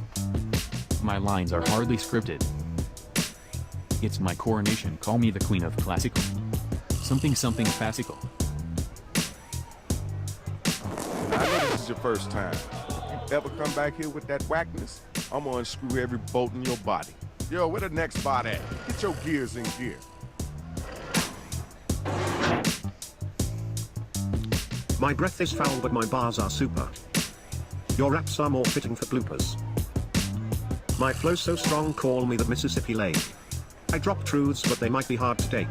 My lines are hardly scripted. It's my coronation, call me the queen of classical. Something classical. I know this is your first time. If you ever come back here with that whackness, I'm gonna unscrew every bolt in your body. Yo, where the next spot at? Get your gears in gear. My breath is foul but my bars are super. Your raps are more fitting for bloopers. My flow's so strong, call me the Mississippi Lake. I drop truths but they might be hard to take.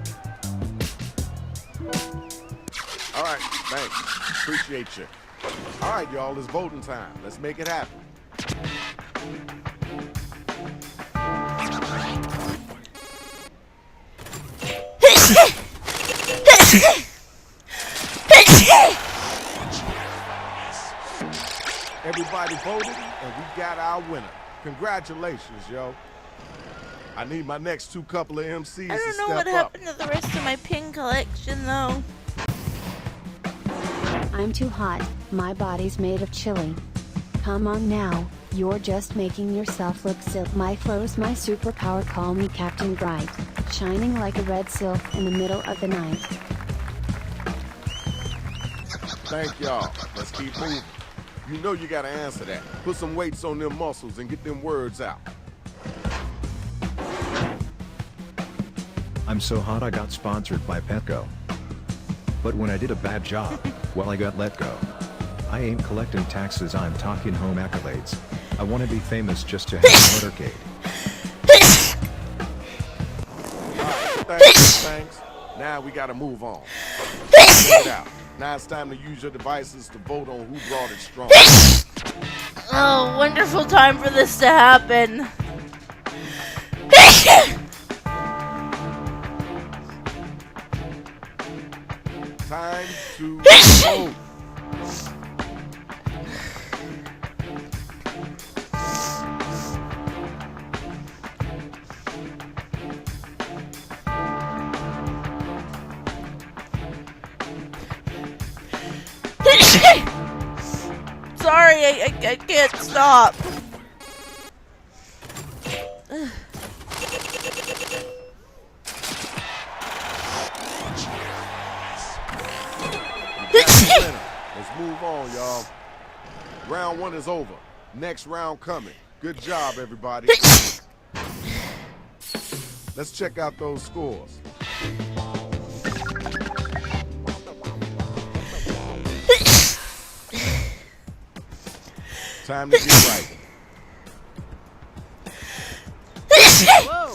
All right, thanks. Appreciate you. All right, y'all, it's voting time. Let's make it happen. Everybody voted, and we got our winner. Congratulations, yo. I need my next two couple of MCs I to don't know step what up. happened to the rest of my pin collection, though. I'm too hot, my body's made of chili. Come on now, you're just making yourself look silk. My flow's my superpower, call me Captain Bright, shining like a red silk in the middle of the night. Thank y'all. Let's keep moving. You know you gotta answer that. Put some weights on them muscles and get them words out. I'm so hot I got sponsored by Petco. But when I did a bad job, well I got let go. I ain't collecting taxes, I'm talking home accolades. I wanna be famous just to have a motorcade. Thanks. Now we gotta move on. Check it out. Now it's time to use your devices to vote on who brought it strong. Oh, wonderful time for this to happen. Time to vote. Sorry, I can't stop. Let's move on, y'all. Round 1 is over. Next round coming. Good job, everybody. Let's check out those scores. Time to get right. Whoa.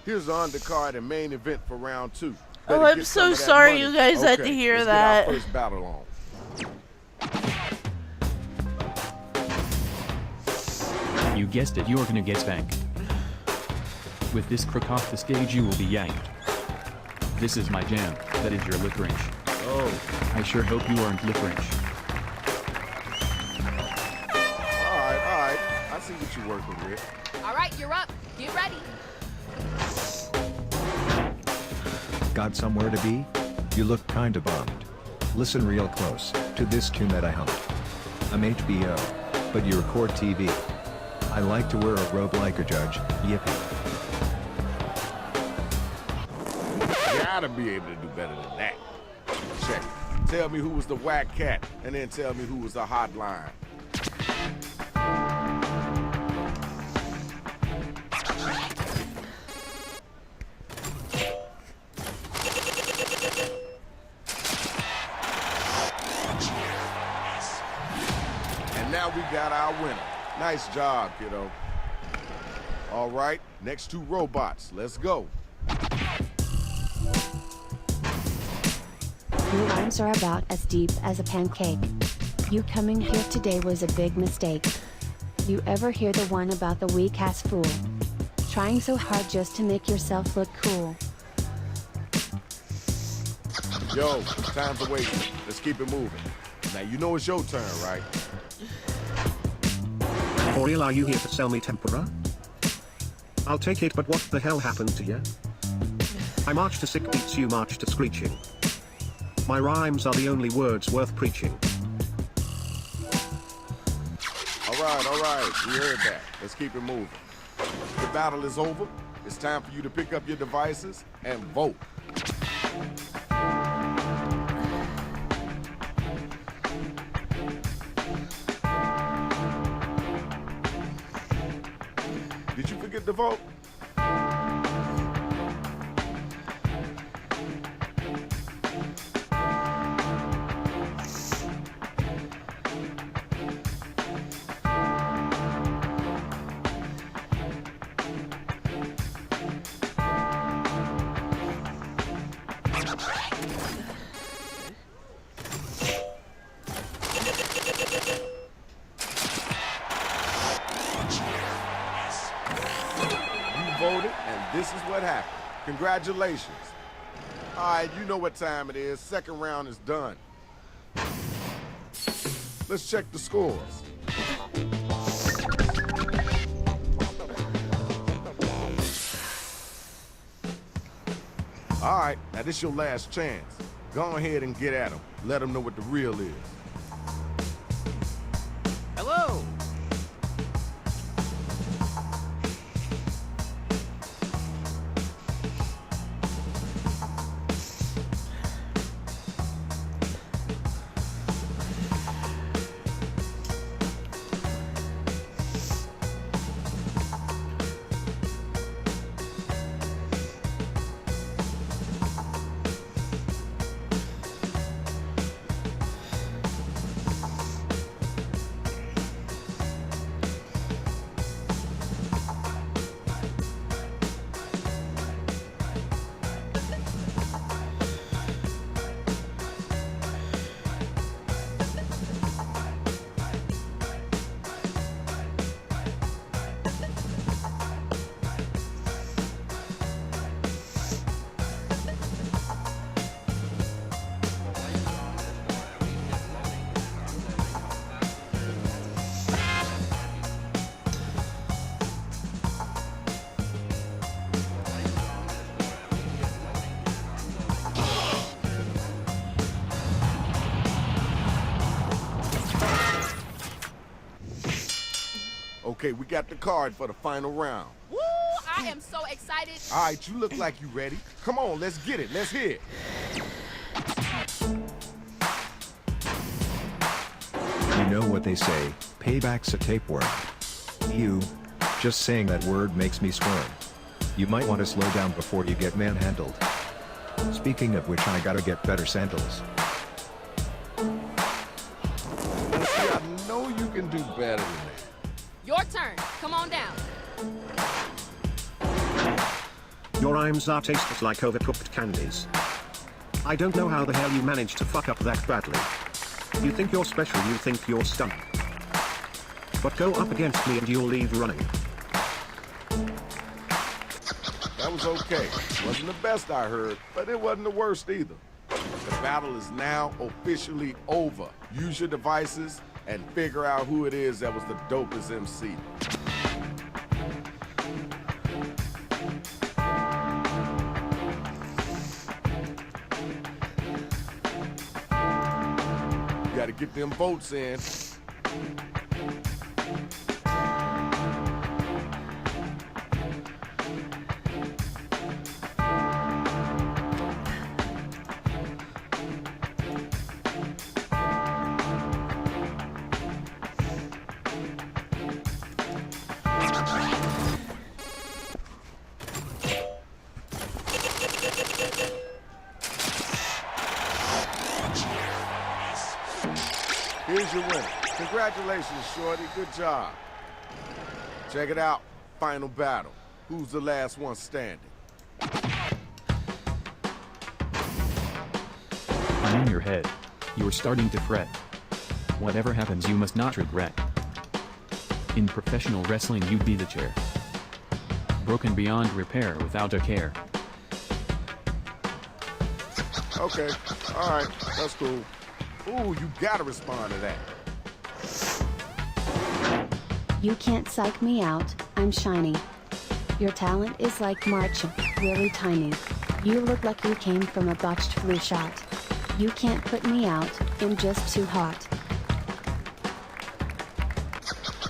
Here's the undercard and main event for round 2. Oh, I'm so sorry you guys had to hear that. Let's get our first battle on. You guessed it, you're gonna get spanked. With this crook off the stage you will be yanked. This is my jam, that is your lip wrench. Oh. I sure hope you aren't lip wrench. Alright. I see what you're working with. Alright, you're up. Get ready. Got somewhere to be? You look kinda bummed. Listen real close to this tune that I hummed. I'm HBO, but you record TV. I like to wear a robe like a judge, yippee. You gotta be able to do better than that. Check it. Tell me who was the whack cat, and then tell me who was the hotline. Now we got our winner. Nice job, kiddo. All right, next 2 robots. Let's go. Your rhymes are about as deep as a pancake. You coming here today was a big mistake. You ever hear the one about the weak-ass fool? Trying so hard just to make yourself look cool. Yo, time's a waiting. Let's keep it moving. Now you know it's your turn, right? For real, are you here to sell me tempura? I'll take it, but what the hell happened to you? I march to sick beats, you march to screeching. My rhymes are the only words worth preaching. All right, we heard that. Let's keep it moving. The battle is over. It's time for you to pick up your devices and vote. to vote? Voted, and this is what happened. Congratulations. All right, you know what time it is. Second round is done. Let's check the scores. All right, now this your last chance. Go ahead and get at them. Let them know what the real is. Hello. Okay, we got the card for the final round. Woo! I am so excited. All right, you look like you ready. Come on, let's get it. Let's hear it. You know what they say, payback's a tapeworm. You, just saying that word makes me squirm. You might want to slow down before you get manhandled. Speaking of which, I gotta get better sandals. See, I know you can do better than that. Your turn. Come on down. Your rhymes are tasteless like overcooked candies. I don't know how the hell you managed to fuck up that badly. You think you're special, you think you're stunning. But go up against me and you'll leave running. That was okay. Wasn't the best I heard, but it wasn't the worst either. The battle is now officially over. Use your devices and figure out who it is that was the dopest MC. You gotta get them votes in. Here's your winner. Congratulations, Shorty. Good job. Check it out. Final battle. Who's the last one standing? I'm in your head. You're starting to fret. Whatever happens, you must not regret. In professional wrestling, you'd be the chair. Broken beyond repair without a care. Okay. All right. That's cool. Ooh, you gotta respond to that. You can't psych me out, I'm shiny. Your talent is like marching, really tiny. You look like you came from a botched flu shot. You can't put me out, I'm just too hot.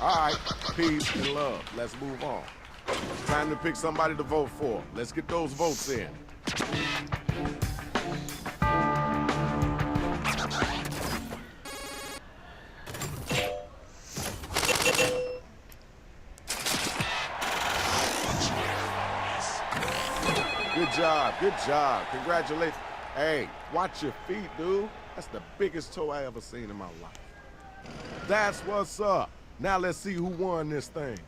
All right. Peace and love. Let's move on. Time to pick somebody to vote for. Let's get those votes in. Good job. Congratulations. Hey, watch your feet, dude. That's the biggest toe I ever seen in my life. That's what's up. Now let's see who won this thing.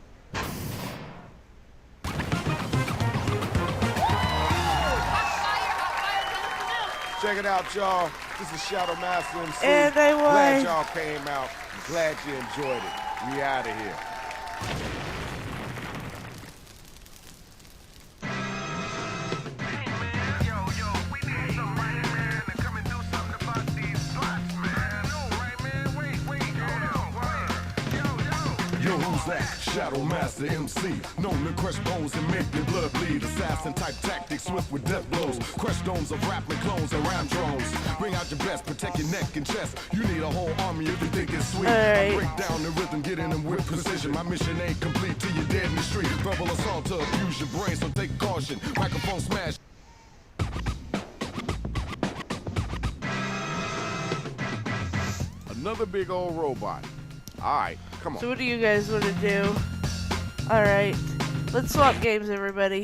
Check it out, y'all. This is Shadow Master MC. And I won. Glad y'all came out. Glad you enjoyed it. We out of here. Yo, who's that? Shadow Master MC. Known to crush bones and make your blood bleed. Assassin type tactics, swift with death blows. Crush domes of rapping clones and rhyme drones. Bring out your best, protect your neck and chest. You need a whole army if you think it's sweet. I break down the rhythm, get in them with precision. My mission ain't complete till you're dead in the street. Verbal assault to abuse your brain, so take caution. Microphone smash. Another big old robot. Alright, come on. So what do you guys want to do? Alright. Let's swap games, everybody.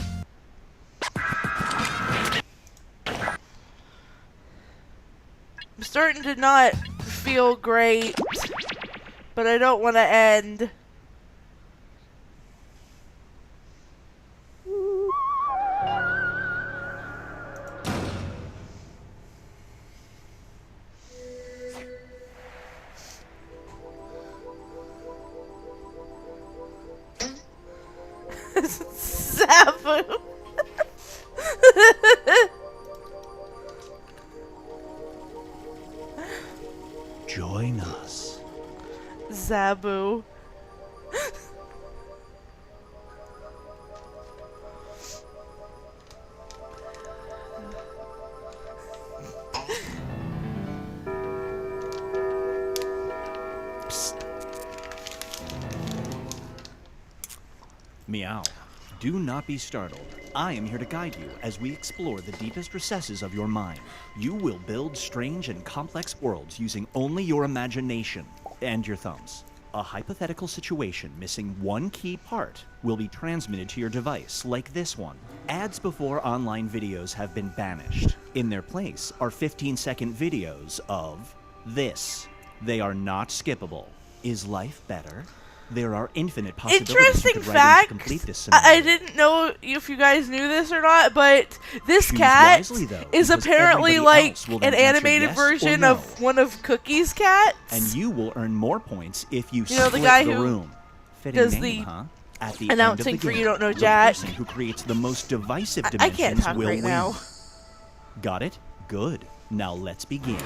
I'm starting to not feel great, but I don't want to end. Zabu. Join us. Zabu. Meow. Do not be startled. I am here to guide you as we explore the deepest recesses of your mind. You will build strange and complex worlds using only your imagination and your thumbs. A hypothetical situation missing one key part will be transmitted to your device, like this one. Ads before online videos have been banished. In their place are 15-second videos of this. They are not skippable. Is life better? There are infinite possibilities. Interesting fact. I didn't know if you guys knew this or not, but this cat wisely, though, is apparently like an animated version no. of one of Cookie's cats. And you will earn more points if you know, split the guy the who room. Fitting does name, the huh? At the announcing end of the for game, You Don't Know the Jack. person who creates the most divisive I dimensions can't talk will right win. now. Got it? Good. Now let's begin.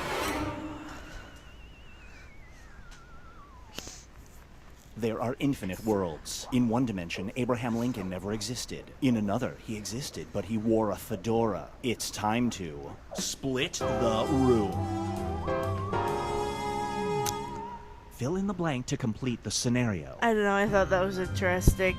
There are infinite worlds. In one dimension, Abraham Lincoln never existed. In another, he existed, but he wore a fedora. It's time to split the room. Fill in the blank to complete the scenario. I don't know, I thought that was interesting.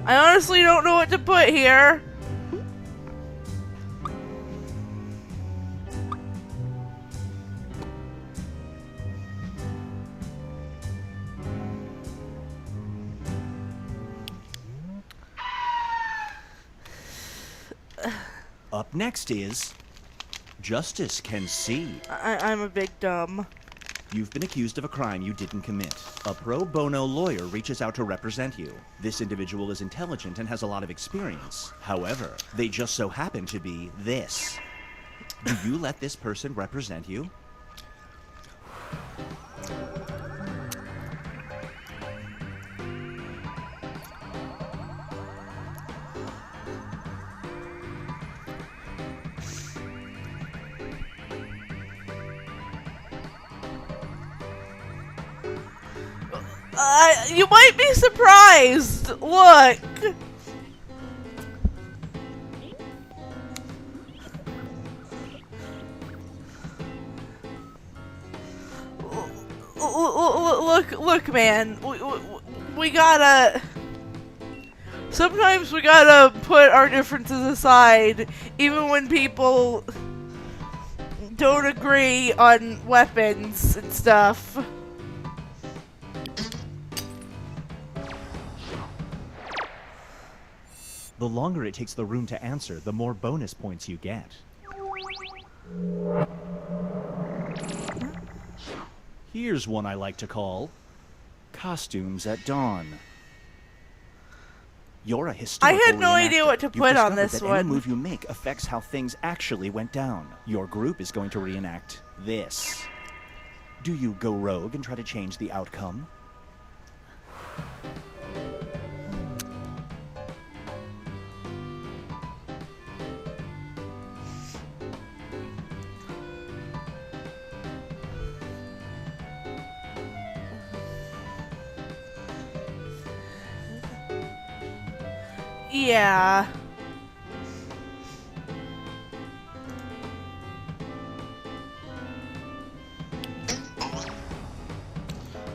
I honestly don't know what to put here. Up next is Justice Can See. I'm a big dumb. You've been accused of a crime you didn't commit. A pro bono lawyer reaches out to represent you. This individual is intelligent and has a lot of experience. However, they just so happen to be this. Do you let this person represent you? You might be surprised. Look. Look, man. We gotta. Sometimes we gotta put our differences aside, even when people don't agree on weapons and stuff. The longer it takes the room to answer, the more bonus points you get. Here's one I like to call Costumes at Dawn. You're a historical I had no idea reenactor. what to You've put on discovered this that one. Any move you make affects how things actually went down. Your group is going to reenact this. Do you go rogue and try to change the outcome? Yeah.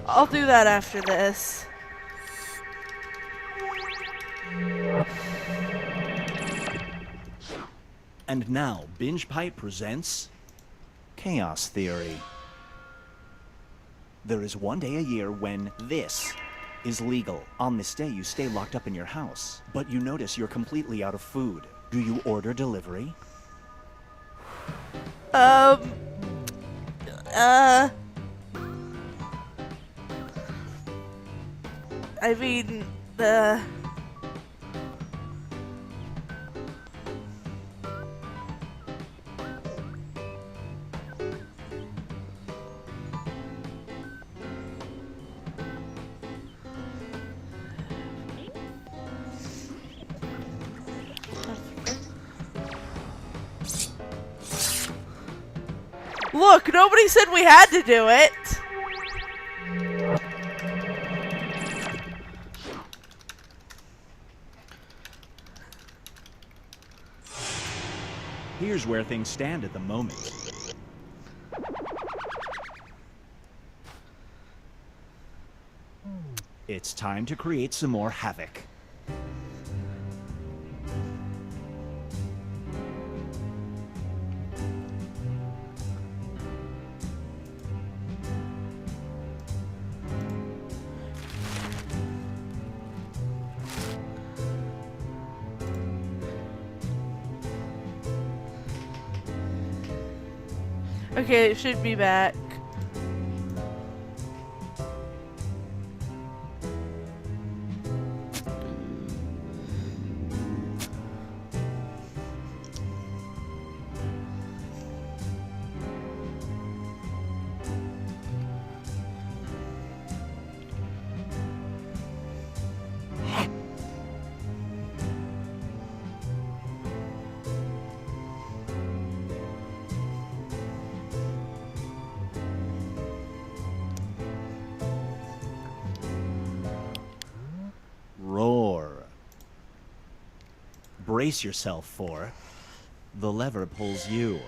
I'll do that after this. And now, Binge Pipe presents Chaos Theory. There is one day a year when this is legal. On this day, you stay locked up in your house, but you notice you're completely out of food. Do you order delivery? I mean, the... Look, nobody said we had to do it. Here's where things stand at the moment. It's time to create some more havoc. Okay, it should be back. Roar. Brace yourself for the lever pulls you.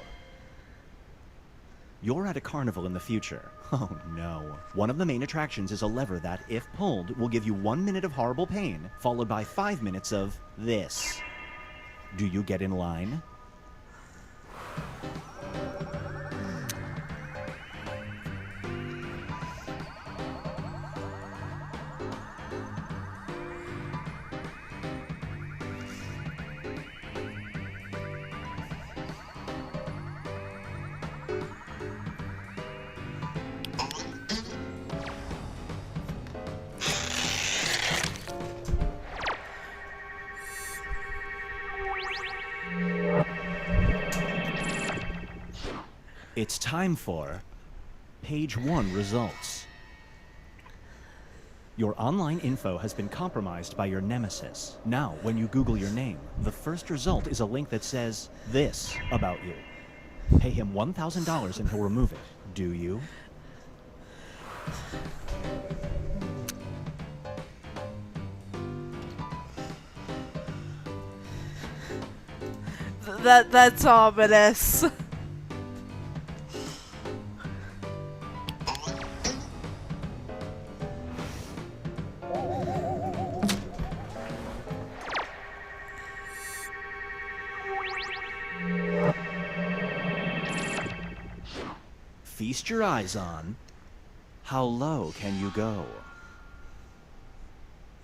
You're at a carnival in the future. Oh no. One of the main attractions is a lever that, if pulled, will give you 1 minute of horrible pain, followed by 5 minutes of this. Do you get in line? It's time for Page 1 results. Your online info has been compromised by your nemesis. Now, when you Google your name, the first result is a link that says this about you. Pay him $1,000 and he'll remove it. Do you? That's ominous. Feast your eyes on how low can you go?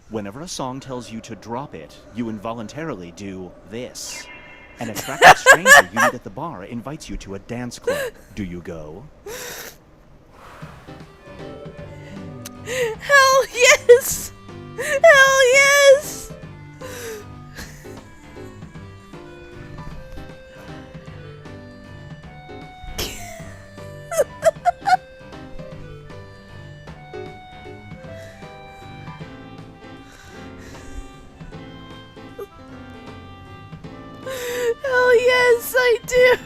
Whenever a song tells you to drop it, you involuntarily do this. An attractive stranger you meet at the bar invites you to a dance club. Do you go? Hell yes! Hell yes! Hell yes, I do!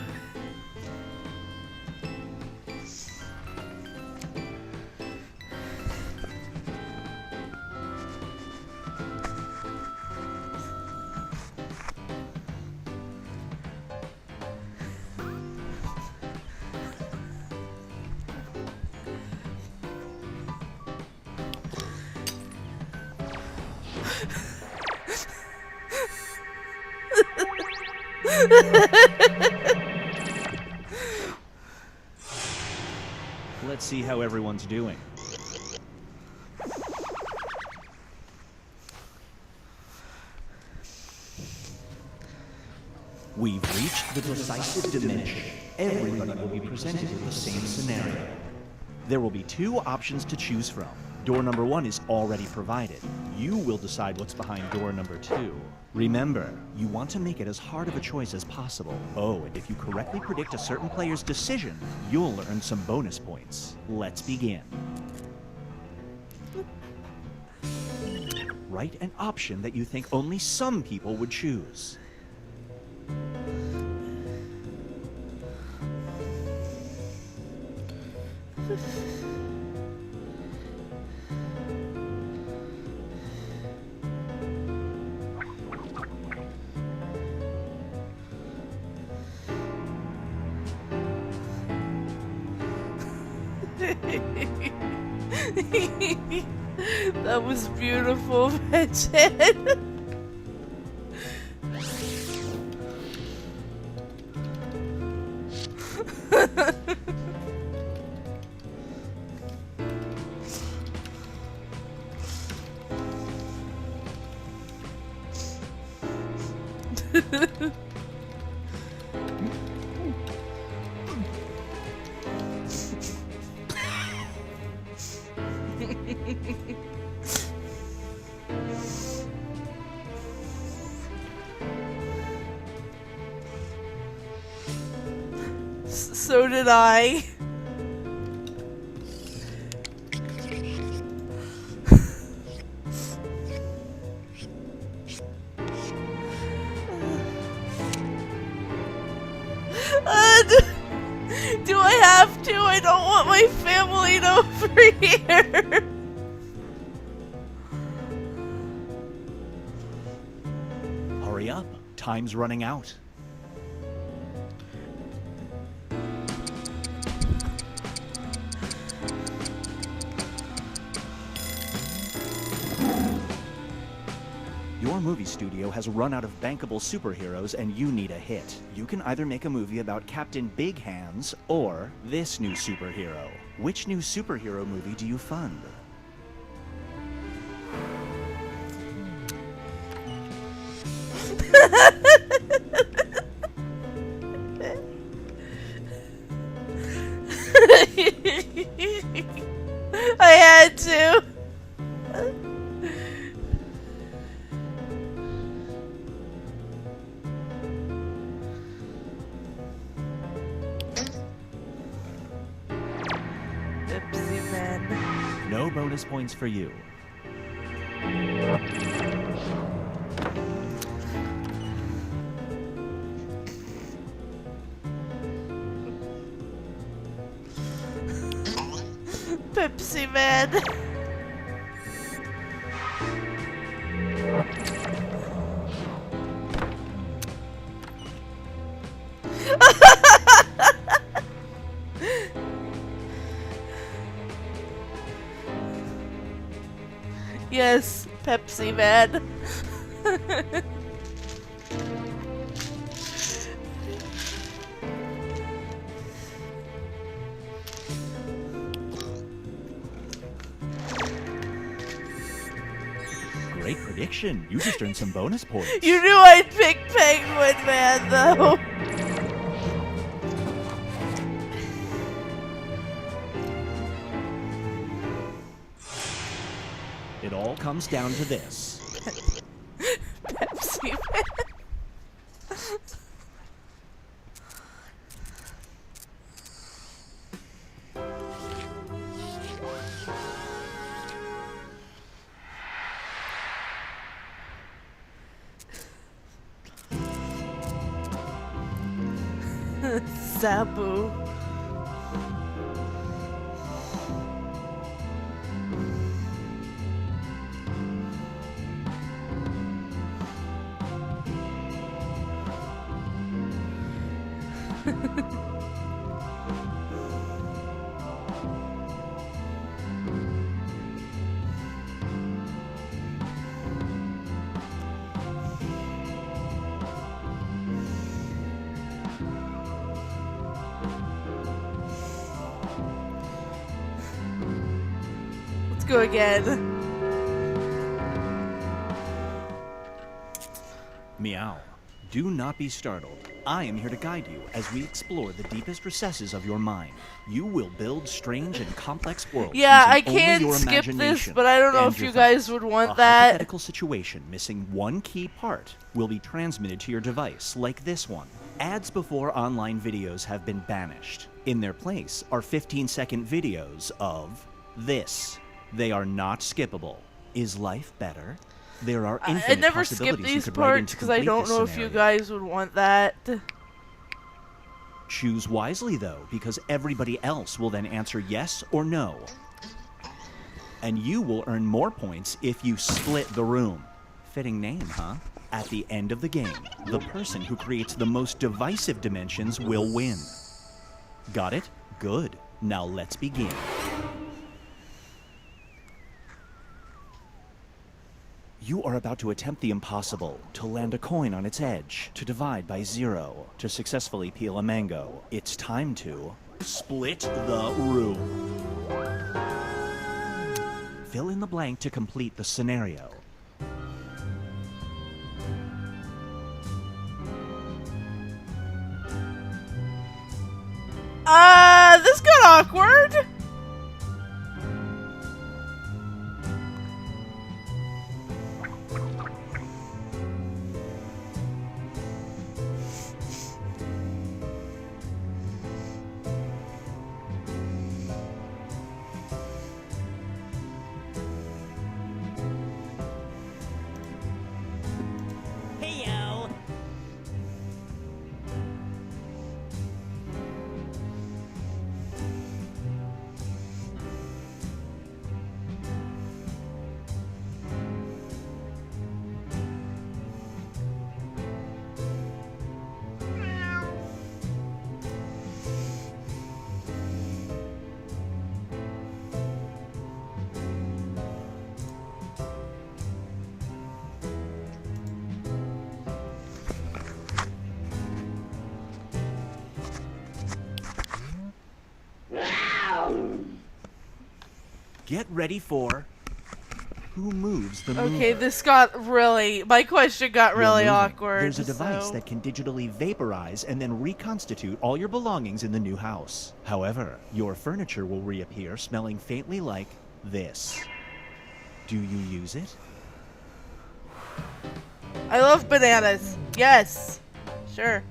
Let's see how everyone's doing. We've reached the decisive diminish. Everybody will be presented with the same scenario. There will be two options to choose from. Door number 1 is already provided. You will decide what's behind door number 2. Remember, you want to make it as hard of a choice as possible. Oh, and if you correctly predict a certain player's decision, you'll earn some bonus points. Let's begin. Write an option that you think only some people would choose. That was beautiful, Richard. So did I. Do I have to? I don't want my family to overhear. Hurry up. Time's running out. Your movie studio has run out of bankable superheroes and you need a hit. You can either make a movie about Captain Big Hands or this new superhero. Which new superhero movie do you fund? I had to. bonus points for you. Pepsi Man. Yes, Pepsi Man. Great prediction. You just earned some bonus points. You knew I'd pick Penguin Man, though. It all comes down to this. Pepsi Man. Sabu. Let's go again. Meow. Do not be startled. I am here to guide you as we explore the deepest recesses of your mind. You will build strange and complex worlds. Yeah, I using only can your skip this, imagination but I don't know and if your you guys thoughts. would want A that. hypothetical situation missing one key part will be transmitted to your device, like this one. Ads before online videos have been banished. In their place are 15-second videos of this. They are not skippable. Is life better? There are infinite I never skip possibilities you these could write parts into because I complete don't this know if you scenario. guys would want that. Choose wisely, though, because everybody else will then answer yes or no. And you will earn more points if you split the room. Fitting name, huh? At the end of the game, the person who creates the most divisive dimensions will win. Got it? Good. Now let's begin. You are about to attempt the impossible, to land a coin on its edge, to divide by 0, to successfully peel a mango. It's time to split the room. Fill in the blank to complete the scenario. This got awkward. Heyo. Get ready for who moves the mover. Okay, this got really... My question got You're really moving. awkward. There's a device so- that can digitally vaporize and then reconstitute all your belongings in the new house. However, your furniture will reappear smelling faintly like this. Do you use it? I love bananas. Yes. Sure.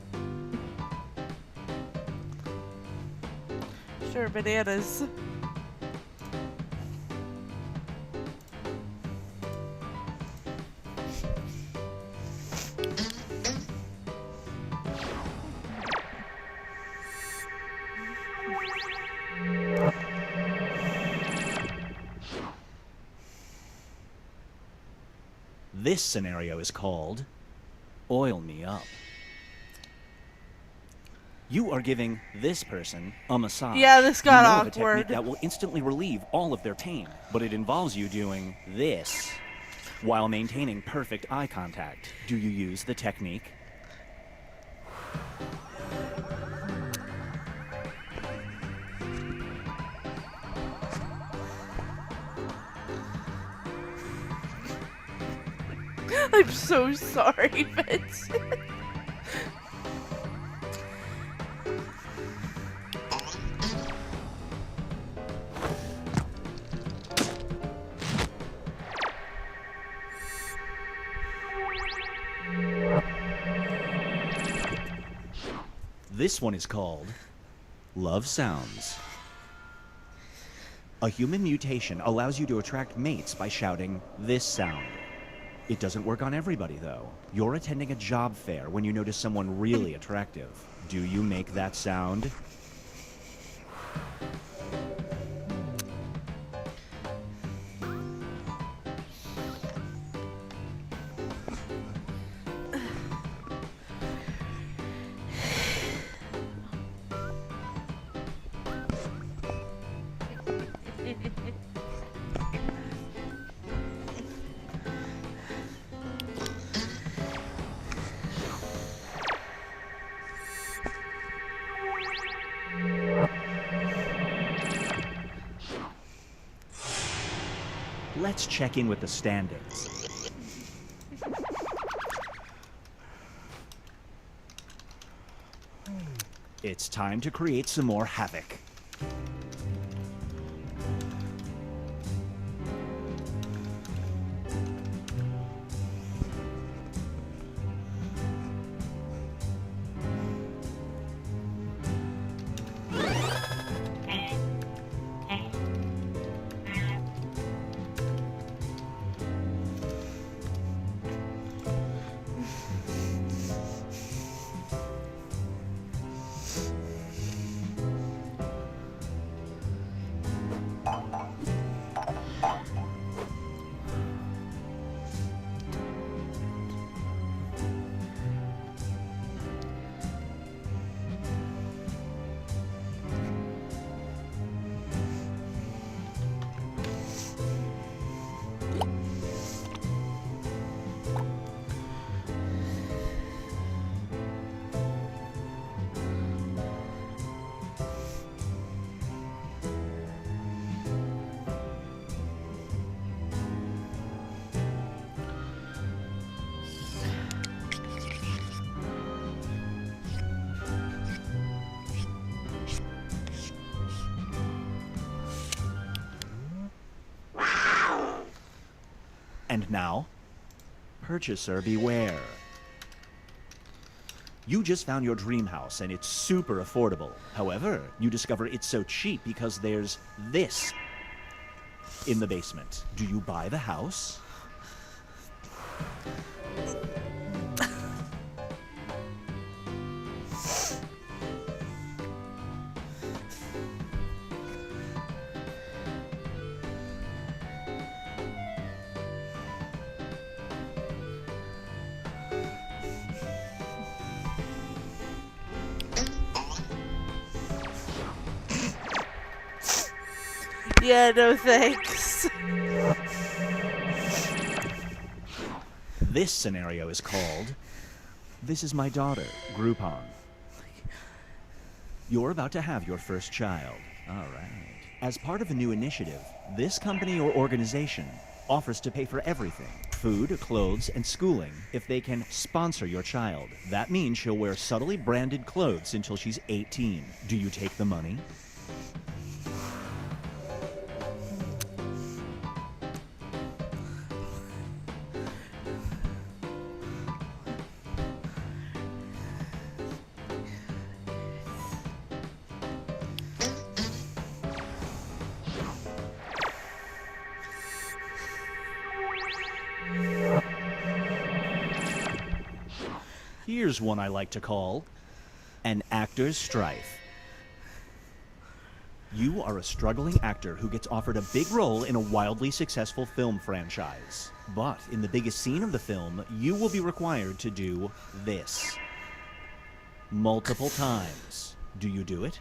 Sure, bananas. This scenario is called Oil Me Up. You are giving this person a massage. Yeah, this got you know of a awkward. technique that will instantly relieve all of their pain, but it involves you doing this while maintaining perfect eye contact. Do you use the technique? I'm so sorry, Vince. This one is called Love Sounds. A human mutation allows you to attract mates by shouting this sound. It doesn't work on everybody, though. You're attending a job fair when you notice someone really attractive. Do you make that sound? Let's check in with the standings. It's time to create some more havoc. And now, purchaser beware. You just found your dream house and it's super affordable. However, you discover it's so cheap because there's this in the basement. Do you buy the house? Yeah, no thanks. This scenario is called This Is My Daughter, Groupon. You're about to have your first child. All right. As part of a new initiative, this company or organization offers to pay for everything, food, clothes, and schooling, if they can sponsor your child. That means she'll wear subtly branded clothes until she's 18. Do you take the money? Here's one I like to call an actor's strife. You are a struggling actor who gets offered a big role in a wildly successful film franchise. But in the biggest scene of the film, you will be required to do this. Multiple times. Do you do it?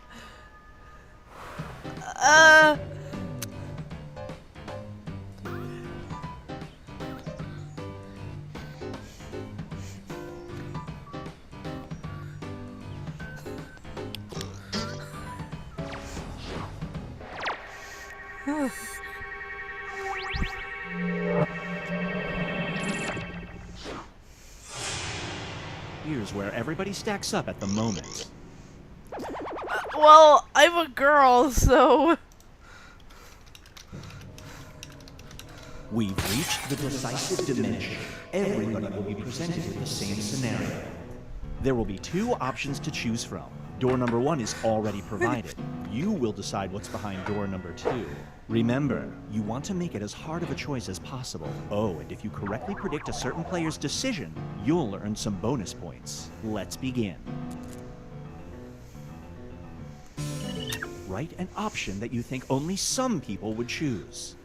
Here's where everybody stacks up at the moment. Well, I'm a girl, so... We've reached the decisive dimension. Everybody will be presented with the same scenario. There will be two options to choose from. Door number 1 is already provided. You will decide what's behind door number 2. Remember, you want to make it as hard of a choice as possible. Oh, and if you correctly predict a certain player's decision, you'll earn some bonus points. Let's begin. Write an option that you think only some people would choose.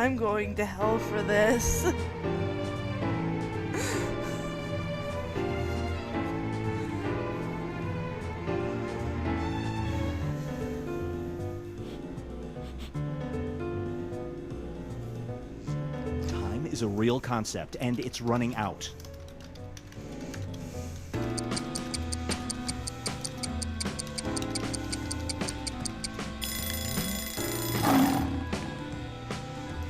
I'm going to hell for this. Time is a real concept, and it's running out.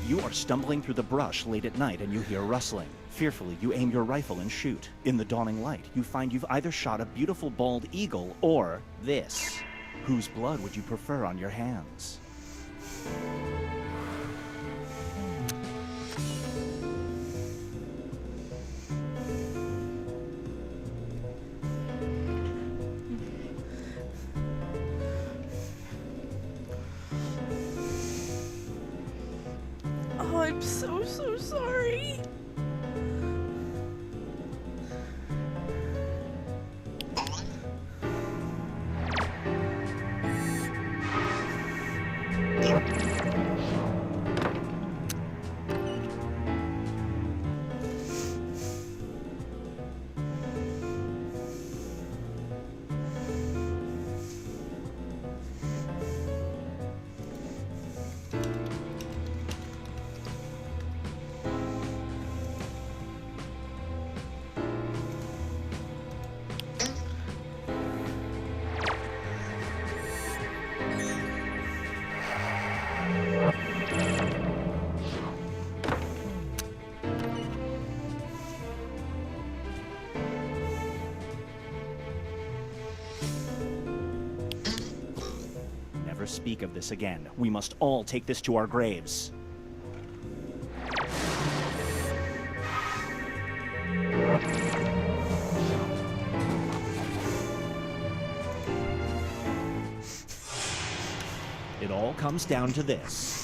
You are stumbling through the brush late at night and you hear rustling. Fearfully, you aim your rifle and shoot. In the dawning light, you find you've either shot a beautiful bald eagle or this. Whose blood would you prefer on your hands? Oh, I'm so sorry. Never speak of this again. We must all take this to our graves. It all comes down to this.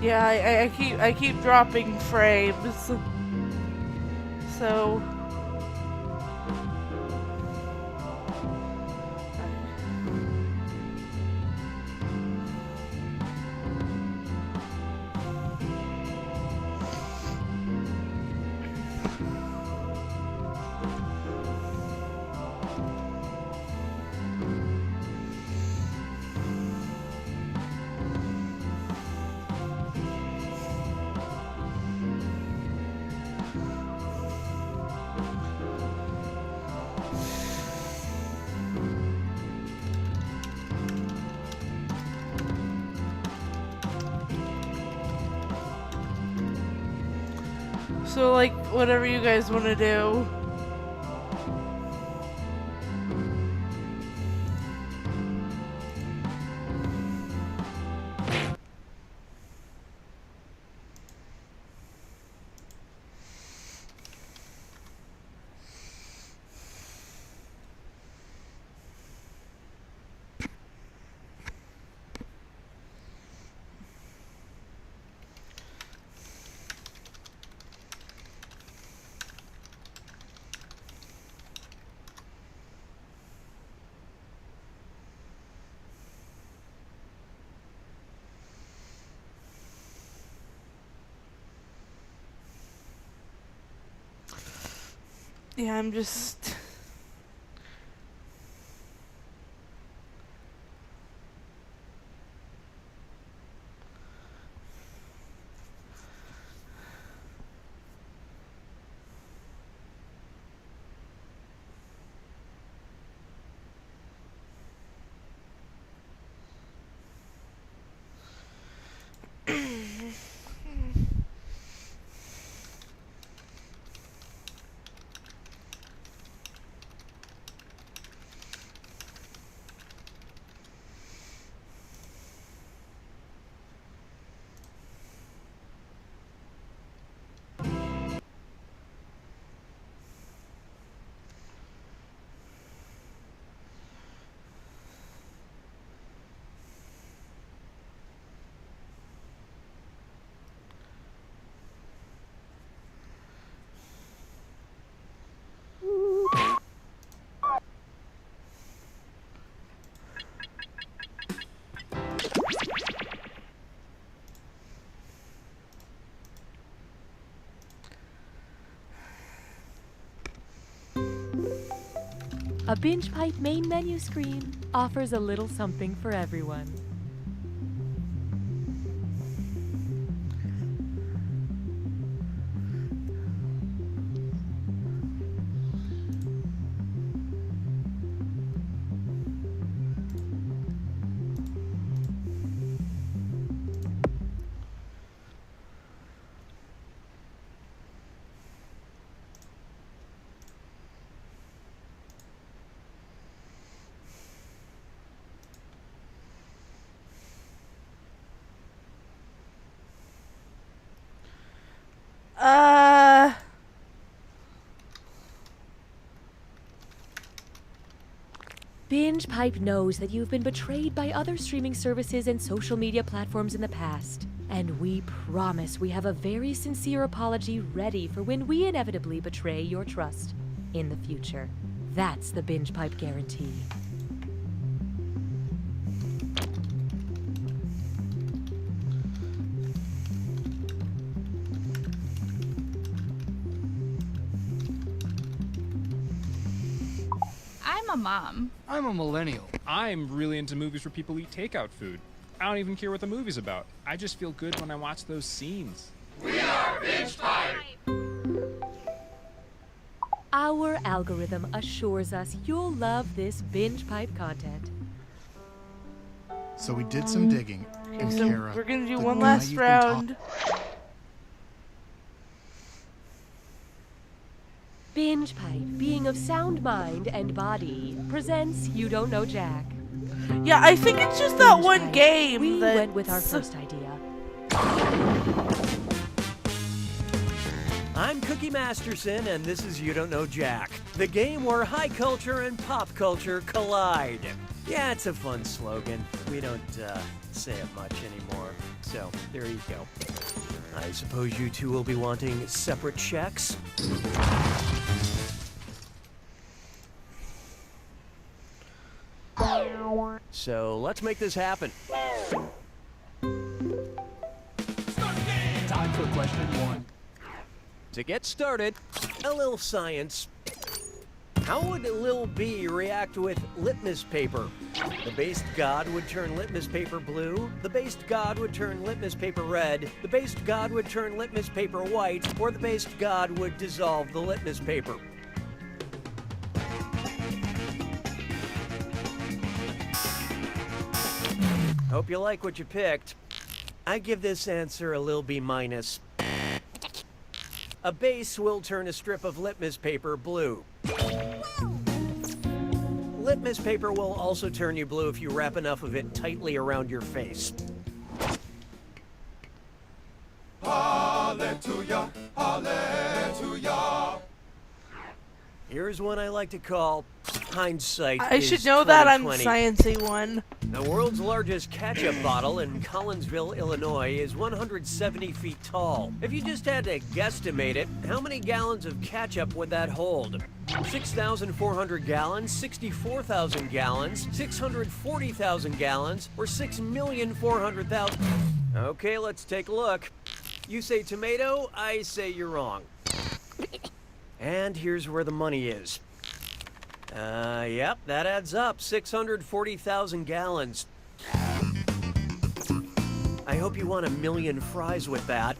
Yeah, I keep dropping frames. So like, whatever you guys want to do. Yeah, I'm just... A Binge Pipe main menu screen offers a little something for everyone. Binge Pipe knows that you've been betrayed by other streaming services and social media platforms in the past. And we promise we have a very sincere apology ready for when we inevitably betray your trust in the future. That's the Binge Pipe guarantee. I'm a mom. I'm a millennial. I'm really into movies where people eat takeout food. I don't even care what the movie's about. I just feel good when I watch those scenes. We are Binge Pipe! Our algorithm assures us you'll love this Binge Pipe content. So we did some digging. Okay, so we're gonna do one last round. Binge Pipe, being of sound mind and body, presents You Don't Know Jack. Yeah, I think it's just that one game. We went with our first idea. I'm Cookie Masterson, and this is You Don't Know Jack, the game where high culture and pop culture collide. Yeah, it's a fun slogan. We don't say it much anymore. So, there you go. I suppose you two will be wanting separate checks? So, let's make this happen. Time for question 1. To get started, a little science. How would Lil B react with litmus paper? The based god would turn litmus paper blue, the based god would turn litmus paper red, the based god would turn litmus paper white, or the based god would dissolve the litmus paper. Hope you like what you picked. I give this answer a Lil B minus. A base will turn a strip of litmus paper blue. Litmus paper will also turn you blue if you wrap enough of it tightly around your face. Hallelujah, hallelujah. Here's one I like to call hindsight. I is should know that I'm 2020. sciencey one. The world's largest ketchup bottle in Collinsville, Illinois is 170 feet tall. If you just had to guesstimate it, how many gallons of ketchup would that hold? 6,400 gallons, 64,000 gallons, 640,000 gallons, or 6,400,000? Okay, let's take a look. You say tomato, I say you're wrong. And here's where the money is. Yep, that adds up. 640,000 gallons. I hope you want 1 million fries with that.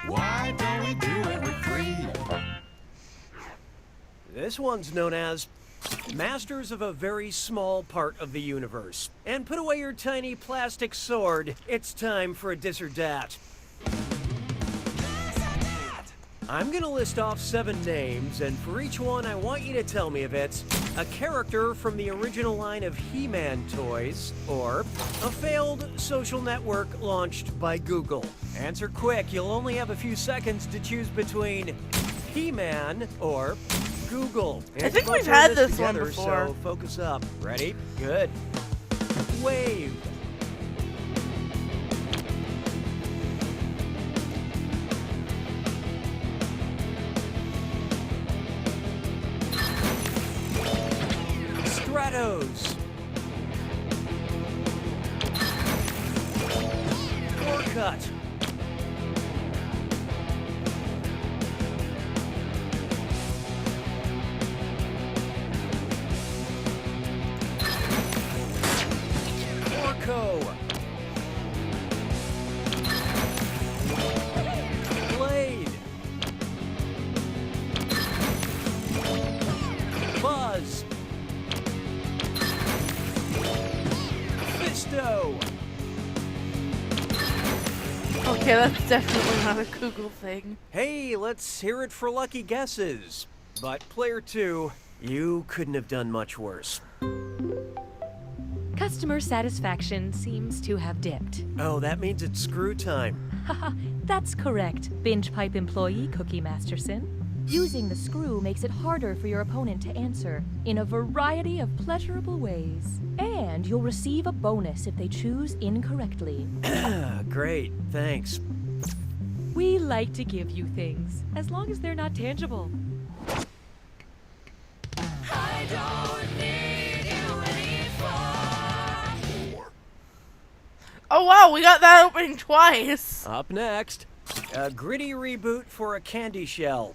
Why don't we do it for free? This one's known as Masters of a Very Small Part of the Universe. And put away your tiny plastic sword. It's time for a dis or dat. I'm gonna list off 7 names, and for each one I want you to tell me if it's a character from the original line of He-Man toys, or a failed social network launched by Google. Answer quick, you'll only have a few seconds to choose between He-Man or Google. I think Both we've are had in this this one together, before. So focus up. Ready? Good. Wave. Stratos. Cut. Orco. Blade. Buzz. Fisto. Okay, that's definitely not a Google thing. Hey, let's hear it for lucky guesses. But player 2, you couldn't have done much worse. Customer satisfaction seems to have dipped. Oh, that means it's screw time. Haha, that's correct, Binge Pipe employee Cookie Masterson. Using the screw makes it harder for your opponent to answer in a variety of pleasurable ways. And you'll receive a bonus if they choose incorrectly. Great, thanks. We like to give you things, as long as they're not tangible. I don't need you anymore. Oh wow, we got that opening twice. Up next, a gritty reboot for a candy shell.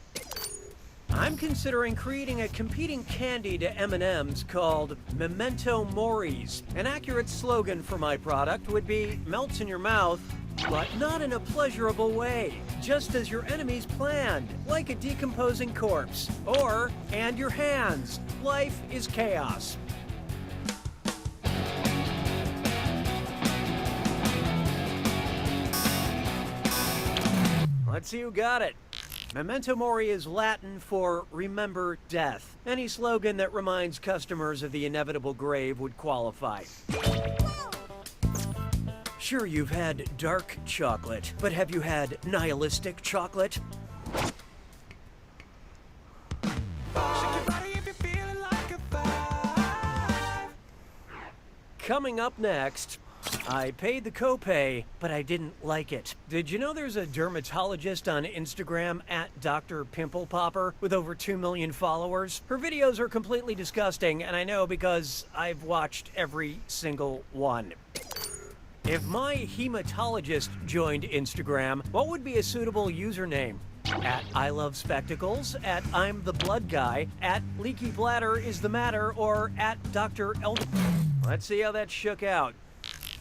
I'm considering creating a competing candy to M&M's called Memento Moris. An accurate slogan for my product would be melts in your mouth, but not in a pleasurable way, just as your enemies planned, like a decomposing corpse. Or, and your hands, life is chaos. Let's see who got it. Memento Mori is Latin for remember death. Any slogan that reminds customers of the inevitable grave would qualify. Sure, you've had dark chocolate, but have you had nihilistic chocolate? Coming up next, I paid the copay, but I didn't like it. Did you know there's a dermatologist on Instagram at Dr. Pimple Popper with over 2 million followers? Her videos are completely disgusting, and I know because I've watched every single one. If my hematologist joined Instagram, what would be a suitable username? At I Love Spectacles, at I'm the Blood Guy, at Leaky Bladder is the Matter, or at Dr. Elder. Let's see how that shook out.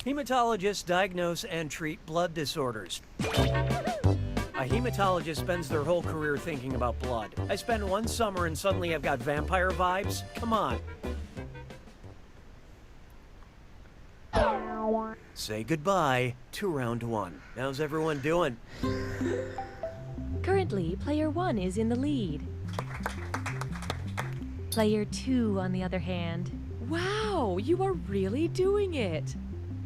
Hematologists diagnose and treat blood disorders. A hematologist spends their whole career thinking about blood. I spend one summer and suddenly I've got vampire vibes? Come on. Say goodbye to round 1. How's everyone doing? Currently, player 1 is in the lead. Player 2, on the other hand. Wow, you are really doing it.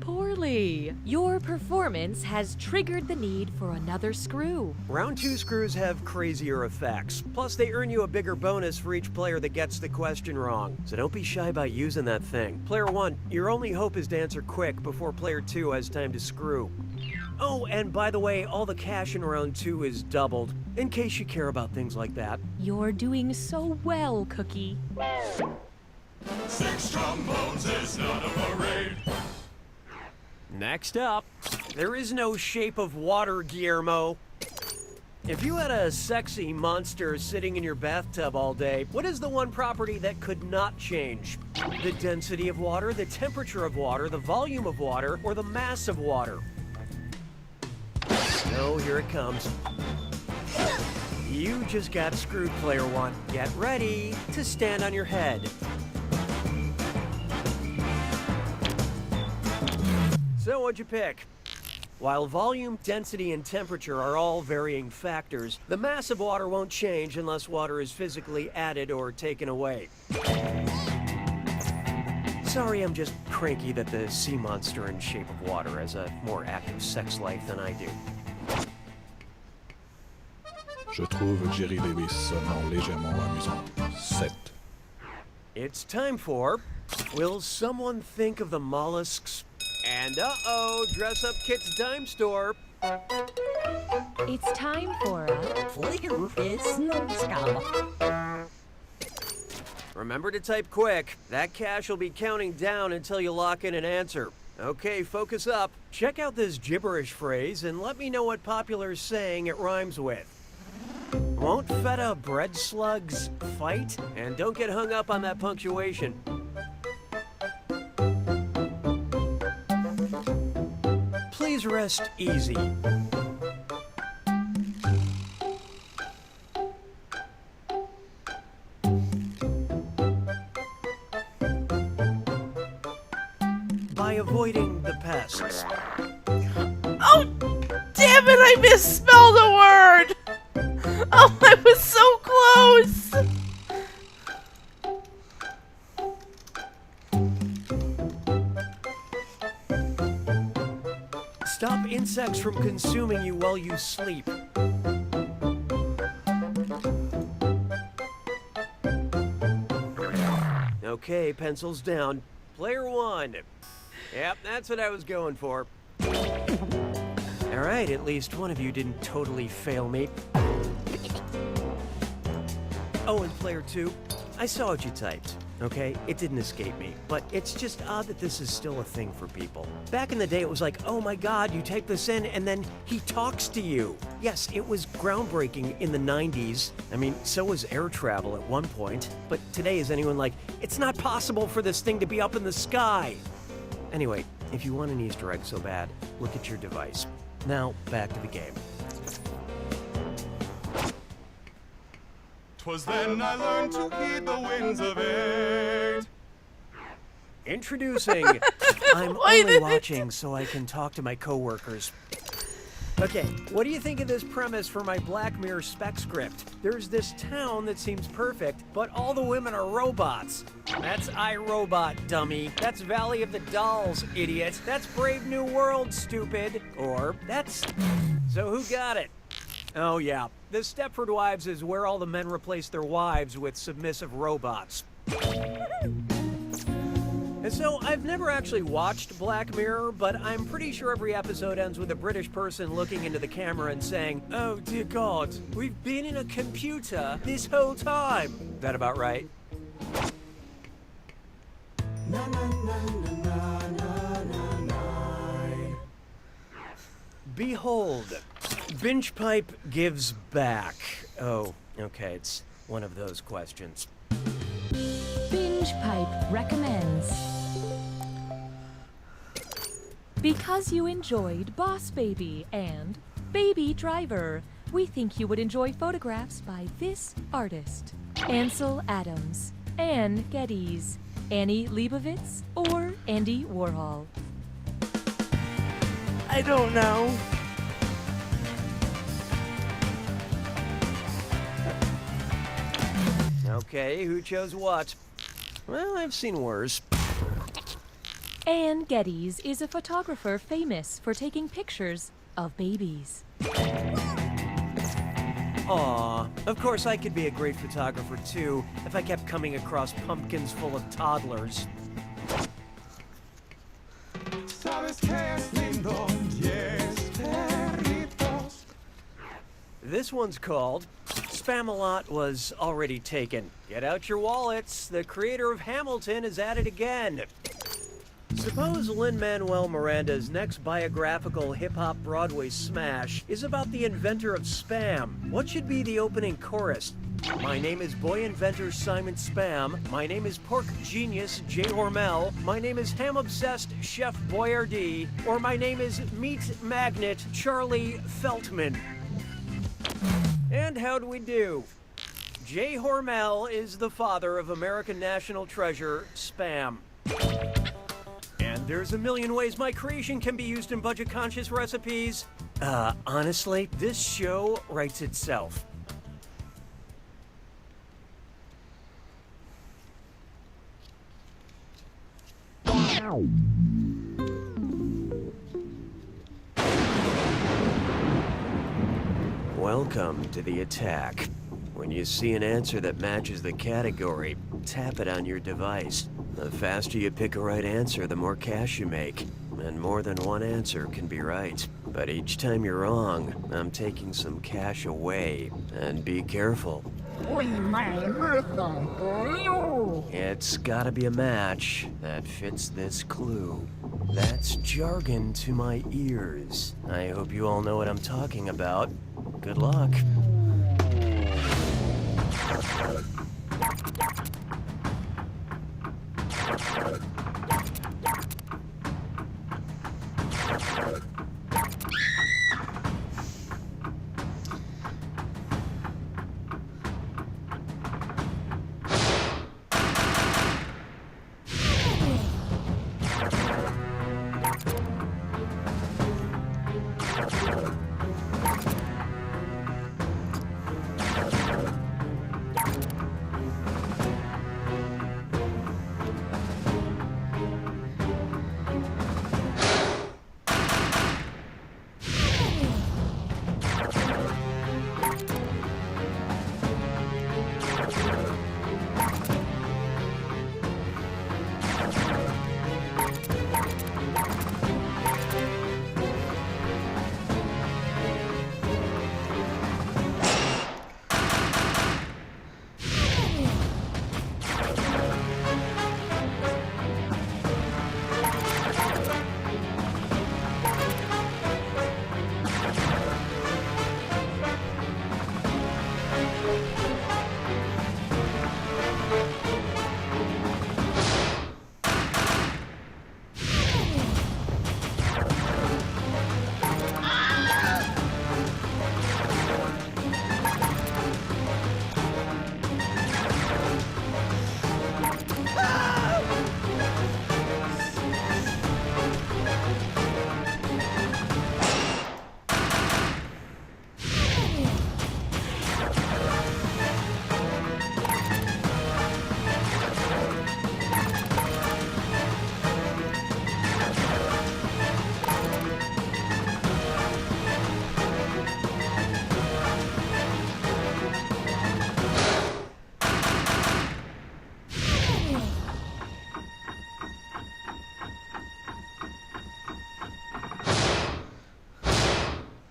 Poorly. Your performance has triggered the need for another screw. Round 2 screws have crazier effects. Plus, they earn you a bigger bonus for each player that gets the question wrong. So don't be shy about using that thing. Player 1, your only hope is to answer quick before player 2 has time to screw. Oh, and by the way, all the cash in round 2 is doubled, in case you care about things like that. You're doing so well, Cookie. 6 trombones is not a parade. Next up, there is no shape of water, Guillermo. If you had a sexy monster sitting in your bathtub all day, what is the one property that could not change? The density of water, the temperature of water, the volume of water, or the mass of water? Oh, here it comes. You just got screwed, player 1. Get ready to stand on your head. So what'd you pick? While volume, density, and temperature are all varying factors, the mass of water won't change unless water is physically added or taken away. Sorry, I'm just cranky that the sea monster in shape of water has a more active sex life than I do. Je trouve Jerry Lewis seulement légèrement amusant. 7. It's time for... Will someone think of the mollusks? And uh-oh, Dress Up Kit's Dime Store. It's time for a... Remember to type quick. That cash will be counting down until you lock in an answer. Okay, focus up. Check out this gibberish phrase and let me know what popular saying it rhymes with. Won't feta bread slugs fight? And don't get hung up on that punctuation. Please rest easy. By avoiding the pests. Oh, damn it, I misspelled a word! Oh, I was so close! Stop insects from consuming you while you sleep. Okay, pencils down. Player 1. Yep, that's what I was going for. Alright, at least one of you didn't totally fail me. Oh, and player 2, I saw what you typed, okay? It didn't escape me, but it's just odd that this is still a thing for people. Back in the day, it was like, oh my god, you type this in and then he talks to you. Yes, it was groundbreaking in the 90s. I mean, so was air travel at one point. But today, is anyone like, it's not possible for this thing to be up in the sky? Anyway, if you want an Easter egg so bad, look at your device. Now, back to the game. 'Twas then I learned to heed the winds of age. Introducing. I'm only watching so I can talk to my coworkers. Okay, what do you think of this premise for my Black Mirror spec script? There's this town that seems perfect, but all the women are robots. That's iRobot, dummy. That's Valley of the Dolls, idiot. That's Brave New World, stupid. Or that's... So who got it? Oh yeah, the Stepford Wives is where all the men replace their wives with submissive robots. So, I've never actually watched Black Mirror, but I'm pretty sure every episode ends with a British person looking into the camera and saying, "Oh dear God, we've been in a computer this whole time." That about right? Behold, Binge Pipe gives back. Oh, okay, it's one of those questions. Binge Pipe recommends. Because you enjoyed Boss Baby and Baby Driver, we think you would enjoy photographs by this artist: Ansel Adams, Anne Geddes, Annie Leibovitz, or Andy Warhol. I don't know. Okay, who chose what? Well, I've seen worse. Anne Geddes is a photographer famous for taking pictures of babies. Aw, of course I could be a great photographer too, if I kept coming across pumpkins full of toddlers. This one's called Spamalot Was Already Taken. Get out your wallets, the creator of Hamilton is at it again. Suppose Lin-Manuel Miranda's next biographical hip-hop Broadway smash is about the inventor of Spam. What should be the opening chorus? My name is boy inventor Simon Spam. My name is pork genius Jay Hormel. My name is ham-obsessed Chef Boyardee. Or my name is meat magnet Charlie Feltman. And how'd we do? Jay Hormel is the father of American national treasure, Spam. And there's a million ways my creation can be used in budget-conscious recipes. Honestly, this show writes itself. Welcome to the attack. When you see an answer that matches the category, tap it on your device. The faster you pick a right answer, the more cash you make. And more than one answer can be right. But each time you're wrong, I'm taking some cash away. And be careful. It's gotta be a match that fits this clue. That's jargon to my ears. I hope you all know what I'm talking about. Good luck.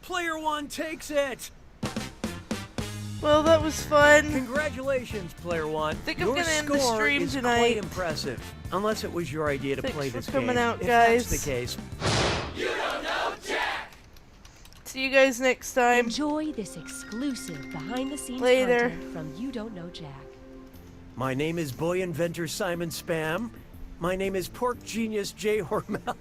Player one takes it! Well, that was fun. Congratulations, Player one. Think I'm Your gonna end the score stream is tonight. quite impressive. Unless it was your idea to Thanks play for this coming game. out, If guys. that's the case. See you guys next time. Enjoy this exclusive behind-the-scenes Later. content from You Don't Know Jack. My name is boy inventor Simon Spam. My name is Pork Genius J. Hormel.